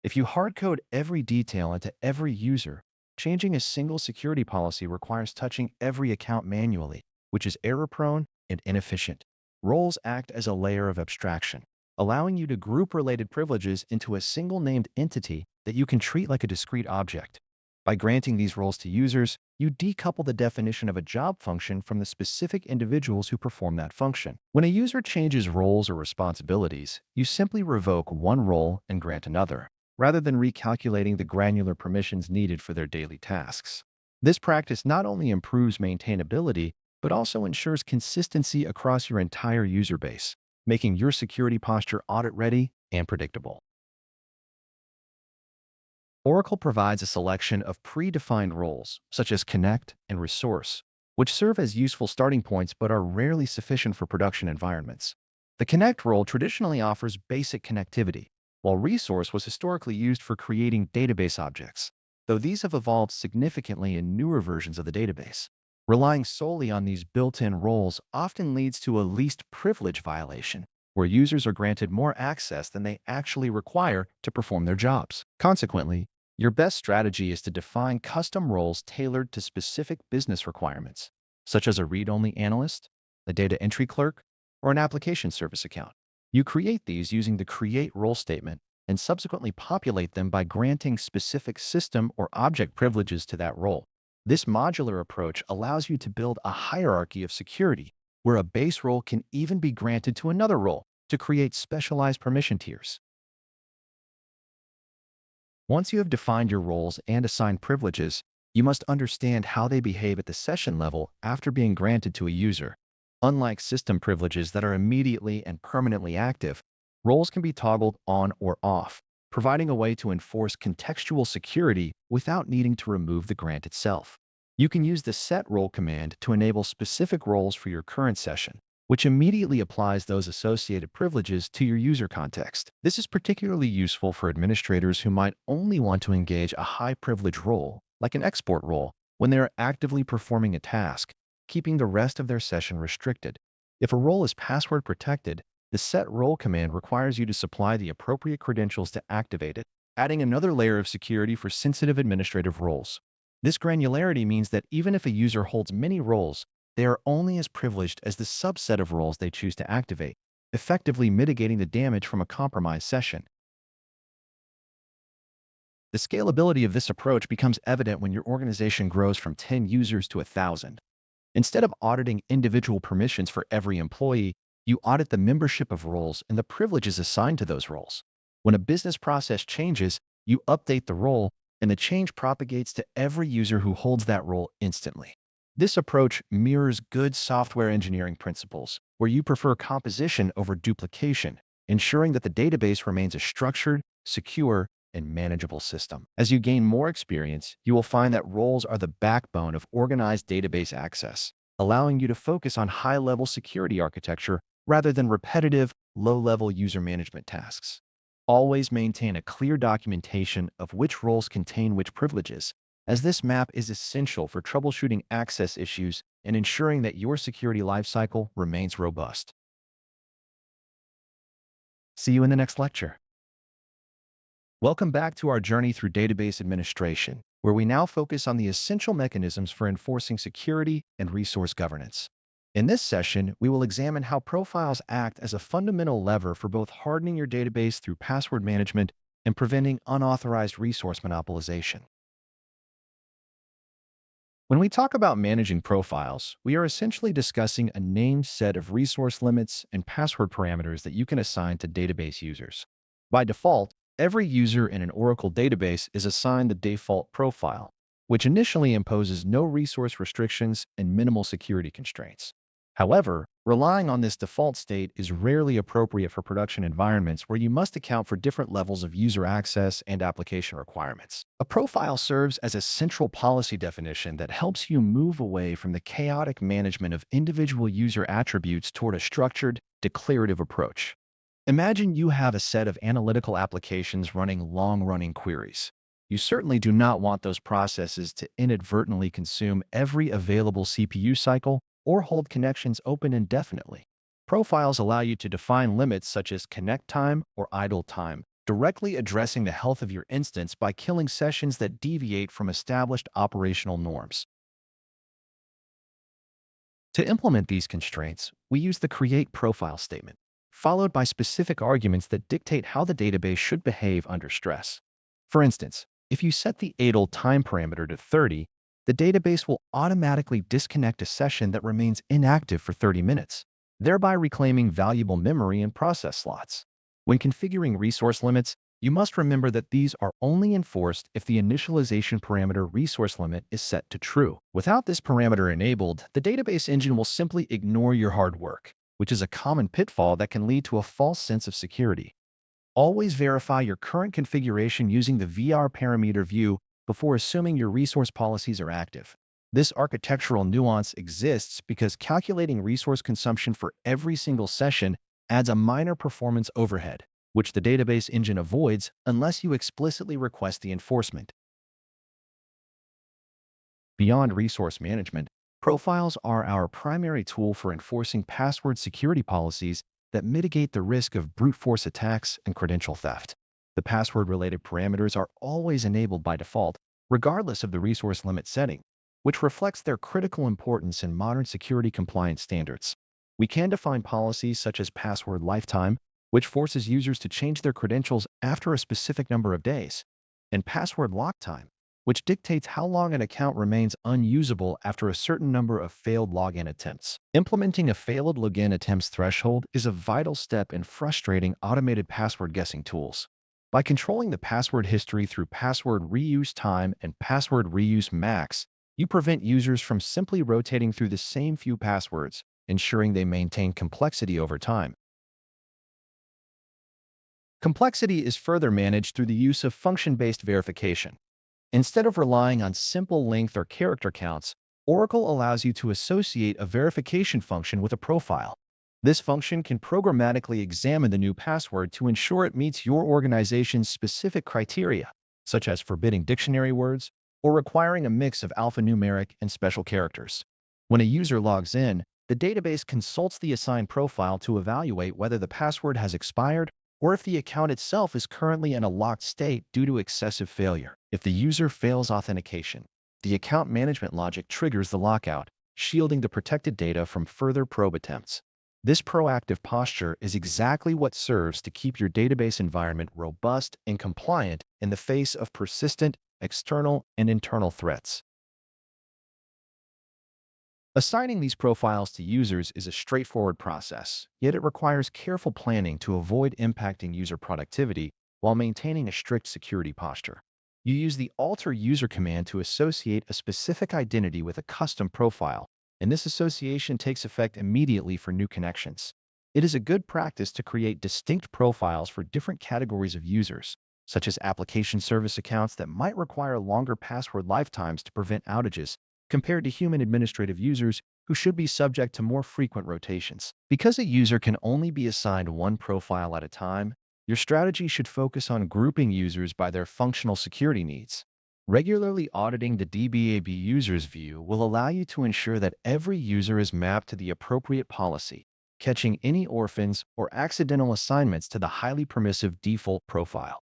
If you hard-code every detail into every user, changing a single security policy requires touching every account manually, which is error-prone and inefficient. Roles act as a layer of abstraction, allowing you to group related privileges into a single named entity that you can treat like a discrete object. By granting these roles to users, you decouple the definition of a job function from the specific individuals who perform that function. When a user changes roles or responsibilities, you simply revoke one role and grant another, rather than recalculating the granular permissions needed for their daily tasks. This practice not only improves maintainability, but also ensures consistency across your entire user base, making your security posture audit-ready and predictable. Oracle provides a selection of predefined roles, such as connect and resource, which serve as useful starting points but are rarely sufficient for production environments. The connect role traditionally offers basic connectivity, while resource was historically used for creating database objects, though these have evolved significantly in newer versions of the database. Relying solely on these built-in roles often leads to a least privilege violation, where users are granted more access than they actually require to perform their jobs. Consequently, your best strategy is to define custom roles tailored to specific business requirements, such as a read-only analyst, a data entry clerk, or an application service account. You create these using the create role statement and subsequently populate them by granting specific system or object privileges to that role. This modular approach allows you to build a hierarchy of security where a base role can even be granted to another role to create specialized permission tiers. Once you have defined your roles and assigned privileges, you must understand how they behave at the session level after being granted to a user. Unlike system privileges that are immediately and permanently active, roles can be toggled on or off, providing a way to enforce contextual security without needing to remove the grant itself. You can use the set role command to enable specific roles for your current session, which immediately applies those associated privileges to your user context. This is particularly useful for administrators who might only want to engage a high-privilege role, like an export role, when they are actively performing a task, keeping the rest of their session restricted. If a role is password protected, the set role command requires you to supply the appropriate credentials to activate it, adding another layer of security for sensitive administrative roles. This granularity means that even if a user holds many roles, they are only as privileged as the subset of roles they choose to activate, effectively mitigating the damage from a compromised session. The scalability of this approach becomes evident when your organization grows from 10 users to 1,000. Instead of auditing individual permissions for every employee, you audit the membership of roles and the privileges assigned to those roles. When a business process changes, you update the role, and the change propagates to every user who holds that role instantly. This approach mirrors good software engineering principles, where you prefer composition over duplication, ensuring that the database remains a structured, secure, and manageable system. As you gain more experience, you will find that roles are the backbone of organized database access, allowing you to focus on high-level security architecture rather than repetitive, low-level user management tasks. Always maintain a clear documentation of which roles contain which privileges, as this map is essential for troubleshooting access issues and ensuring that your security lifecycle remains robust. See you in the next lecture. Welcome back to our journey through database administration, where we now focus on the essential mechanisms for enforcing security and resource governance. In this session, we will examine how profiles act as a fundamental lever for both hardening your database through password management and preventing unauthorized resource monopolization. When we talk about managing profiles, we are essentially discussing a named set of resource limits and password parameters that you can assign to database users. By default, every user in an Oracle database is assigned the default profile, which initially imposes no resource restrictions and minimal security constraints. However, relying on this default state is rarely appropriate for production environments where you must account for different levels of user access and application requirements. A profile serves as a central policy definition that helps you move away from the chaotic management of individual user attributes toward a structured, declarative approach. Imagine you have a set of analytical applications running long-running queries. You certainly do not want those processes to inadvertently consume every available CPU cycle or hold connections open indefinitely. Profiles allow you to define limits such as connect time or idle time, directly addressing the health of your instance by killing sessions that deviate from established operational norms. To implement these constraints, we use the create profile statement, followed by specific arguments that dictate how the database should behave under stress. For instance, if you set the idle time parameter to 30, the database will automatically disconnect a session that remains inactive for 30 minutes, thereby reclaiming valuable memory and process slots. When configuring resource limits, you must remember that these are only enforced if the initialization parameter resource limit is set to true. Without this parameter enabled, the database engine will simply ignore your hard work, which is a common pitfall that can lead to a false sense of security. Always verify your current configuration using the VR parameter view before assuming your resource policies are active. This architectural nuance exists because calculating resource consumption for every single session adds a minor performance overhead, which the database engine avoids unless you explicitly request the enforcement. Beyond resource management, profiles are our primary tool for enforcing password security policies that mitigate the risk of brute force attacks and credential theft. The password-related parameters are always enabled by default, regardless of the resource limit setting, which reflects their critical importance in modern security compliance standards. We can define policies such as password lifetime, which forces users to change their credentials after a specific number of days, and password lock time, which dictates how long an account remains unusable after a certain number of failed login attempts. Implementing a failed login attempts threshold is a vital step in frustrating automated password guessing tools. By controlling the password history through password reuse time and password reuse max, you prevent users from simply rotating through the same few passwords, ensuring they maintain complexity over time. Complexity is further managed through the use of function-based verification. Instead of relying on simple length or character counts, Oracle allows you to associate a verification function with a profile. This function can programmatically examine the new password to ensure it meets your organization's specific criteria, such as forbidding dictionary words or requiring a mix of alphanumeric and special characters. When a user logs in, the database consults the assigned profile to evaluate whether the password has expired or if the account itself is currently in a locked state due to excessive failure. If the user fails authentication, the account management logic triggers the lockout, shielding the protected data from further probe attempts. This proactive posture is exactly what serves to keep your database environment robust and compliant in the face of persistent external and internal threats. Assigning these profiles to users is a straightforward process, yet it requires careful planning to avoid impacting user productivity while maintaining a strict security posture. You use the alter user command to associate a specific identity with a custom profile, and this association takes effect immediately for new connections. It is a good practice to create distinct profiles for different categories of users, such as application service accounts that might require longer password lifetimes to prevent outages, compared to human administrative users who should be subject to more frequent rotations. Because a user can only be assigned one profile at a time, your strategy should focus on grouping users by their functional security needs. Regularly auditing the DBAB user's view will allow you to ensure that every user is mapped to the appropriate policy, catching any orphans or accidental assignments to the highly permissive default profile.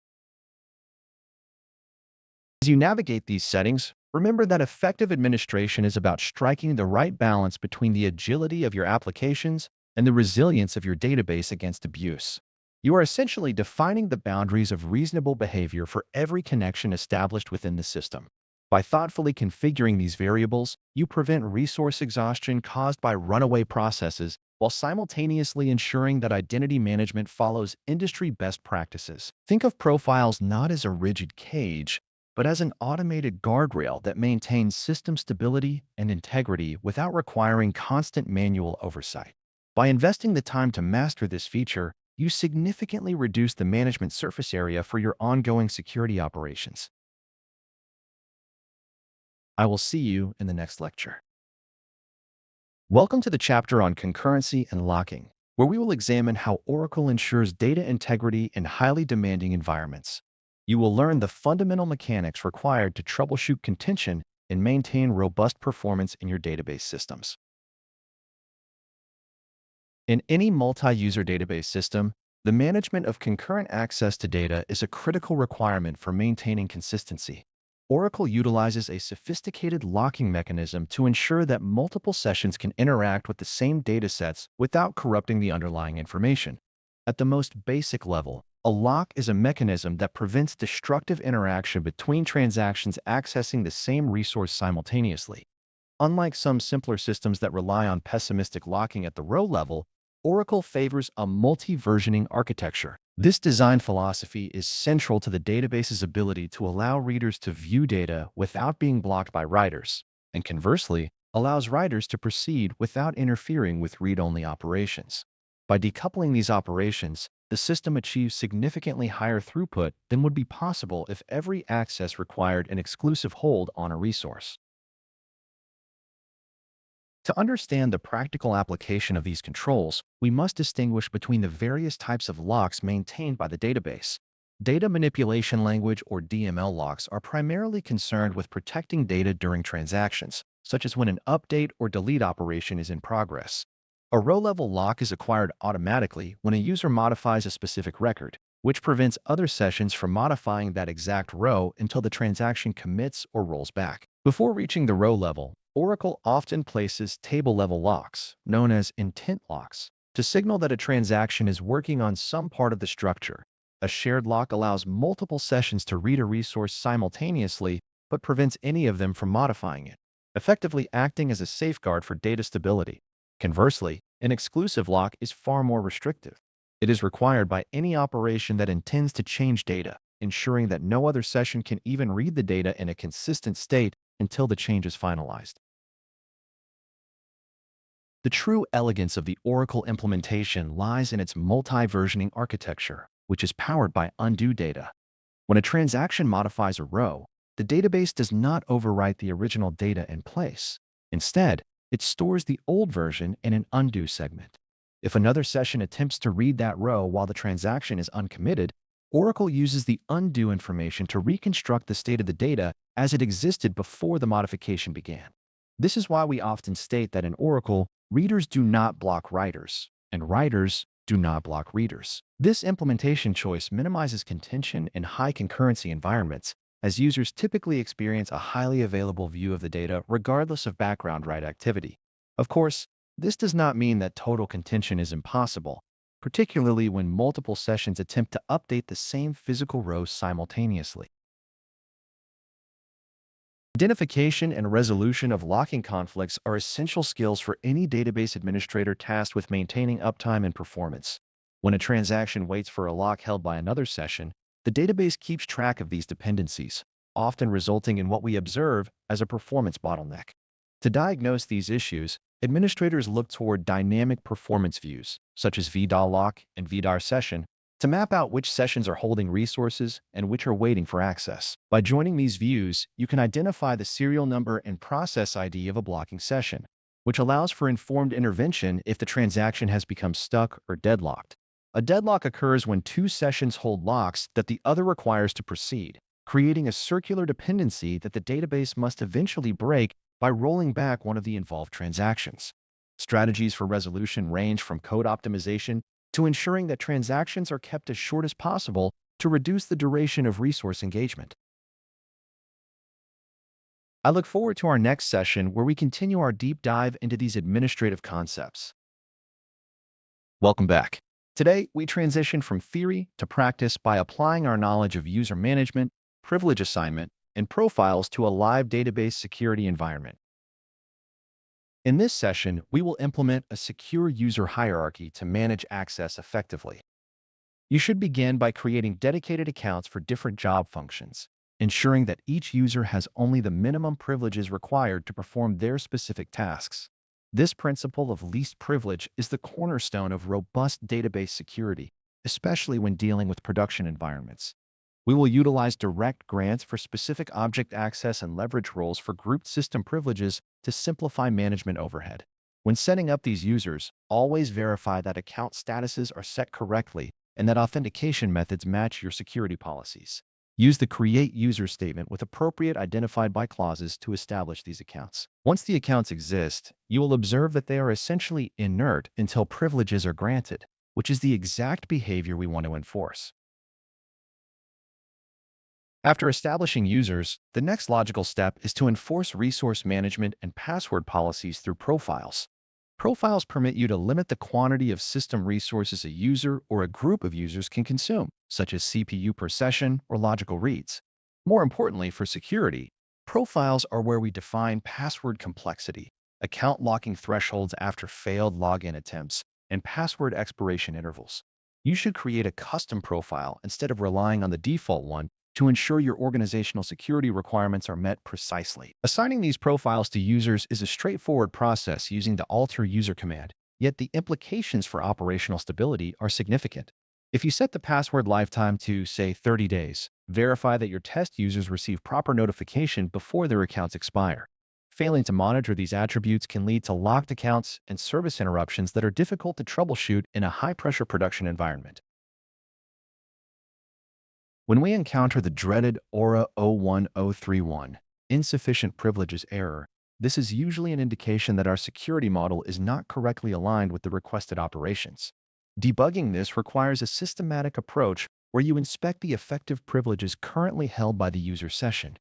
As you navigate these settings, remember that effective administration is about striking the right balance between the agility of your applications and the resilience of your database against abuse. You are essentially defining the boundaries of reasonable behavior for every connection established within the system. By thoughtfully configuring these variables, you prevent resource exhaustion caused by runaway processes while simultaneously ensuring that identity management follows industry best practices. Think of profiles not as a rigid cage, but as an automated guardrail that maintains system stability and integrity without requiring constant manual oversight. By investing the time to master this feature, you significantly reduce the management surface area for your ongoing security operations. I will see you in the next lecture. Welcome to the chapter on concurrency and locking, where we will examine how Oracle ensures data integrity in highly demanding environments. You will learn the fundamental mechanics required to troubleshoot contention and maintain robust performance in your database systems. In any multi-user database system, the management of concurrent access to data is a critical requirement for maintaining consistency. Oracle utilizes a sophisticated locking mechanism to ensure that multiple sessions can interact with the same datasets without corrupting the underlying information. At the most basic level, a lock is a mechanism that prevents destructive interaction between transactions accessing the same resource simultaneously. Unlike some simpler systems that rely on pessimistic locking at the row level, Oracle favors a multi-versioning architecture. This design philosophy is central to the database's ability to allow readers to view data without being blocked by writers, and conversely, allows writers to proceed without interfering with read-only operations. By decoupling these operations, the system achieves significantly higher throughput than would be possible if every access required an exclusive hold on a resource. To understand the practical application of these controls, we must distinguish between the various types of locks maintained by the database. Data manipulation language or DML locks are primarily concerned with protecting data during transactions, such as when an update or delete operation is in progress. A row-level lock is acquired automatically when a user modifies a specific record, which prevents other sessions from modifying that exact row until the transaction commits or rolls back. Before reaching the row level, Oracle often places table-level locks, known as intent locks, to signal that a transaction is working on some part of the structure. A shared lock allows multiple sessions to read a resource simultaneously, but prevents any of them from modifying it, effectively acting as a safeguard for data stability. Conversely, an exclusive lock is far more restrictive. It is required by any operation that intends to change data, ensuring that no other session can even read the data in a consistent state until the change is finalized. The true elegance of the Oracle implementation lies in its multi-versioning architecture, which is powered by undo data. When a transaction modifies a row, the database does not overwrite the original data in place. Instead, it stores the old version in an undo segment. If another session attempts to read that row while the transaction is uncommitted, Oracle uses the undo information to reconstruct the state of the data as it existed before the modification began. This is why we often state that in Oracle, readers do not block writers, and writers do not block readers. This implementation choice minimizes contention in high concurrency environments, as users typically experience a highly available view of the data regardless of background write activity. Of course, this does not mean that total contention is impossible, particularly when multiple sessions attempt to update the same physical row simultaneously. Identification and resolution of locking conflicts are essential skills for any database administrator tasked with maintaining uptime and performance. When a transaction waits for a lock held by another session, the database keeps track of these dependencies, often resulting in what we observe as a performance bottleneck. To diagnose these issues, administrators look toward dynamic performance views, such as VDAL lock and VDAR session, to map out which sessions are holding resources and which are waiting for access. By joining these views, you can identify the serial number and process ID of a blocking session, which allows for informed intervention if the transaction has become stuck or deadlocked. A deadlock occurs when two sessions hold locks that the other requires to proceed, creating a circular dependency that the database must eventually break by rolling back one of the involved transactions. Strategies for resolution range from code optimization to ensuring that transactions are kept as short as possible to reduce the duration of resource engagement. I look forward to our next session where we continue our deep dive into these administrative concepts. Welcome back. Today, we transition from theory to practice by applying our knowledge of user management, privilege assignment, and profiles to a live database security environment. In this session, we will implement a secure user hierarchy to manage access effectively. You should begin by creating dedicated accounts for different job functions. ensuring that each user has only the minimum privileges required to perform their specific tasks. This principle of least privilege is the cornerstone of robust database security, especially when dealing with production environments. We will utilize direct grants for specific object access and leverage roles for grouped system privileges to simplify management overhead. When setting up these users, always verify that account statuses are set correctly and that authentication methods match your security policies. Use the Create User statement with appropriate identified by clauses to establish these accounts. Once the accounts exist, you will observe that they are essentially inert until privileges are granted, which is the exact behavior we want to enforce. After establishing users, the next logical step is to enforce resource management and password policies through profiles. Profiles permit you to limit the quantity of system resources a user or a group of users can consume, such as CPU per session or logical reads. More importantly, for security, profiles are where we define password complexity, account locking thresholds after failed login attempts, and password expiration intervals. You should create a custom profile instead of relying on the default one to ensure your organizational security requirements are met precisely. Assigning these profiles to users is a straightforward process using the alter user command, yet the implications for operational stability are significant. If you set the password lifetime to, say, 30 days, verify that your test users receive proper notification before their accounts expire. Failing to monitor these attributes can lead to locked accounts and service interruptions that are difficult to troubleshoot in a high-pressure production environment. When we encounter the dreaded Aura 01031 insufficient privileges error, this is usually an indication that our security model is not correctly aligned with the requested operations. Debugging this requires a systematic approach where you inspect the effective privileges currently held by the user session.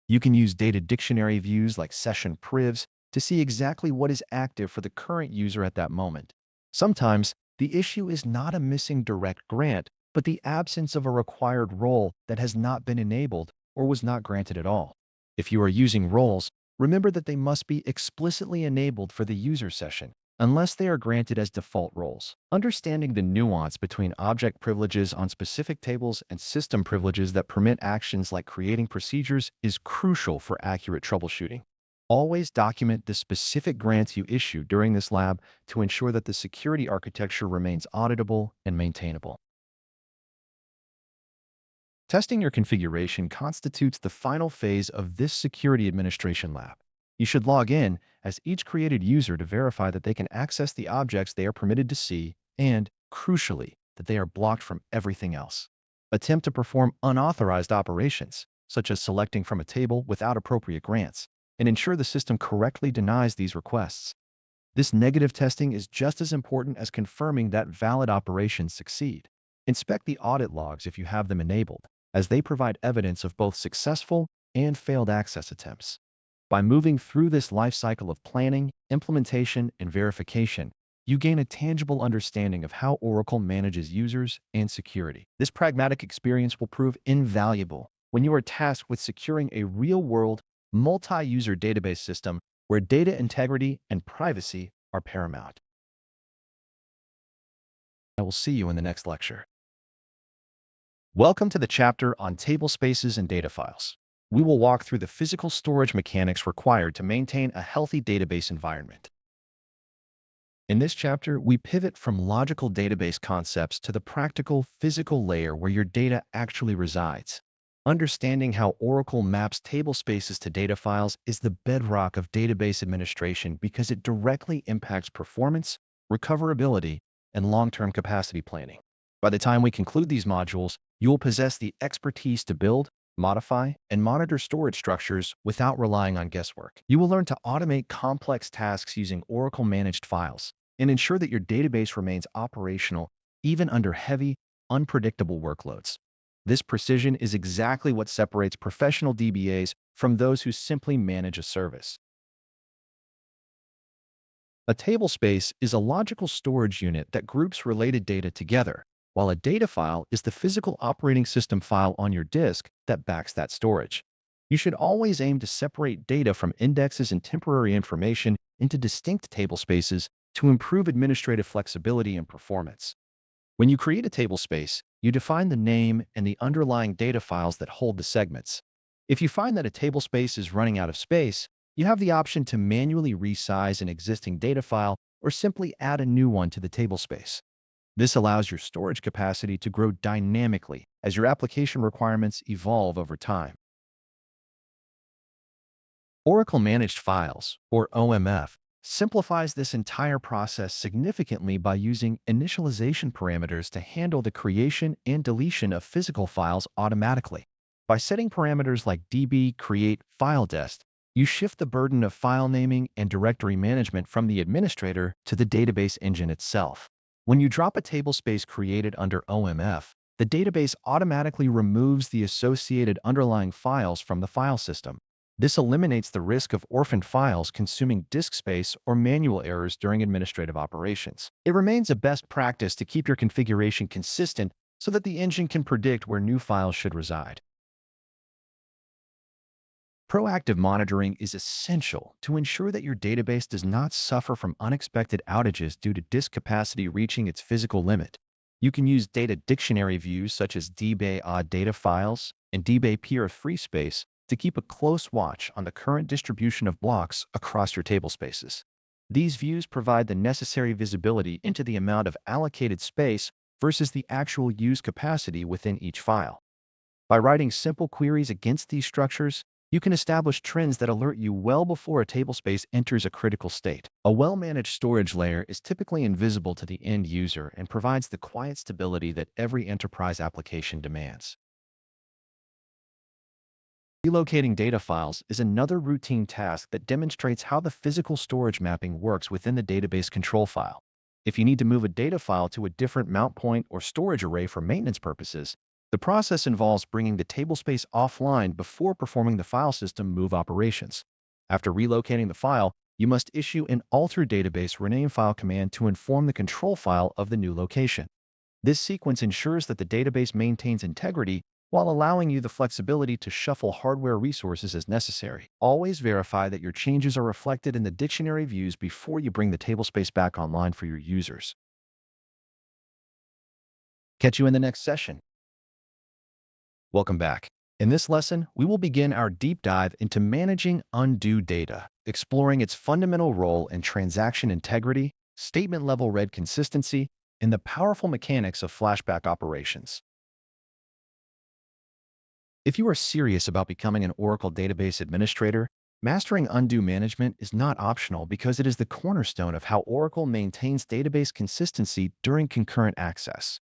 You can use data dictionary views like session privs to see exactly what is active for the current user at that moment. Sometimes, the issue is not a missing direct grant, but the absence of a required role that has not been enabled or was not granted at all. If you are using roles, remember that they must be explicitly enabled for the user session, unless they are granted as default roles. Understanding the nuance between object privileges on specific tables and system privileges that permit actions like creating procedures is crucial for accurate troubleshooting. Always document the specific grants you issue during this lab to ensure that the security architecture remains auditable and maintainable. Testing your configuration constitutes the final phase of this security administration lab. You should log in as each created user to verify that they can access the objects they are permitted to see and, crucially, that they are blocked from everything else. Attempt to perform unauthorized operations, such as selecting from a table without appropriate grants, and ensure the system correctly denies these requests. This negative testing is just as important as confirming that valid operations succeed. Inspect the audit logs if you have them enabled, as they provide evidence of both successful and failed access attempts. By moving through this life cycle of planning, implementation, and verification, you gain a tangible understanding of how Oracle manages users and security. This pragmatic experience will prove invaluable when you are tasked with securing a real-world, multi-user database system where data integrity and privacy are paramount. I will see you in the next lecture. Welcome to the chapter on table spaces and data files. We will walk through the physical storage mechanics required to maintain a healthy database environment. In this chapter, we pivot from logical database concepts to the practical, physical layer where your data actually resides. Understanding how Oracle maps table spaces to data files is the bedrock of database administration because it directly impacts performance, recoverability, and long-term capacity planning. By the time we conclude these modules, you will possess the expertise to build, modify, and monitor storage structures without relying on guesswork. You will learn to automate complex tasks using Oracle-managed files and ensure that your database remains operational even under heavy, unpredictable workloads. This precision is exactly what separates professional DBAs from those who simply manage a service. A table space is a logical storage unit that groups related data together, while a data file is the physical operating system file on your disk that backs that storage. You should always aim to separate data from indexes and temporary information into distinct table spaces to improve administrative flexibility and performance. When you create a table space, you define the name and the underlying data files that hold the segments. If you find that a tablespace is running out of space, you have the option to manually resize an existing data file or simply add a new one to the tablespace. This allows your storage capacity to grow dynamically as your application requirements evolve over time. Oracle Managed Files, or OMF, simplifies this entire process significantly by using initialization parameters to handle the creation and deletion of physical files automatically. By setting parameters like db create filedest, you shift the burden of file naming and directory management from the administrator to the database engine itself. When you drop a tablespace created under OMF, the database automatically removes the associated underlying files from the file system. This eliminates the risk of orphaned files consuming disk space or manual errors during administrative operations. It remains a best practice to keep your configuration consistent so that the engine can predict where new files should reside. Proactive monitoring is essential to ensure that your database does not suffer from unexpected outages due to disk capacity reaching its physical limit. You can use data dictionary views such as dbay odd data files and dbay peer of free space to keep a close watch on the current distribution of blocks across your tablespaces. These views provide the necessary visibility into the amount of allocated space versus the actual used capacity within each file. By writing simple queries against these structures, you can establish trends that alert you well before a tablespace enters a critical state. A well-managed storage layer is typically invisible to the end user and provides the quiet stability that every enterprise application demands. Relocating data files is another routine task that demonstrates how the physical storage mapping works within the database control file. If you need to move a data file to a different mount point or storage array for maintenance purposes, the process involves bringing the tablespace offline before performing the file system move operations. After relocating the file, you must issue an alter database rename file command to inform the control file of the new location. This sequence ensures that the database maintains integrity while allowing you the flexibility to shuffle hardware resources as necessary. Always verify that your changes are reflected in the dictionary views before you bring the tablespace back online for your users. Catch you in the next session. Welcome back. In this lesson, we will begin our deep dive into managing undue data, exploring its fundamental role in transaction integrity, statement-level read consistency, and the powerful mechanics of flashback operations. If you are serious about becoming an Oracle database administrator, mastering undue management is not optional because it is the cornerstone of how Oracle maintains database consistency during concurrent access.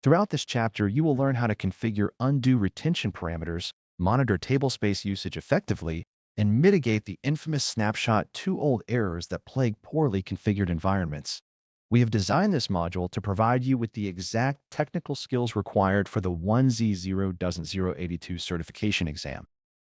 Throughout this chapter, you will learn how to configure undue retention parameters, monitor tablespace usage effectively, and mitigate the infamous snapshot too old errors that plague poorly configured environments. We have designed this module to provide you with the exact technical skills required for the 1Z0-082 certification exam.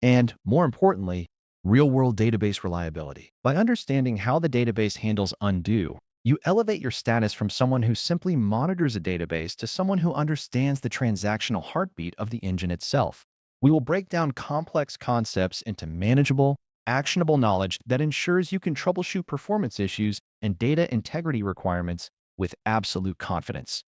And, more importantly, real-world database reliability. By understanding how the database handles undue, you elevate your status from someone who simply monitors a database to someone who understands the transactional heartbeat of the engine itself. We will break down complex concepts into manageable, actionable knowledge that ensures you can troubleshoot performance issues and data integrity requirements with absolute confidence.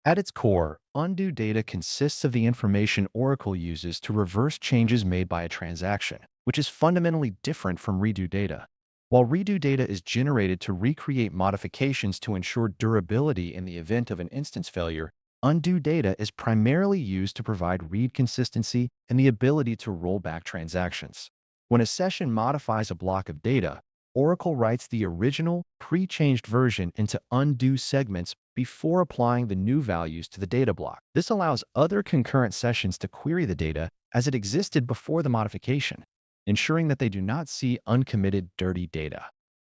At its core, undue data consists of the information Oracle uses to reverse changes made by a transaction, which is fundamentally different from redo data. While redo data is generated to recreate modifications to ensure durability in the event of an instance failure, undue data is primarily used to provide read consistency and the ability to roll back transactions. When a session modifies a block of data, Oracle writes the original, pre-changed version into undue segments before applying the new values to the data block. This allows other concurrent sessions to query the data as it existed before the modification, ensuring that they do not see uncommitted dirty data.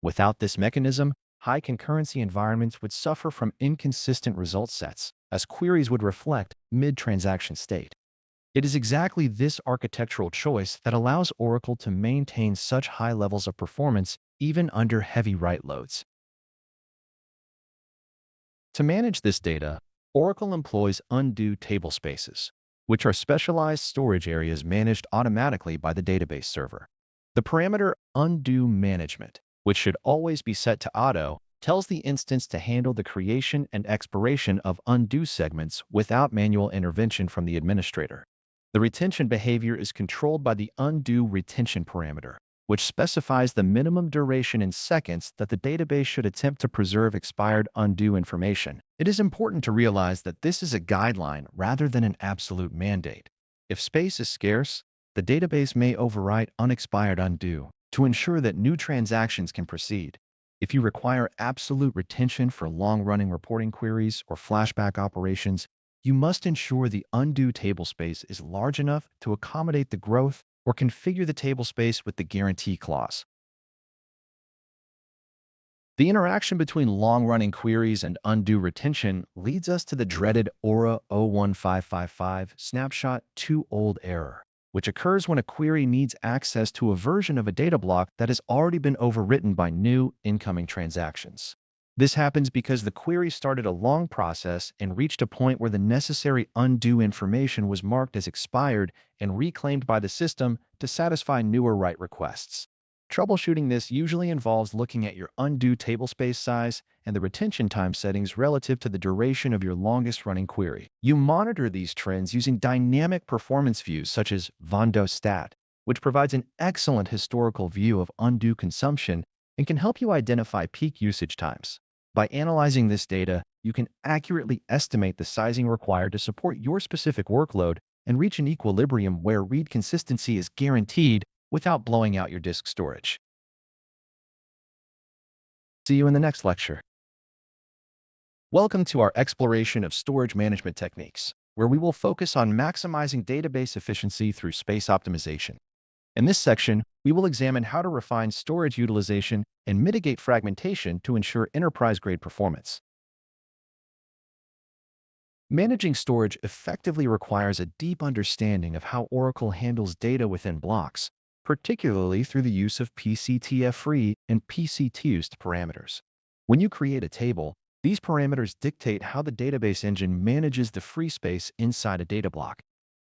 Without this mechanism, high concurrency environments would suffer from inconsistent result sets, as queries would reflect mid-transaction state. It is exactly this architectural choice that allows Oracle to maintain such high levels of performance even under heavy write loads. To manage this data, Oracle employs undue tablespaces, which are specialized storage areas managed automatically by the database server. The parameter undue management, which should always be set to auto, tells the instance to handle the creation and expiration of undue segments without manual intervention from the administrator. The retention behavior is controlled by the undo retention parameter, which specifies the minimum duration in seconds that the database should attempt to preserve expired undo information. It is important to realize that this is a guideline rather than an absolute mandate. If space is scarce, the database may overwrite unexpired undo to ensure that new transactions can proceed. If you require absolute retention for long-running reporting queries or flashback operations, you must ensure the undo tablespace is large enough to accommodate the growth or configure the tablespace with the guarantee clause. The interaction between long-running queries and undo retention leads us to the dreaded Aura 01555 snapshot too old error, which occurs when a query needs access to a version of a data block that has already been overwritten by new incoming transactions. This happens because the query started a long process and reached a point where the necessary undo information was marked as expired and reclaimed by the system to satisfy newer write requests. Troubleshooting this usually involves looking at your undo tablespace size and the retention time settings relative to the duration of your longest running query. You monitor these trends using dynamic performance views such as Stat, which provides an excellent historical view of undo consumption and can help you identify peak usage times. By analyzing this data, you can accurately estimate the sizing required to support your specific workload and reach an equilibrium where read consistency is guaranteed without blowing out your disk storage. See you in the next lecture. Welcome to our exploration of storage management techniques, where we will focus on maximizing database efficiency through space optimization. In this section, we will examine how to refine storage utilization and mitigate fragmentation to ensure enterprise-grade performance. Managing storage effectively requires a deep understanding of how Oracle handles data within blocks, particularly through the use of PCTF-free and PCTUST parameters. When you create a table, these parameters dictate how the database engine manages the free space inside a data block.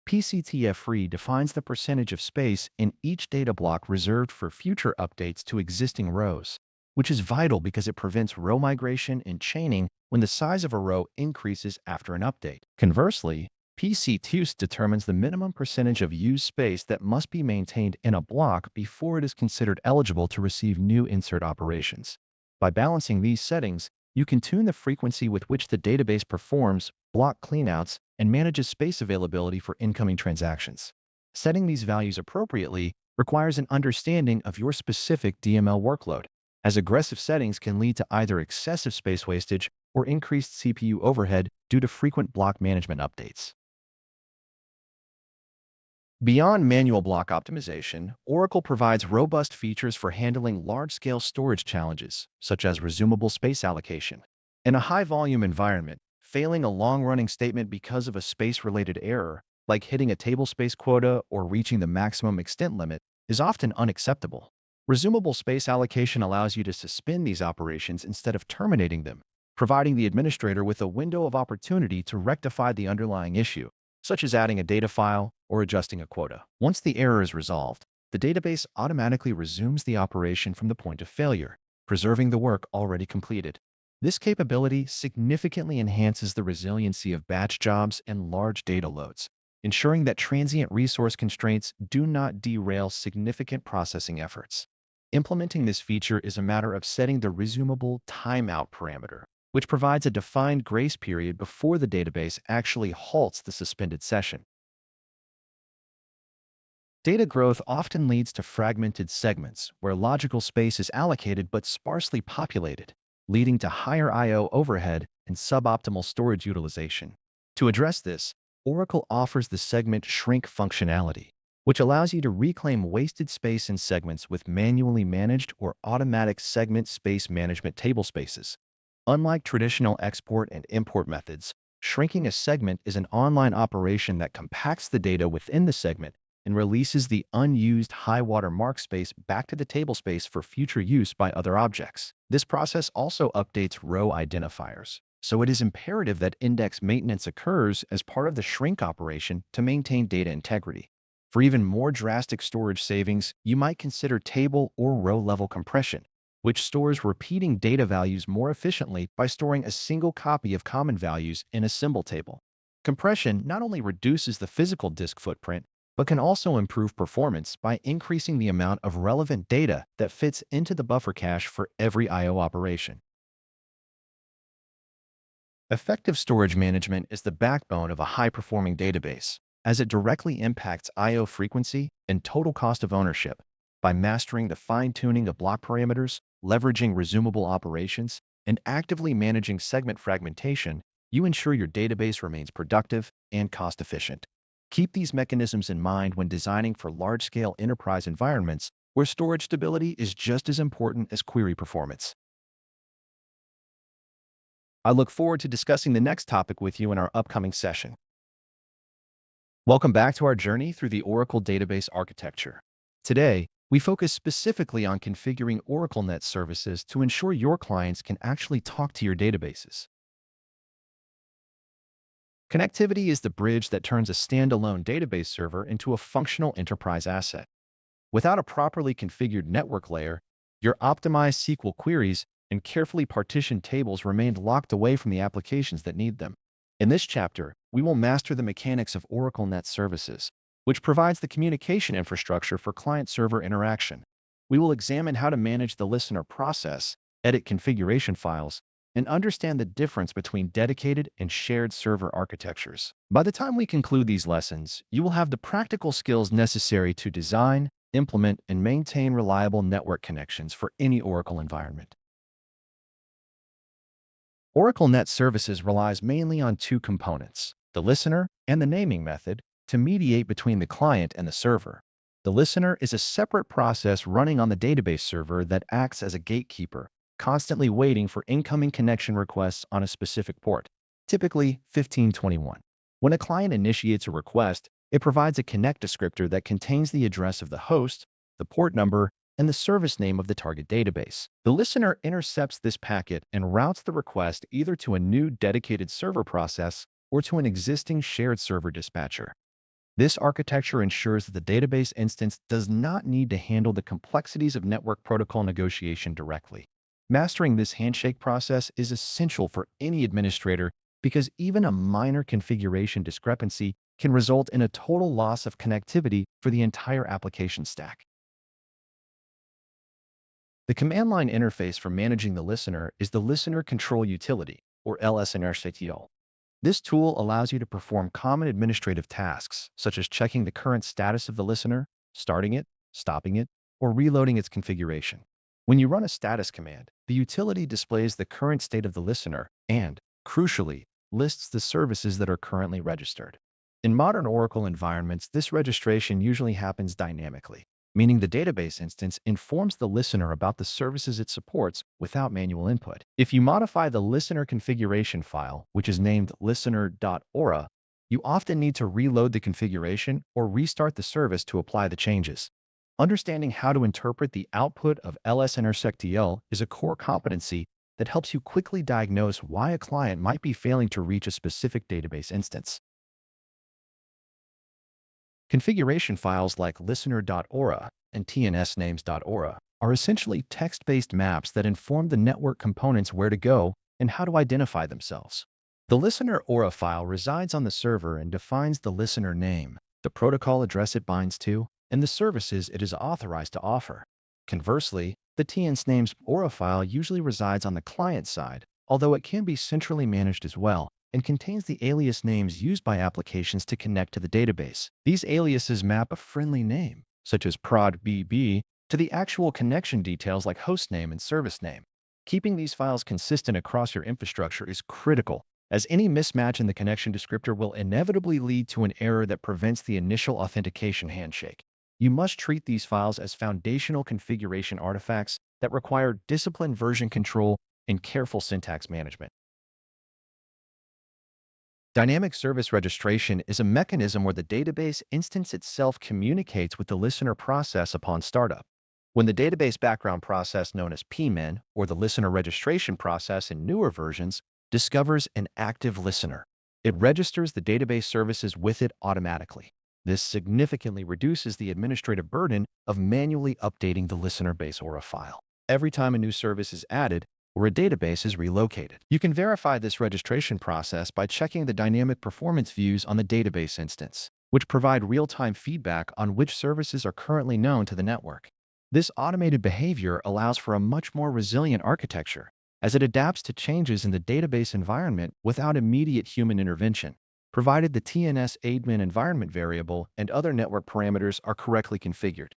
PCTF-free defines the percentage of space in each data block reserved for future updates to existing rows, which is vital because it prevents row migration and chaining when the size of a row increases after an update. Conversely, PCTUST determines the minimum percentage of used space that must be maintained in a block before it is considered eligible to receive new insert operations. By balancing these settings, you can tune the frequency with which the database performs block cleanouts and manages space availability for incoming transactions. Setting these values appropriately requires an understanding of your specific DML workload, as aggressive settings can lead to either excessive space wastage or increased CPU overhead due to frequent block management updates. Beyond manual block optimization, Oracle provides robust features for handling large-scale storage challenges, such as resumable space allocation. In a high-volume environment, failing a long-running statement because of a space-related error, like hitting a table space quota or reaching the maximum extent limit, is often unacceptable. Resumable space allocation allows you to suspend these operations instead of terminating them, providing the administrator with a window of opportunity to rectify the underlying issue, such as adding a data file or adjusting a quota. Once the error is resolved, the database automatically resumes the operation from the point of failure, preserving the work already completed. This capability significantly enhances the resiliency of batch jobs and large data loads, ensuring that transient resource constraints do not derail significant processing efforts. Implementing this feature is a matter of setting the resumable timeout parameter, which provides a defined grace period before the database actually halts the suspended session. Data growth often leads to fragmented segments where logical space is allocated but sparsely populated, leading to higher I/O overhead and suboptimal storage utilization. To address this, Oracle offers the segment shrink functionality, which allows you to reclaim wasted space in segments with manually managed or automatic segment space management tablespaces. Unlike traditional export and import methods, shrinking a segment is an online operation that compacts the data within the segment and releases the unused high-water mark space back to the tablespace for future use by other objects. This process also updates row identifiers, so it is imperative that index maintenance occurs as part of the shrink operation to maintain data integrity. For even more drastic storage savings, you might consider table or row-level compression, which stores repeating data values more efficiently by storing a single copy of common values in a symbol table. Compression not only reduces the physical disk footprint, but can also improve performance by increasing the amount of relevant data that fits into the buffer cache for every I/O operation. Effective storage management is the backbone of a high-performing database, as it directly impacts I/O frequency and total cost of ownership. By mastering the fine-tuning of block parameters, leveraging resumable operations, and actively managing segment fragmentation, you ensure your database remains productive and cost-efficient. Keep these mechanisms in mind when designing for large-scale enterprise environments where storage stability is just as important as query performance. I look forward to discussing the next topic with you in our upcoming session. Welcome back to our journey through the Oracle database architecture. Today, we focus specifically on configuring Oracle Net services to ensure your clients can actually talk to your databases. Connectivity is the bridge that turns a standalone database server into a functional enterprise asset. Without a properly configured network layer, your optimized SQL queries and carefully partitioned tables remain locked away from the applications that need them. In this chapter, we will master the mechanics of Oracle Net Services, which provides the communication infrastructure for client-server interaction. We will examine how to manage the listener process, edit configuration files, and understand the difference between dedicated and shared server architectures. By the time we conclude these lessons, you will have the practical skills necessary to design, implement, and maintain reliable network connections for any Oracle environment. Oracle Net Services relies mainly on two components, the listener and the naming method, to mediate between the client and the server. The listener is a separate process running on the database server that acts as a gatekeeper, constantly waiting for incoming connection requests on a specific port, typically 1521. When a client initiates a request, it provides a connect descriptor that contains the address of the host, the port number, and the service name of the target database. The listener intercepts this packet and routes the request either to a new dedicated server process or to an existing shared server dispatcher. This architecture ensures that the database instance does not need to handle the complexities of network protocol negotiation directly. Mastering this handshake process is essential for any administrator because even a minor configuration discrepancy can result in a total loss of connectivity for the entire application stack. The command line interface for managing the listener is the Listener Control Utility, or LSNR. This tool allows you to perform common administrative tasks, such as checking the current status of the listener, starting it, stopping it, or reloading its configuration. When you run a status command, the utility displays the current state of the listener and, crucially, lists the services that are currently registered. In modern Oracle environments, this registration usually happens dynamically, meaning the database instance informs the listener about the services it supports without manual input. If you modify the listener configuration file, which is named listener.ora, you often need to reload the configuration or restart the service to apply the changes. Understanding how to interpret the output of LSNRSecTL is a core competency that helps you quickly diagnose why a client might be failing to reach a specific database instance. Configuration files like listener.ora and tnsnames.ora are essentially text-based maps that inform the network components where to go and how to identify themselves. The listener aura file resides on the server and defines the listener name, the protocol address it binds to, and the services it is authorized to offer. Conversely, the tnsnames aura file usually resides on the client side, although it can be centrally managed as well, and contains the alias names used by applications to connect to the database. These aliases map a friendly name, such as prod.bb, to the actual connection details like hostname and service name. Keeping these files consistent across your infrastructure is critical, as any mismatch in the connection descriptor will inevitably lead to an error that prevents the initial authentication handshake. You must treat these files as foundational configuration artifacts that require disciplined version control and careful syntax management. Dynamic service registration is a mechanism where the database instance itself communicates with the listener process upon startup. When the database background process known as pmin, or the listener registration process in newer versions, discovers an active listener, it registers the database services with it automatically. This significantly reduces the administrative burden of manually updating the listener base aura file. Every time a new service is added, or a database is relocated. You can verify this registration process by checking the dynamic performance views on the database instance, which provide real-time feedback on which services are currently known to the network. This automated behavior allows for a much more resilient architecture, as it adapts to changes in the database environment without immediate human intervention, provided the TNS admin environment variable and other network parameters are correctly configured.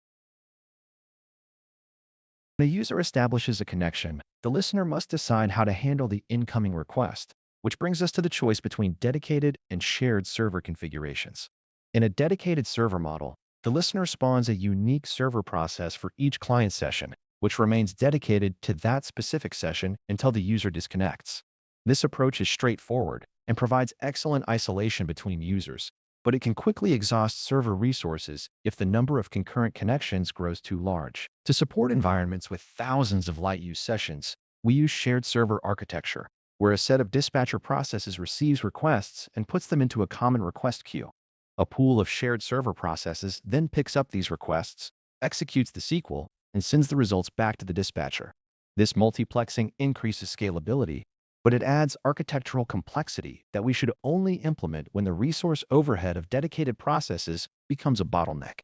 When a user establishes a connection, the listener must decide how to handle the incoming request, which brings us to the choice between dedicated and shared server configurations. In a dedicated server model, the listener spawns a unique server process for each client session, which remains dedicated to that specific session until the user disconnects. This approach is straightforward and provides excellent isolation between users, but it can quickly exhaust server resources if the number of concurrent connections grows too large. To support environments with thousands of light-use sessions, we use shared server architecture, where a set of dispatcher processes receives requests and puts them into a common request queue. A pool of shared server processes then picks up these requests, executes the SQL, and sends the results back to the dispatcher. This multiplexing increases scalability, but it adds architectural complexity that we should only implement when the resource overhead of dedicated processes becomes a bottleneck.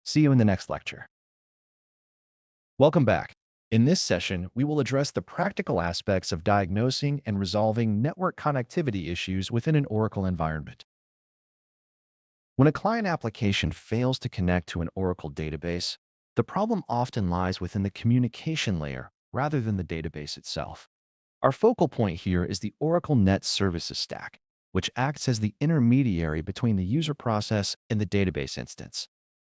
See you in the next lecture. Welcome back. In this session, we will address the practical aspects of diagnosing and resolving network connectivity issues within an Oracle environment. When a client application fails to connect to an Oracle database, the problem often lies within the communication layer rather than the database itself. Our focal point here is the Oracle Net Services Stack, which acts as the intermediary between the user process and the database instance.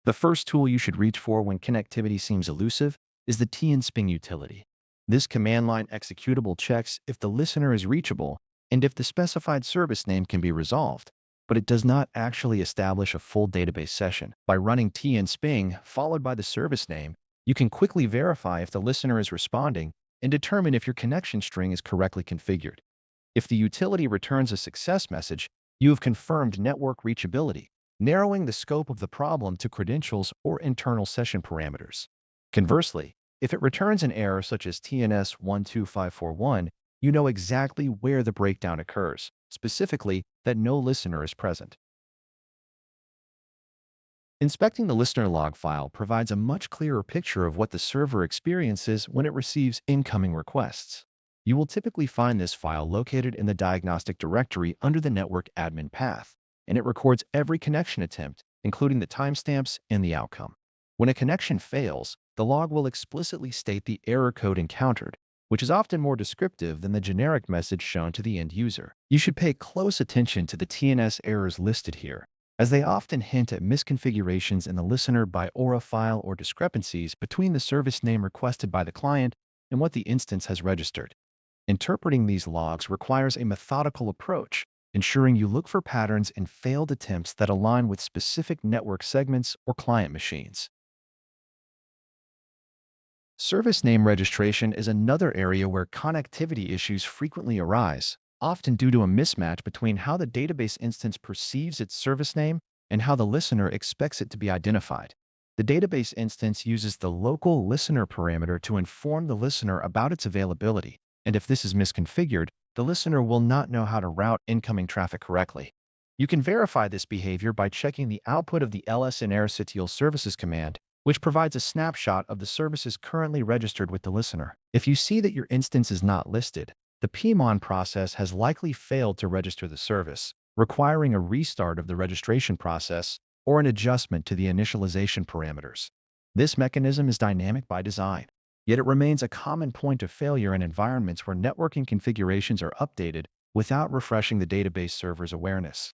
The first tool you should reach for when connectivity seems elusive is the tnsping utility. This command line executable checks if the listener is reachable and if the specified service name can be resolved, but it does not actually establish a full database session. By running tnsping followed by the service name, you can quickly verify if the listener is responding and determine if your connection string is correctly configured. If the utility returns a success message, you have confirmed network reachability, narrowing the scope of the problem to credentials or internal session parameters. Conversely, if it returns an error such as TNS 12541, you know exactly where the breakdown occurs, specifically that no listener is present. Inspecting the listener log file provides a much clearer picture of what the server experiences when it receives incoming requests. You will typically find this file located in the diagnostic directory under the network admin path, and it records every connection attempt, including the timestamps and the outcome. When a connection fails, the log will explicitly state the error code encountered, which is often more descriptive than the generic message shown to the end user. You should pay close attention to the TNS errors listed here, as they often hint at misconfigurations in the listener by ORA file or discrepancies between the service name requested by the client and what the instance has registered. Interpreting these logs requires a methodical approach, ensuring you look for patterns in failed attempts that align with specific network segments or client machines. Service name registration is another area where connectivity issues frequently arise, often due to a mismatch between how the database instance perceives its service name and how the listener expects it to be identified. The database instance uses the local listener parameter to inform the listener about its availability, and if this is misconfigured, the listener will not know how to route incoming traffic correctly. You can verify this behavior by checking the output of the ls-in-air-sitial services command, which provides a snapshot of the services currently registered with the listener. If you see that your instance is not listed, the PMON process has likely failed to register the service, requiring a restart of the registration process or an adjustment to the initialization parameters. This mechanism is dynamic by design, yet it remains a common point of failure in environments where networking configurations are updated without refreshing the database server's awareness.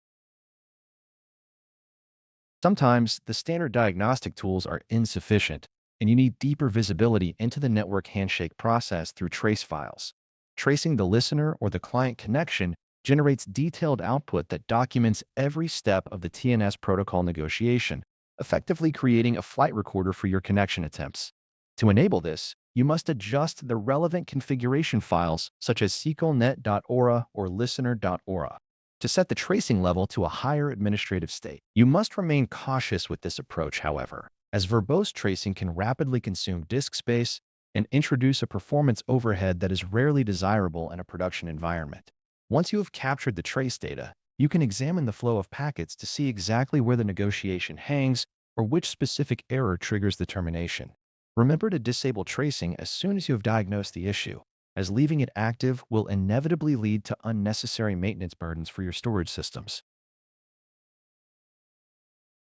Sometimes, the standard diagnostic tools are insufficient, and you need deeper visibility into the network handshake process through trace files. Tracing the listener or the client connection generates detailed output that documents every step of the TNS protocol negotiation, effectively creating a flight recorder for your connection attempts. To enable this, you must adjust the relevant configuration files such as sqlnet.ora or listener.ora to set the tracing level to a higher administrative state. You must remain cautious with this approach, however, as verbose tracing can rapidly consume disk space and introduce a performance overhead that is rarely desirable in a production environment. Once you have captured the trace data, you can examine the flow of packets to see exactly where the negotiation hangs or which specific error triggers the termination. Remember to disable tracing as soon as you have diagnosed the issue, as leaving it active will inevitably lead to unnecessary maintenance burdens for your storage systems.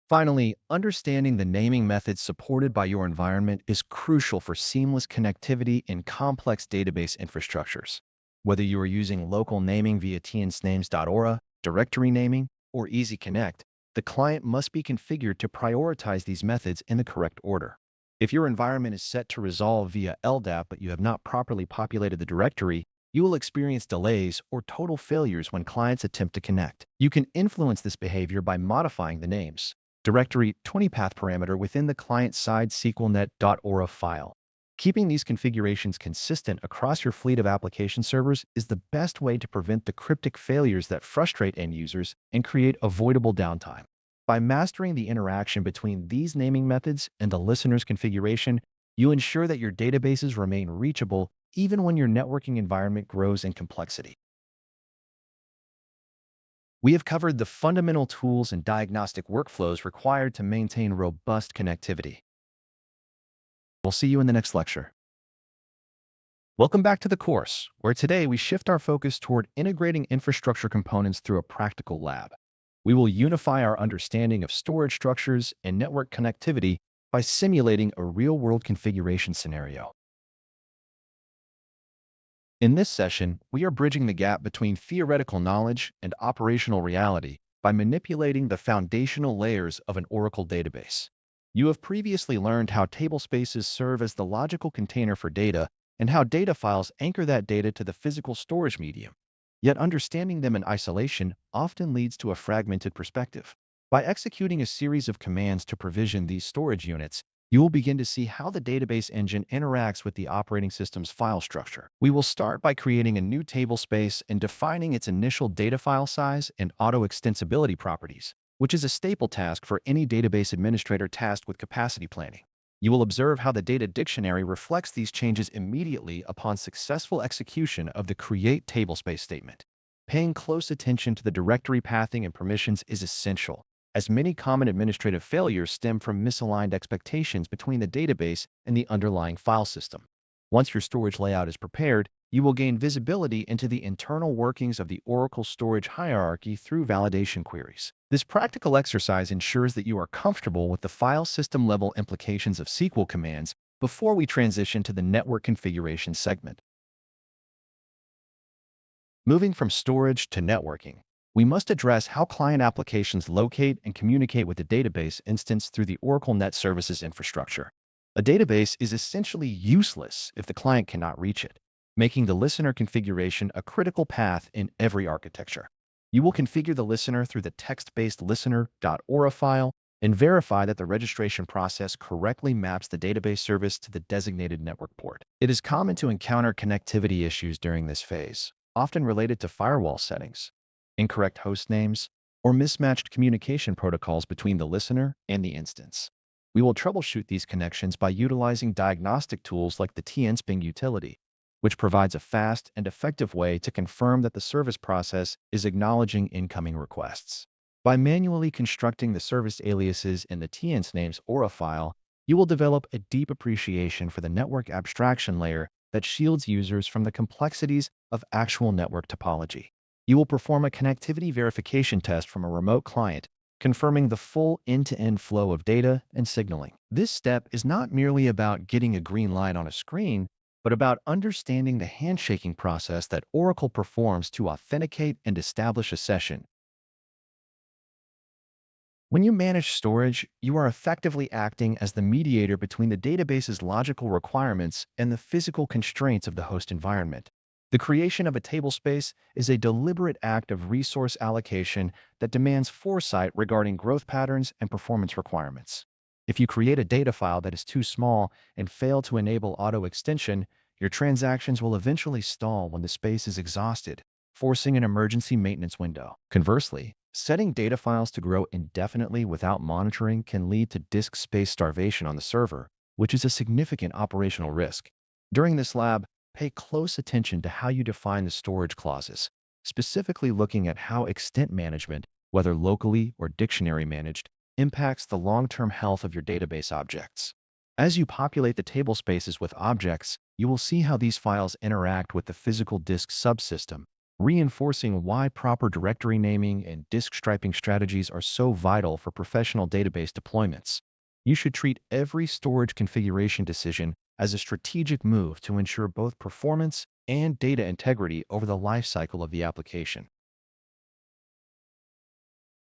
Finally, understanding the naming methods supported by your environment is crucial for seamless connectivity in complex database infrastructures. Whether you are using local naming via tsnames.aura, directory naming, or Easy Connect, the client must be configured to prioritize these methods in the correct order. If your environment is set to resolve via LDAP but you have not properly populated the directory, you will experience delays or total failures when clients attempt to connect. You can influence this behavior by modifying the names directory 20 path parameter within the client-side SQLnet.aura file. Keeping these configurations consistent across your fleet of application servers is the best way to prevent the cryptic failures that frustrate end users and create avoidable downtime. By mastering the interaction between these naming methods and the listener's configuration, you ensure that your databases remain reachable even when your networking environment grows in complexity. We have covered the fundamental tools and diagnostic workflows required to maintain robust connectivity. We'll see you in the next lecture. Welcome back to the course, where today we shift our focus toward integrating infrastructure components through a practical lab. We will unify our understanding of storage structures and network connectivity by simulating a real-world configuration scenario. In this session, we are bridging the gap between theoretical knowledge and operational reality by manipulating the foundational layers of an Oracle database. You have previously learned how tablespaces serve as the logical container for data and how data files anchor that data to the physical storage medium. Yet understanding them in isolation often leads to a fragmented perspective. By executing a series of commands to provision these storage units, you will begin to see how the database engine interacts with the operating system's file structure. We will start by creating a new table space and defining its initial data file size and auto-extensibility properties, which is a staple task for any database administrator tasked with capacity planning. You will observe how the data dictionary reflects these changes immediately upon successful execution of the create tablespace statement. Paying close attention to the directory pathing and permissions is essential, as many common administrative failures stem from misaligned expectations between the database and the underlying file system. Once your storage layout is prepared, you will gain visibility into the internal workings of the Oracle storage hierarchy through validation queries. This practical exercise ensures that you are comfortable with the file system level implications of SQL commands before we transition to the network configuration segment. Moving from storage to networking, we must address how client applications locate and communicate with the database instance through the Oracle Net Services infrastructure. A database is essentially useless if the client cannot reach it, making the listener configuration a critical path in every architecture. You will configure the listener through the text-based listener.aura file and verify that the registration process correctly maps the database service to the designated network port. It is common to encounter connectivity issues during this phase, often related to firewall settings, incorrect host names, or mismatched communication protocols between the listener and the instance. We will troubleshoot these connections by utilizing diagnostic tools like the tnsping utility, which provides a fast and effective way to confirm that the service process is acknowledging incoming requests. By manually constructing the service aliases in the tsnames aura file, you will develop a deep appreciation for the network abstraction layer that shields users from the complexities of actual network topology. You will perform a connectivity verification test from a remote client, confirming the full end-to-end flow of data and signaling. This step is not merely about getting a green light on a screen, but about understanding the handshaking process that Oracle performs to authenticate and establish a session. When you manage storage, you are effectively acting as the mediator between the database's logical requirements and the physical constraints of the host environment. The creation of a table space is a deliberate act of resource allocation that demands foresight regarding growth patterns and performance requirements. If you create a data file that is too small and fail to enable auto-extension, your transactions will eventually stall when the space is exhausted, forcing an emergency maintenance window. Conversely, setting data files to grow indefinitely without monitoring can lead to disk space starvation on the server, which is a significant operational risk. During this lab, pay close attention to how you define the storage clauses, specifically looking at how extent management, whether locally or dictionary managed, impacts the long-term health of your database objects. As you populate the table spaces with objects, you will see how these files interact with the physical disk subsystem, reinforcing why proper directory naming and disk striping strategies are so vital for professional database deployments. You should treat every storage configuration decision as a strategic move to ensure both performance and data integrity over the lifecycle of the application.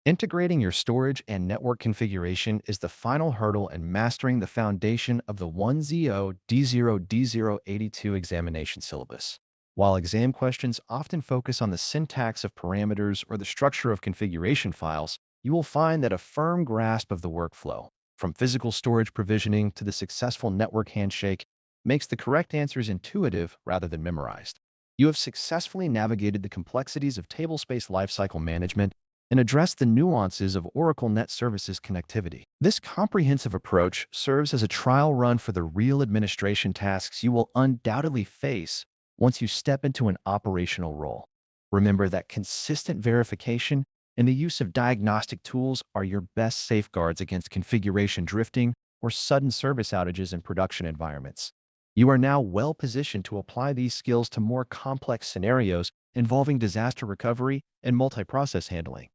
Integrating your storage and network configuration is the final hurdle in mastering the foundation of the 1Z0-0-082 examination syllabus. While exam questions often focus on the syntax of parameters or the structure of configuration files, you will find that a firm grasp of the workflow, from physical storage provisioning to the successful network handshake, makes the correct answers intuitive rather than memorized. You have successfully navigated the complexities of tablespace lifecycle management and address the nuances of Oracle Net Services connectivity. This comprehensive approach serves as a trial run for the real administration tasks you will undoubtedly face once you step into an operational role. Remember that consistent verification and the use of diagnostic tools are your best safeguards against configuration drifting or sudden service outages in production environments. You are now well positioned to apply these skills to more complex scenarios involving disaster recovery and multi-process handling.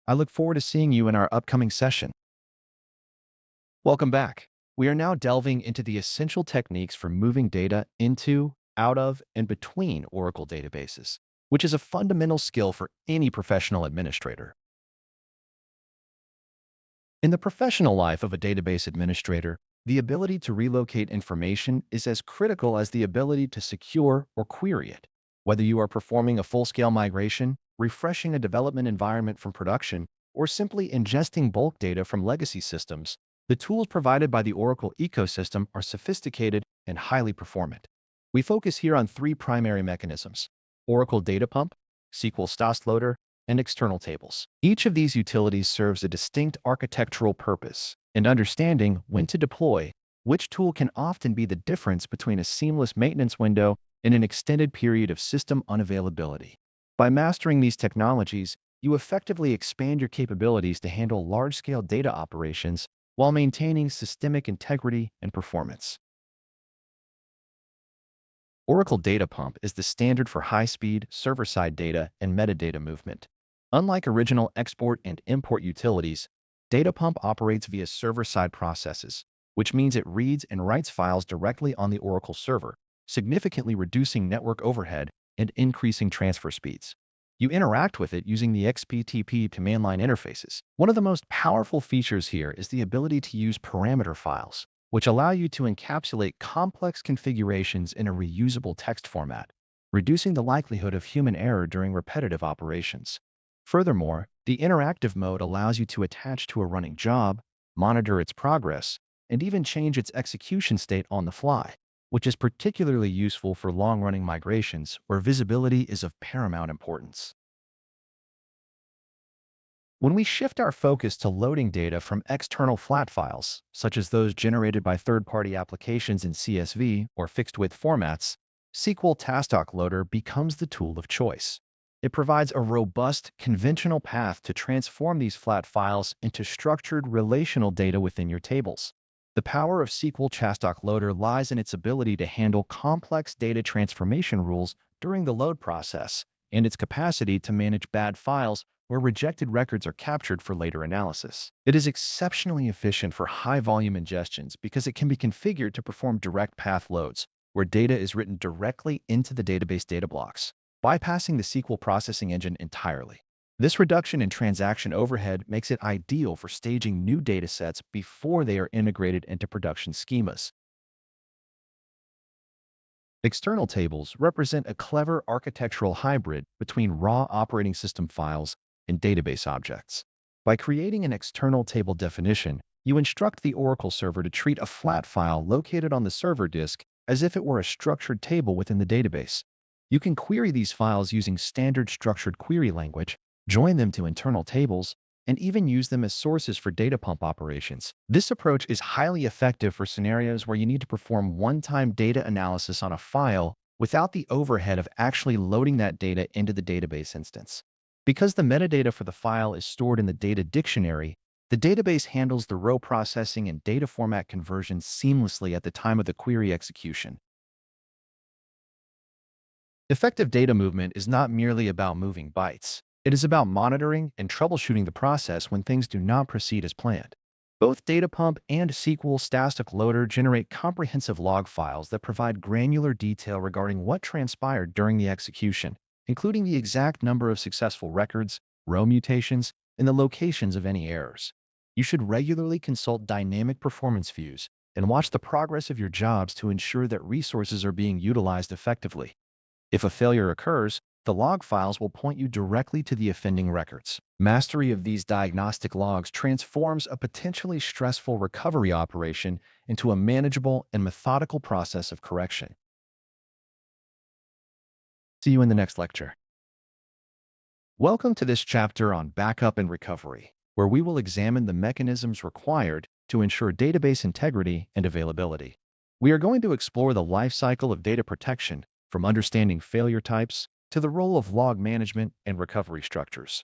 I look forward to seeing you in our upcoming session. Welcome back. We are now delving into the essential techniques for moving data into, out of, and between Oracle databases, which is a fundamental skill for any professional administrator. In the professional life of a database administrator, the ability to relocate information is as critical as the ability to secure or query it. Whether you are performing a full-scale migration, refreshing a development environment from production, or simply ingesting bulk data from legacy systems, the tools provided by the Oracle ecosystem are sophisticated and highly performant. We focus here on three primary mechanisms: Oracle Data Pump, SQL Stas Loader, and external tables. Each of these utilities serves a distinct architectural purpose, and understanding when to deploy which tool can often be the difference between a seamless maintenance window and an extended period of system unavailability. By mastering these technologies, you effectively expand your capabilities to handle large-scale data operations while maintaining systemic integrity and performance. Oracle Data Pump is the standard for high-speed, server-side data and metadata movement. Unlike original export and import utilities, Data Pump operates via server-side processes, which means it reads and writes files directly on the Oracle server, significantly reducing network overhead and increasing transfer speeds. You interact with it using the XPTP command line interfaces. One of the most powerful features here is the ability to use parameter files, which allow you to encapsulate complex configurations in a reusable text format, reducing the likelihood of human error during repetitive operations. Furthermore, the interactive mode allows you to attach to a running job, monitor its progress, and even change its execution state on the fly, which is particularly useful for long-running migrations where visibility is of paramount importance. When we shift our focus to loading data from external flat files, such as those generated by third-party applications in CSV or fixed-width formats, SQL Tastoc Loader becomes the tool of choice. It provides a robust, conventional path to transform these flat files into structured relational data within your tables. The power of SQL Tastoc Loader lies in its ability to handle complex data transformation rules during the load process and its capacity to manage bad files where rejected records are captured for later analysis. It is exceptionally efficient for high-volume ingestions because it can be configured to perform direct path loads, where data is written directly into the database data blocks, bypassing the SQL processing engine entirely. This reduction in transaction overhead makes it ideal for staging new datasets before they are integrated into production schemas. External tables represent a clever architectural hybrid between raw operating system files and database objects. By creating an external table definition, you instruct the Oracle server to treat a flat file located on the server disk as if it were a structured table within the database. You can query these files using standard structured query language, join them to internal tables, and even use them as sources for data pump operations. This approach is highly effective for scenarios where you need to perform one-time data analysis on a file without the overhead of actually loading that data into the database instance. Because the metadata for the file is stored in the data dictionary, the database handles the row processing and data format conversion seamlessly at the time of the query execution. Effective data movement is not merely about moving bytes. It is about monitoring and troubleshooting the process when things do not proceed as planned. Both Datapump and SQL Static Loader generate comprehensive log files that provide granular detail regarding what transpired during the execution, including the exact number of successful records, row mutations, and the locations of any errors. You should regularly consult dynamic performance views and watch the progress of your jobs to ensure that resources are being utilized effectively. If a failure occurs, the log files will point you directly to the offending records. Mastery of these diagnostic logs transforms a potentially stressful recovery operation into a manageable and methodical process of correction. See you in the next lecture. Welcome to this chapter on backup and recovery, where we will examine the mechanisms required to ensure database integrity and availability. We are going to explore the life cycle of data protection, from understanding failure types to the role of log management and recovery structures.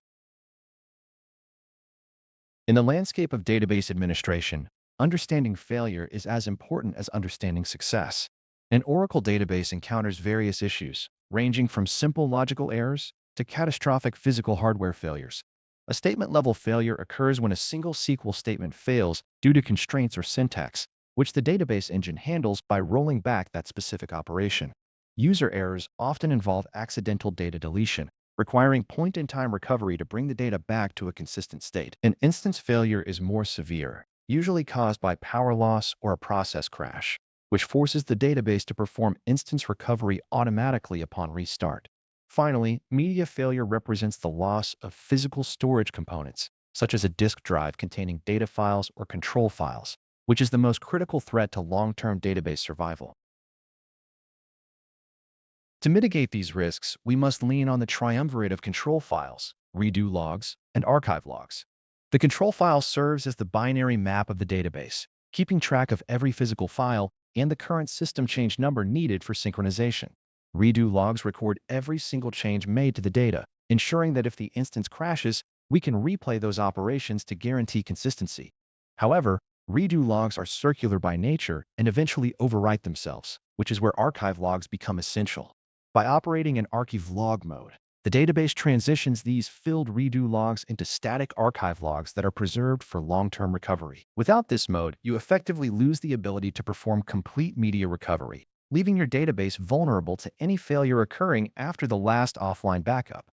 In the landscape of database administration, understanding failure is as important as understanding success. An Oracle database encounters various issues, ranging from simple logical errors to catastrophic physical hardware failures. A statement-level failure occurs when a single SQL statement fails due to constraints or syntax, which the database engine handles by rolling back that specific operation. User errors often involve accidental data deletion, requiring point-in-time recovery to bring the data back to a consistent state. An instance failure is more severe, usually caused by power loss or a process crash, which forces the database to perform instance recovery automatically upon restart. Finally, media failure represents the loss of physical storage components, such as a disk drive containing data files or control files, which is the most critical threat to long-term database survival. To mitigate these risks, we must lean on the triumvirate of control files, redo logs, and archive logs. The control file serves as the binary map of the database, keeping track of every physical file and the current system change number needed for synchronization. Redo logs record every single change made to the data, ensuring that if the instance crashes, we can replay those operations to guarantee consistency. However, redo logs are circular by nature and eventually overwrite themselves, which is where archive logs become essential. By operating in archive log mode, the database transitions these filled redo logs into static archive logs that are preserved for long-term recovery. Without this mode, you effectively lose the ability to perform complete media recovery, leaving your database vulnerable to any failure occurring after the last offline backup.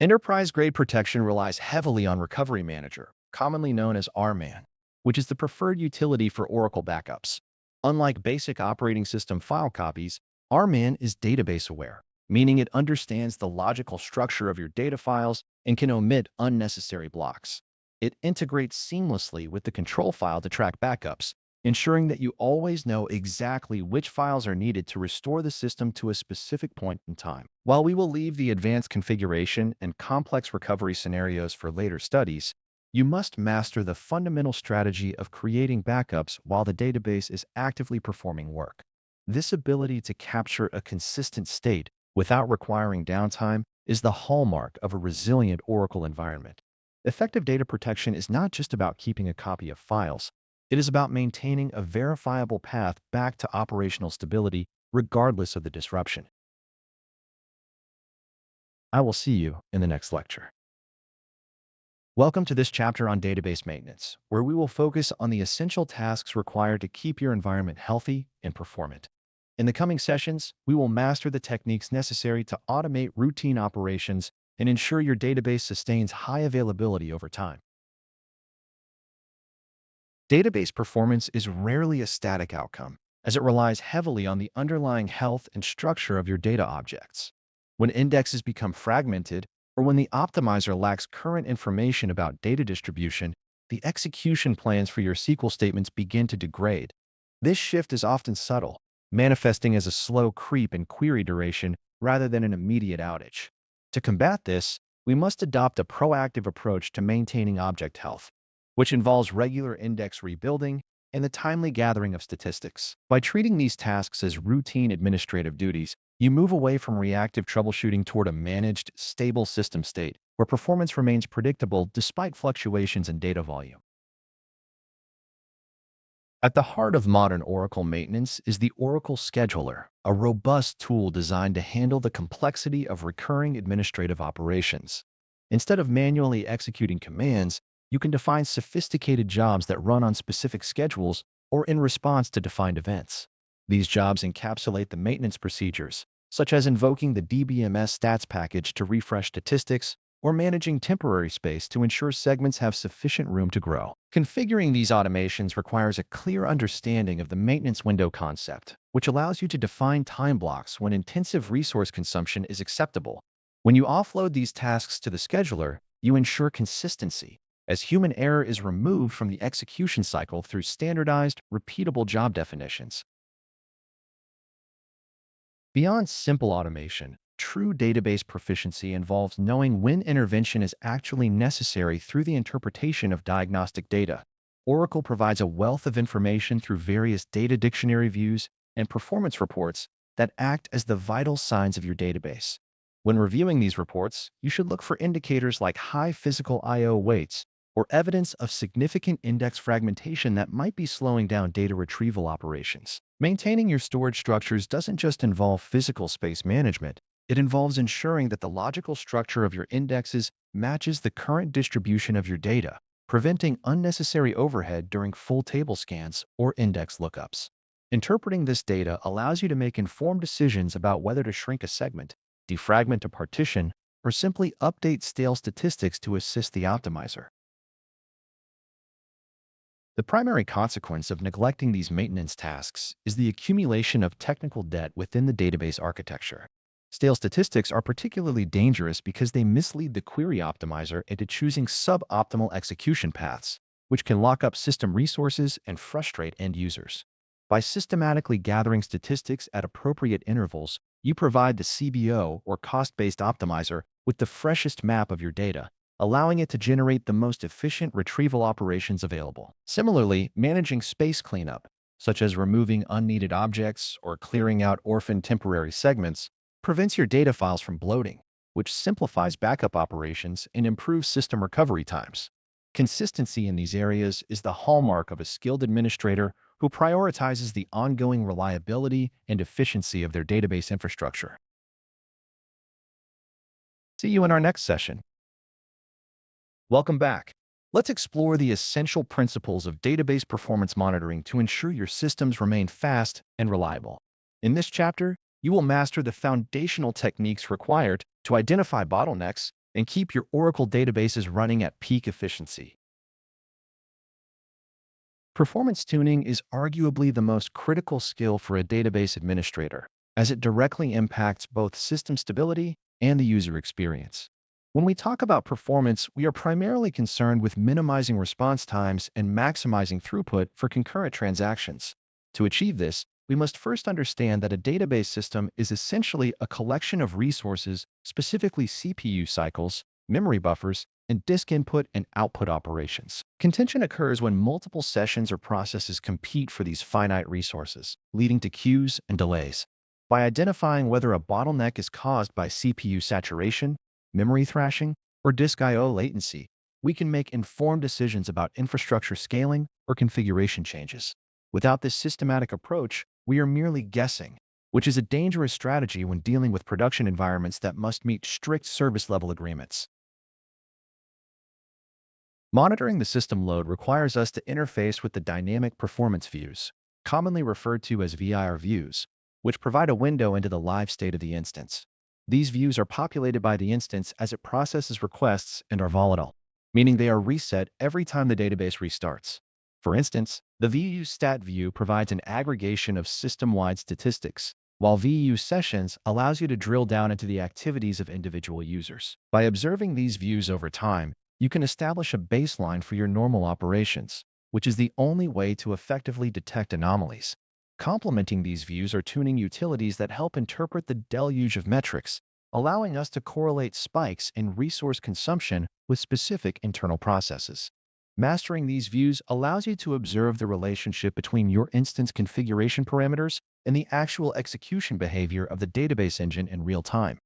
Enterprise-grade protection relies heavily on Recovery Manager, commonly known as RMAN, which is the preferred utility for Oracle backups. Unlike basic operating system file copies, RMAN is database-aware, meaning it understands the logical structure of your data files and can omit unnecessary blocks. It integrates seamlessly with the control file to track backups, ensuring that you always know exactly which files are needed to restore the system to a specific point in time. While we will leave the advanced configuration and complex recovery scenarios for later studies, you must master the fundamental strategy of creating backups while the database is actively performing work. This ability to capture a consistent state without requiring downtime is the hallmark of a resilient Oracle environment. Effective data protection is not just about keeping a copy of files. It is about maintaining a verifiable path back to operational stability regardless of the disruption. I will see you in the next lecture. Welcome to this chapter on database maintenance, where we will focus on the essential tasks required to keep your environment healthy and performant. In the coming sessions, we will master the techniques necessary to automate routine operations and ensure your database sustains high availability over time. Database performance is rarely a static outcome, as it relies heavily on the underlying health and structure of your data objects. When indexes become fragmented, or when the optimizer lacks current information about data distribution, the execution plans for your SQL statements begin to degrade. This shift is often subtle, manifesting as a slow creep in query duration rather than an immediate outage. To combat this, we must adopt a proactive approach to maintaining object health, which involves regular index rebuilding and the timely gathering of statistics. By treating these tasks as routine administrative duties, you move away from reactive troubleshooting toward a managed, stable system state, where performance remains predictable despite fluctuations in data volume. At the heart of modern Oracle maintenance is the Oracle Scheduler, a robust tool designed to handle the complexity of recurring administrative operations. Instead of manually executing commands, you can define sophisticated jobs that run on specific schedules or in response to defined events. These jobs encapsulate the maintenance procedures, such as invoking the DBMS stats package to refresh statistics or managing temporary space to ensure segments have sufficient room to grow. Configuring these automations requires a clear understanding of the maintenance window concept, which allows you to define time blocks when intensive resource consumption is acceptable. When you offload these tasks to the scheduler, you ensure consistency, as human error is removed from the execution cycle through standardized, repeatable job definitions. Beyond simple automation, true database proficiency involves knowing when intervention is actually necessary through the interpretation of diagnostic data. Oracle provides a wealth of information through various data dictionary views and performance reports that act as the vital signs of your database. When reviewing these reports, you should look for indicators like high physical I/O weights or evidence of significant index fragmentation that might be slowing down data retrieval operations. Maintaining your storage structures doesn't just involve physical space management, it involves ensuring that the logical structure of your indexes matches the current distribution of your data, preventing unnecessary overhead during full table scans or index lookups. Interpreting this data allows you to make informed decisions about whether to shrink a segment, defragment a partition, or simply update stale statistics to assist the optimizer. The primary consequence of neglecting these maintenance tasks is the accumulation of technical debt within the database architecture. Stale statistics are particularly dangerous because they mislead the query optimizer into choosing suboptimal execution paths, which can lock up system resources and frustrate end users. By systematically gathering statistics at appropriate intervals, you provide the CBO or cost-based optimizer with the freshest map of your data, allowing it to generate the most efficient retrieval operations available. Similarly, managing space cleanup, such as removing unneeded objects or clearing out orphaned temporary segments, prevents your data files from bloating, which simplifies backup operations and improves system recovery times. Consistency in these areas is the hallmark of a skilled administrator who prioritizes the ongoing reliability and efficiency of their database infrastructure. See you in our next session. Welcome back. Let's explore the essential principles of database performance monitoring to ensure your systems remain fast and reliable. In this chapter, you will master the foundational techniques required to identify bottlenecks and keep your Oracle databases running at peak efficiency. Performance tuning is arguably the most critical skill for a database administrator, as it directly impacts both system stability and the user experience. When we talk about performance, we are primarily concerned with minimizing response times and maximizing throughput for concurrent transactions. To achieve this, we must first understand that a database system is essentially a collection of resources, specifically CPU cycles, memory buffers, and disk input and output operations. Contention occurs when multiple sessions or processes compete for these finite resources, leading to queues and delays. By identifying whether a bottleneck is caused by CPU saturation, memory thrashing, or disk I/O latency, we can make informed decisions about infrastructure scaling or configuration changes. Without this systematic approach, we are merely guessing, which is a dangerous strategy when dealing with production environments that must meet strict service level agreements. Monitoring the system load requires us to interface with the dynamic performance views, commonly referred to as VIR views, which provide a window into the live state of the instance. These views are populated by the instance as it processes requests and are volatile, meaning they are reset every time the database restarts. For instance, the VU stat view provides an aggregation of system-wide statistics, while VU sessions allows you to drill down into the activities of individual users. By observing these views over time, you can establish a baseline for your normal operations, which is the only way to effectively detect anomalies. Complementing these views are tuning utilities that help interpret the deluge of metrics, allowing us to correlate spikes in resource consumption with specific internal processes. Mastering these views allows you to observe the relationship between your instance configuration parameters and the actual execution behavior of the database engine in real time.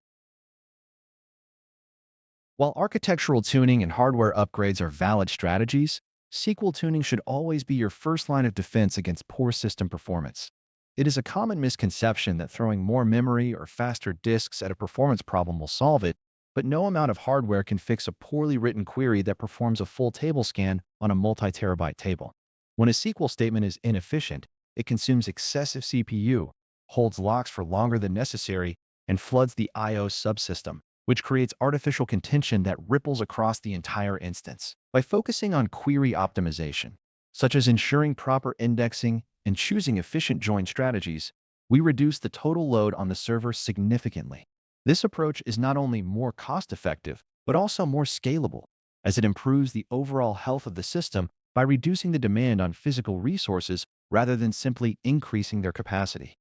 While architectural tuning and hardware upgrades are valid strategies, SQL tuning should always be your first line of defense against poor system performance. It is a common misconception that throwing more memory or faster disks at a performance problem will solve it, but no amount of hardware can fix a poorly written query that performs a full table scan on a multi-terabyte table. When a SQL statement is inefficient, it consumes excessive CPU, holds locks for longer than necessary, and floods the I/O subsystem, which creates artificial contention that ripples across the entire instance. By focusing on query optimization, such as ensuring proper indexing and choosing efficient join strategies, we reduce the total load on the server significantly. This approach is not only more cost-effective, but also more scalable, as it improves the overall health of the system by reducing the demand on physical resources rather than simply increasing their capacity.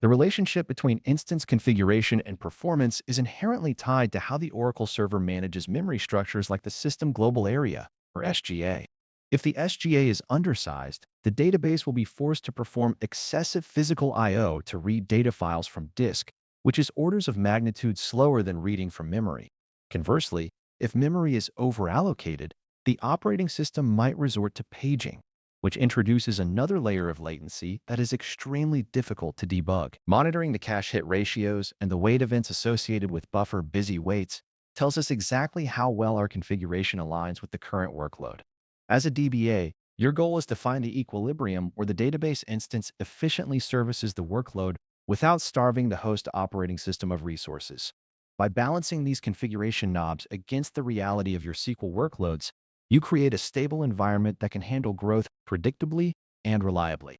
The relationship between instance configuration and performance is inherently tied to how the Oracle server manages memory structures like the System Global Area, or SGA. If the SGA is undersized, the database will be forced to perform excessive physical I/O to read data files from disk, which is orders of magnitude slower than reading from memory. Conversely, if memory is overallocated, the operating system might resort to paging, which introduces another layer of latency that is extremely difficult to debug. Monitoring the cache hit ratios and the wait events associated with buffer busy waits tells us exactly how well our configuration aligns with the current workload. As a DBA, your goal is to find the equilibrium where the database instance efficiently services the workload without starving the host operating system of resources. By balancing these configuration knobs against the reality of your SQL workloads, you create a stable environment that can handle growth predictably and reliably.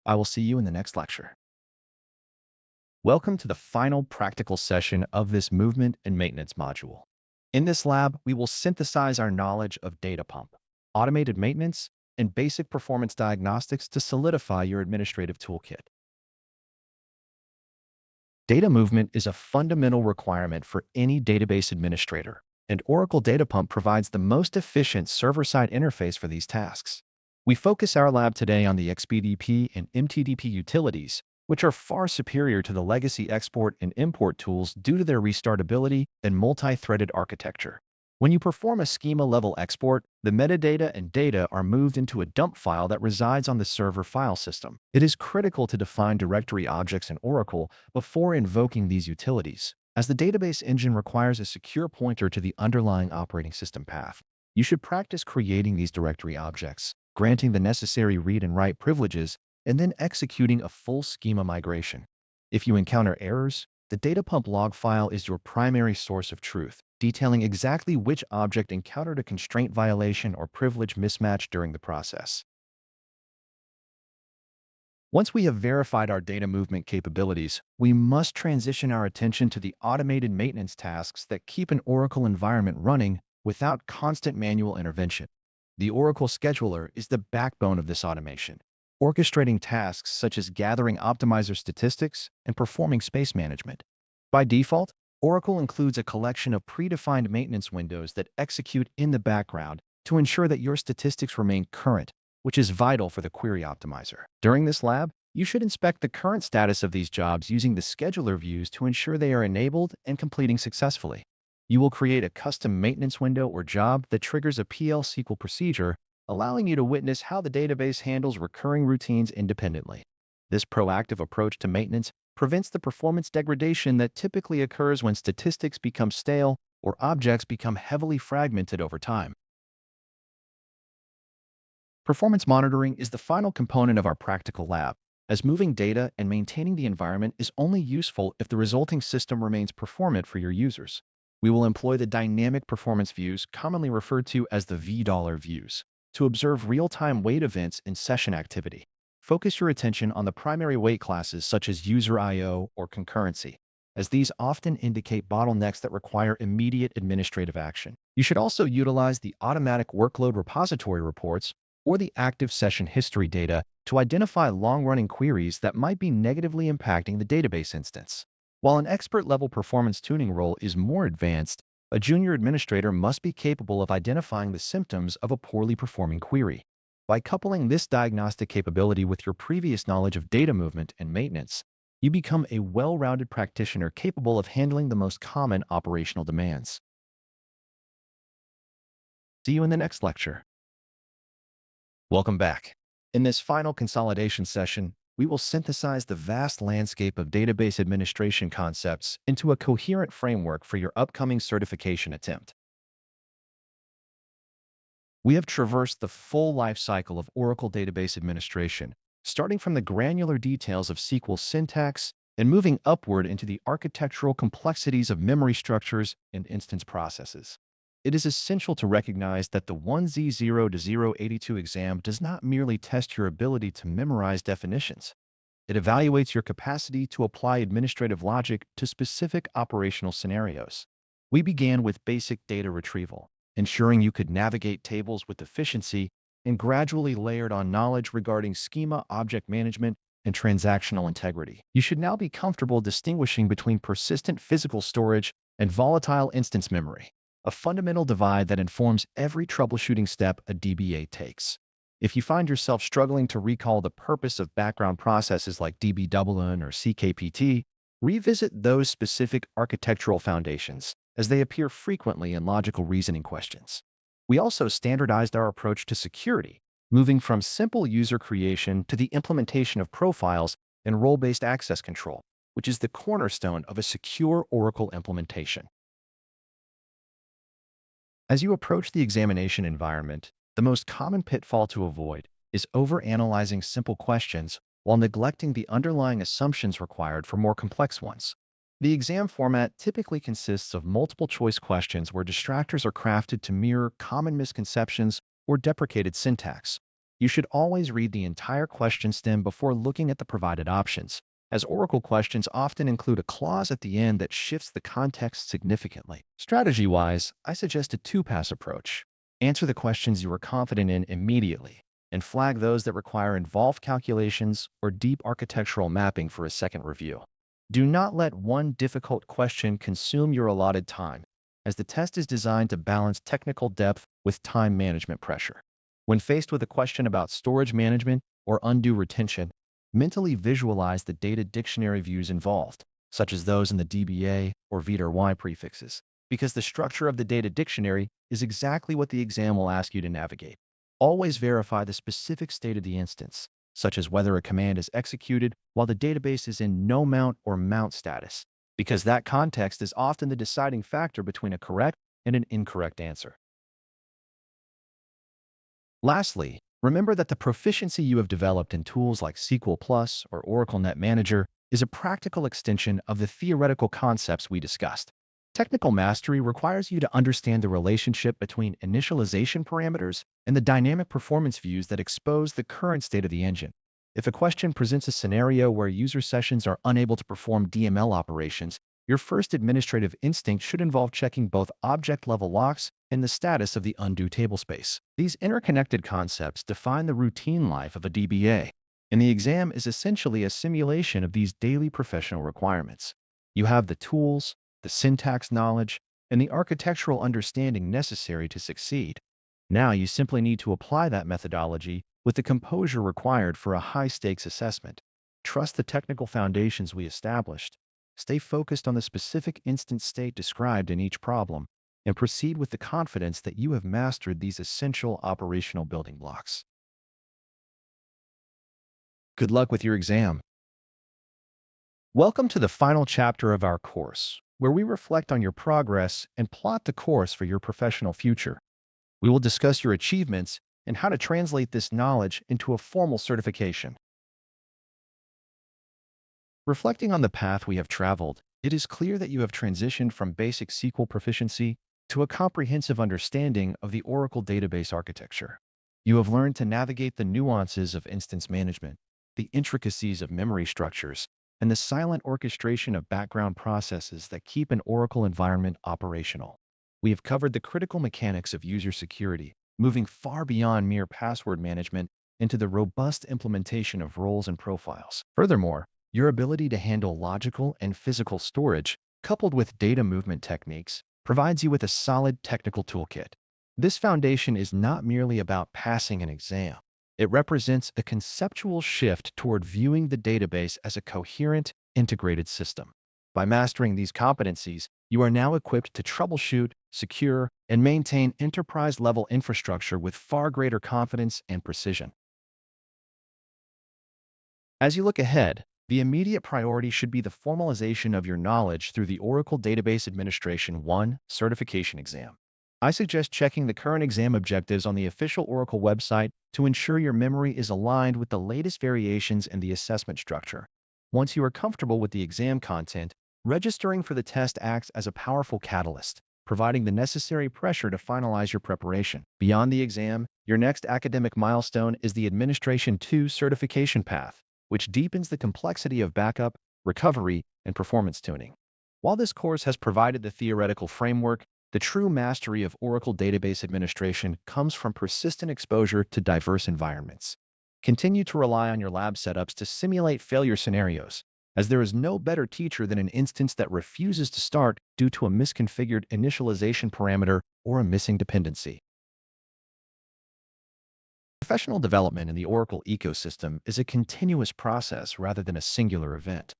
I will see you in the next lecture. Welcome to the final practical session of this movement and maintenance module. In this lab, we will synthesize our knowledge of data pump, automated maintenance, and basic performance diagnostics to solidify your administrative toolkit. Data movement is a fundamental requirement for any database administrator, and Oracle Data Pump provides the most efficient server-side interface for these tasks. We focus our lab today on the XBDP and MTDP utilities, which are far superior to the legacy export and import tools due to their restartability and multi-threaded architecture. When you perform a schema-level export, the metadata and data are moved into a dump file that resides on the server file system. It is critical to define directory objects in Oracle before invoking these utilities, as the database engine requires a secure pointer to the underlying operating system path. You should practice creating these directory objects, granting the necessary read and write privileges, and then executing a full schema migration. If you encounter errors, the data pump log file is your primary source of truth, detailing exactly which object encountered a constraint violation or privilege mismatch during the process. Once we have verified our data movement capabilities, we must transition our attention to the automated maintenance tasks that keep an Oracle environment running without constant manual intervention. The Oracle Scheduler is the backbone of this automation, orchestrating tasks such as gathering optimizer statistics and performing space management. By default, Oracle includes a collection of predefined maintenance windows that execute in the background to ensure that your statistics remain current, which is vital for the query optimizer. During this lab, you should inspect the current status of these jobs using the scheduler views to ensure they are enabled and completing successfully. You will create a custom maintenance window or job that triggers a PL SQL procedure, allowing you to witness how the database handles recurring routines independently. This proactive approach to maintenance prevents the performance degradation that typically occurs when statistics become stale or objects become heavily fragmented over time. Performance monitoring is the final component of our practical lab, as moving data and maintaining the environment is only useful if the resulting system remains performant for your users. We will employ the dynamic performance views, commonly referred to as the $V views, to observe real-time wait events and session activity. Focus your attention on the primary wait classes such as user I/O or concurrency, as these often indicate bottlenecks that require immediate administrative action. You should also utilize the automatic workload repository reports, or the active session history data to identify long-running queries that might be negatively impacting the database instance. While an expert-level performance tuning role is more advanced, a junior administrator must be capable of identifying the symptoms of a poorly performing query. By coupling this diagnostic capability with your previous knowledge of data movement and maintenance, you become a well-rounded practitioner capable of handling the most common operational demands. See you in the next lecture. Welcome back. In this final consolidation session, we will synthesize the vast landscape of database administration concepts into a coherent framework for your upcoming certification attempt. We have traversed the full life cycle of Oracle database administration, starting from the granular details of SQL syntax and moving upward into the architectural complexities of memory structures and instance processes. It is essential to recognize that the 1Z0-082 exam does not merely test your ability to memorize definitions. It evaluates your capacity to apply administrative logic to specific operational scenarios. We began with basic data retrieval, ensuring you could navigate tables with efficiency, and gradually layered on knowledge regarding schema, object management, and transactional integrity. You should now be comfortable distinguishing between persistent physical storage and volatile instance memory, a fundamental divide that informs every troubleshooting step a DBA takes. If you find yourself struggling to recall the purpose of background processes like dbwn or CKPT, revisit those specific architectural foundations, as they appear frequently in logical reasoning questions. We also standardized our approach to security, moving from simple user creation to the implementation of profiles and role-based access control, which is the cornerstone of a secure Oracle implementation. As you approach the examination environment, the most common pitfall to avoid is overanalyzing simple questions while neglecting the underlying assumptions required for more complex ones. The exam format typically consists of multiple-choice questions where distractors are crafted to mirror common misconceptions or deprecated syntax. You should always read the entire question stem before looking at the provided options, as Oracle questions often include a clause at the end that shifts the context significantly. Strategy-wise, I suggest a two-pass approach. Answer the questions you are confident in immediately, and flag those that require involved calculations or deep architectural mapping for a second review. Do not let one difficult question consume your allotted time, as the test is designed to balance technical depth with time management pressure. When faced with a question about storage management or undue retention, mentally visualize the data dictionary views involved, such as those in the DBA or VDR-Y prefixes, because the structure of the data dictionary is exactly what the exam will ask you to navigate. Always verify the specific state of the instance, such as whether a command is executed while the database is in no mount or mount status, because that context is often the deciding factor between a correct and an incorrect answer. Lastly, remember that the proficiency you have developed in tools like SQL Plus or Oracle Net Manager is a practical extension of the theoretical concepts we discussed. Technical mastery requires you to understand the relationship between initialization parameters and the dynamic performance views that expose the current state of the engine. If a question presents a scenario where user sessions are unable to perform DML operations, your first administrative instinct should involve checking both object-level locks and the status of the undo tablespace. These interconnected concepts define the routine life of a DBA, and the exam is essentially a simulation of these daily professional requirements. You have the tools, the syntax knowledge, and the architectural understanding necessary to succeed. Now you simply need to apply that methodology with the composure required for a high-stakes assessment. Trust the technical foundations we established. Stay focused on the specific instance state described in each problem, and proceed with the confidence that you have mastered these essential operational building blocks. Good luck with your exam. Welcome to the final chapter of our course, where we reflect on your progress and plot the course for your professional future. We will discuss your achievements and how to translate this knowledge into a formal certification. Reflecting on the path we have traveled, it is clear that you have transitioned from basic SQL proficiency to a comprehensive understanding of the Oracle database architecture. You have learned to navigate the nuances of instance management, the intricacies of memory structures, and the silent orchestration of background processes that keep an Oracle environment operational. We have covered the critical mechanics of user security, moving far beyond mere password management into the robust implementation of roles and profiles. Furthermore, your ability to handle logical and physical storage, coupled with data movement techniques, provides you with a solid technical toolkit. This foundation is not merely about passing an exam. It represents a conceptual shift toward viewing the database as a coherent, integrated system. By mastering these competencies, you are now equipped to troubleshoot, secure, and maintain enterprise-level infrastructure with far greater confidence and precision. As you look ahead, the immediate priority should be the formalization of your knowledge through the Oracle Database Administration 1 certification exam. I suggest checking the current exam objectives on the official Oracle website to ensure your memory is aligned with the latest variations in the assessment structure. Once you are comfortable with the exam content, registering for the test acts as a powerful catalyst, providing the necessary pressure to finalize your preparation. Beyond the exam, your next academic milestone is the Administration 2 certification path, which deepens the complexity of backup, recovery, and performance tuning. While this course has provided the theoretical framework, the true mastery of Oracle Database Administration comes from persistent exposure to diverse environments. Continue to rely on your lab setups to simulate failure scenarios, as there is no better teacher than an instance that refuses to start due to a misconfigured initialization parameter or a missing dependency. Professional development in the Oracle ecosystem is a continuous process rather than a singular event.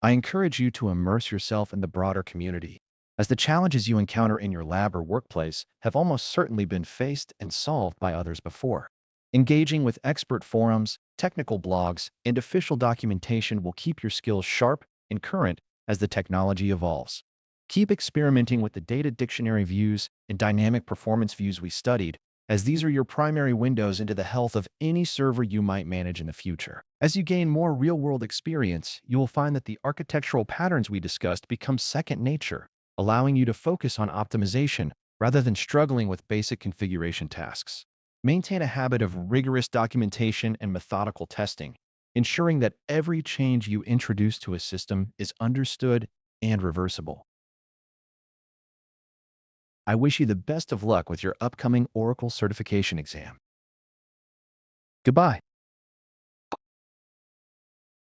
I encourage you to immerse yourself in the broader community, as the challenges you encounter in your lab or workplace have almost certainly been faced and solved by others before. Engaging with expert forums, technical blogs, and official documentation will keep your skills sharp and current as the technology evolves. Keep experimenting with the data dictionary views and dynamic performance views we studied, as these are your primary windows into the health of any server you might manage in the future. As you gain more real-world experience, you will find that the architectural patterns we discussed become second nature, allowing you to focus on optimization rather than struggling with basic configuration tasks. Maintain a habit of rigorous documentation and methodical testing, ensuring that every change you introduce to a system is understood and reversible. I wish you the best of luck with your upcoming Oracle certification exam. Goodbye.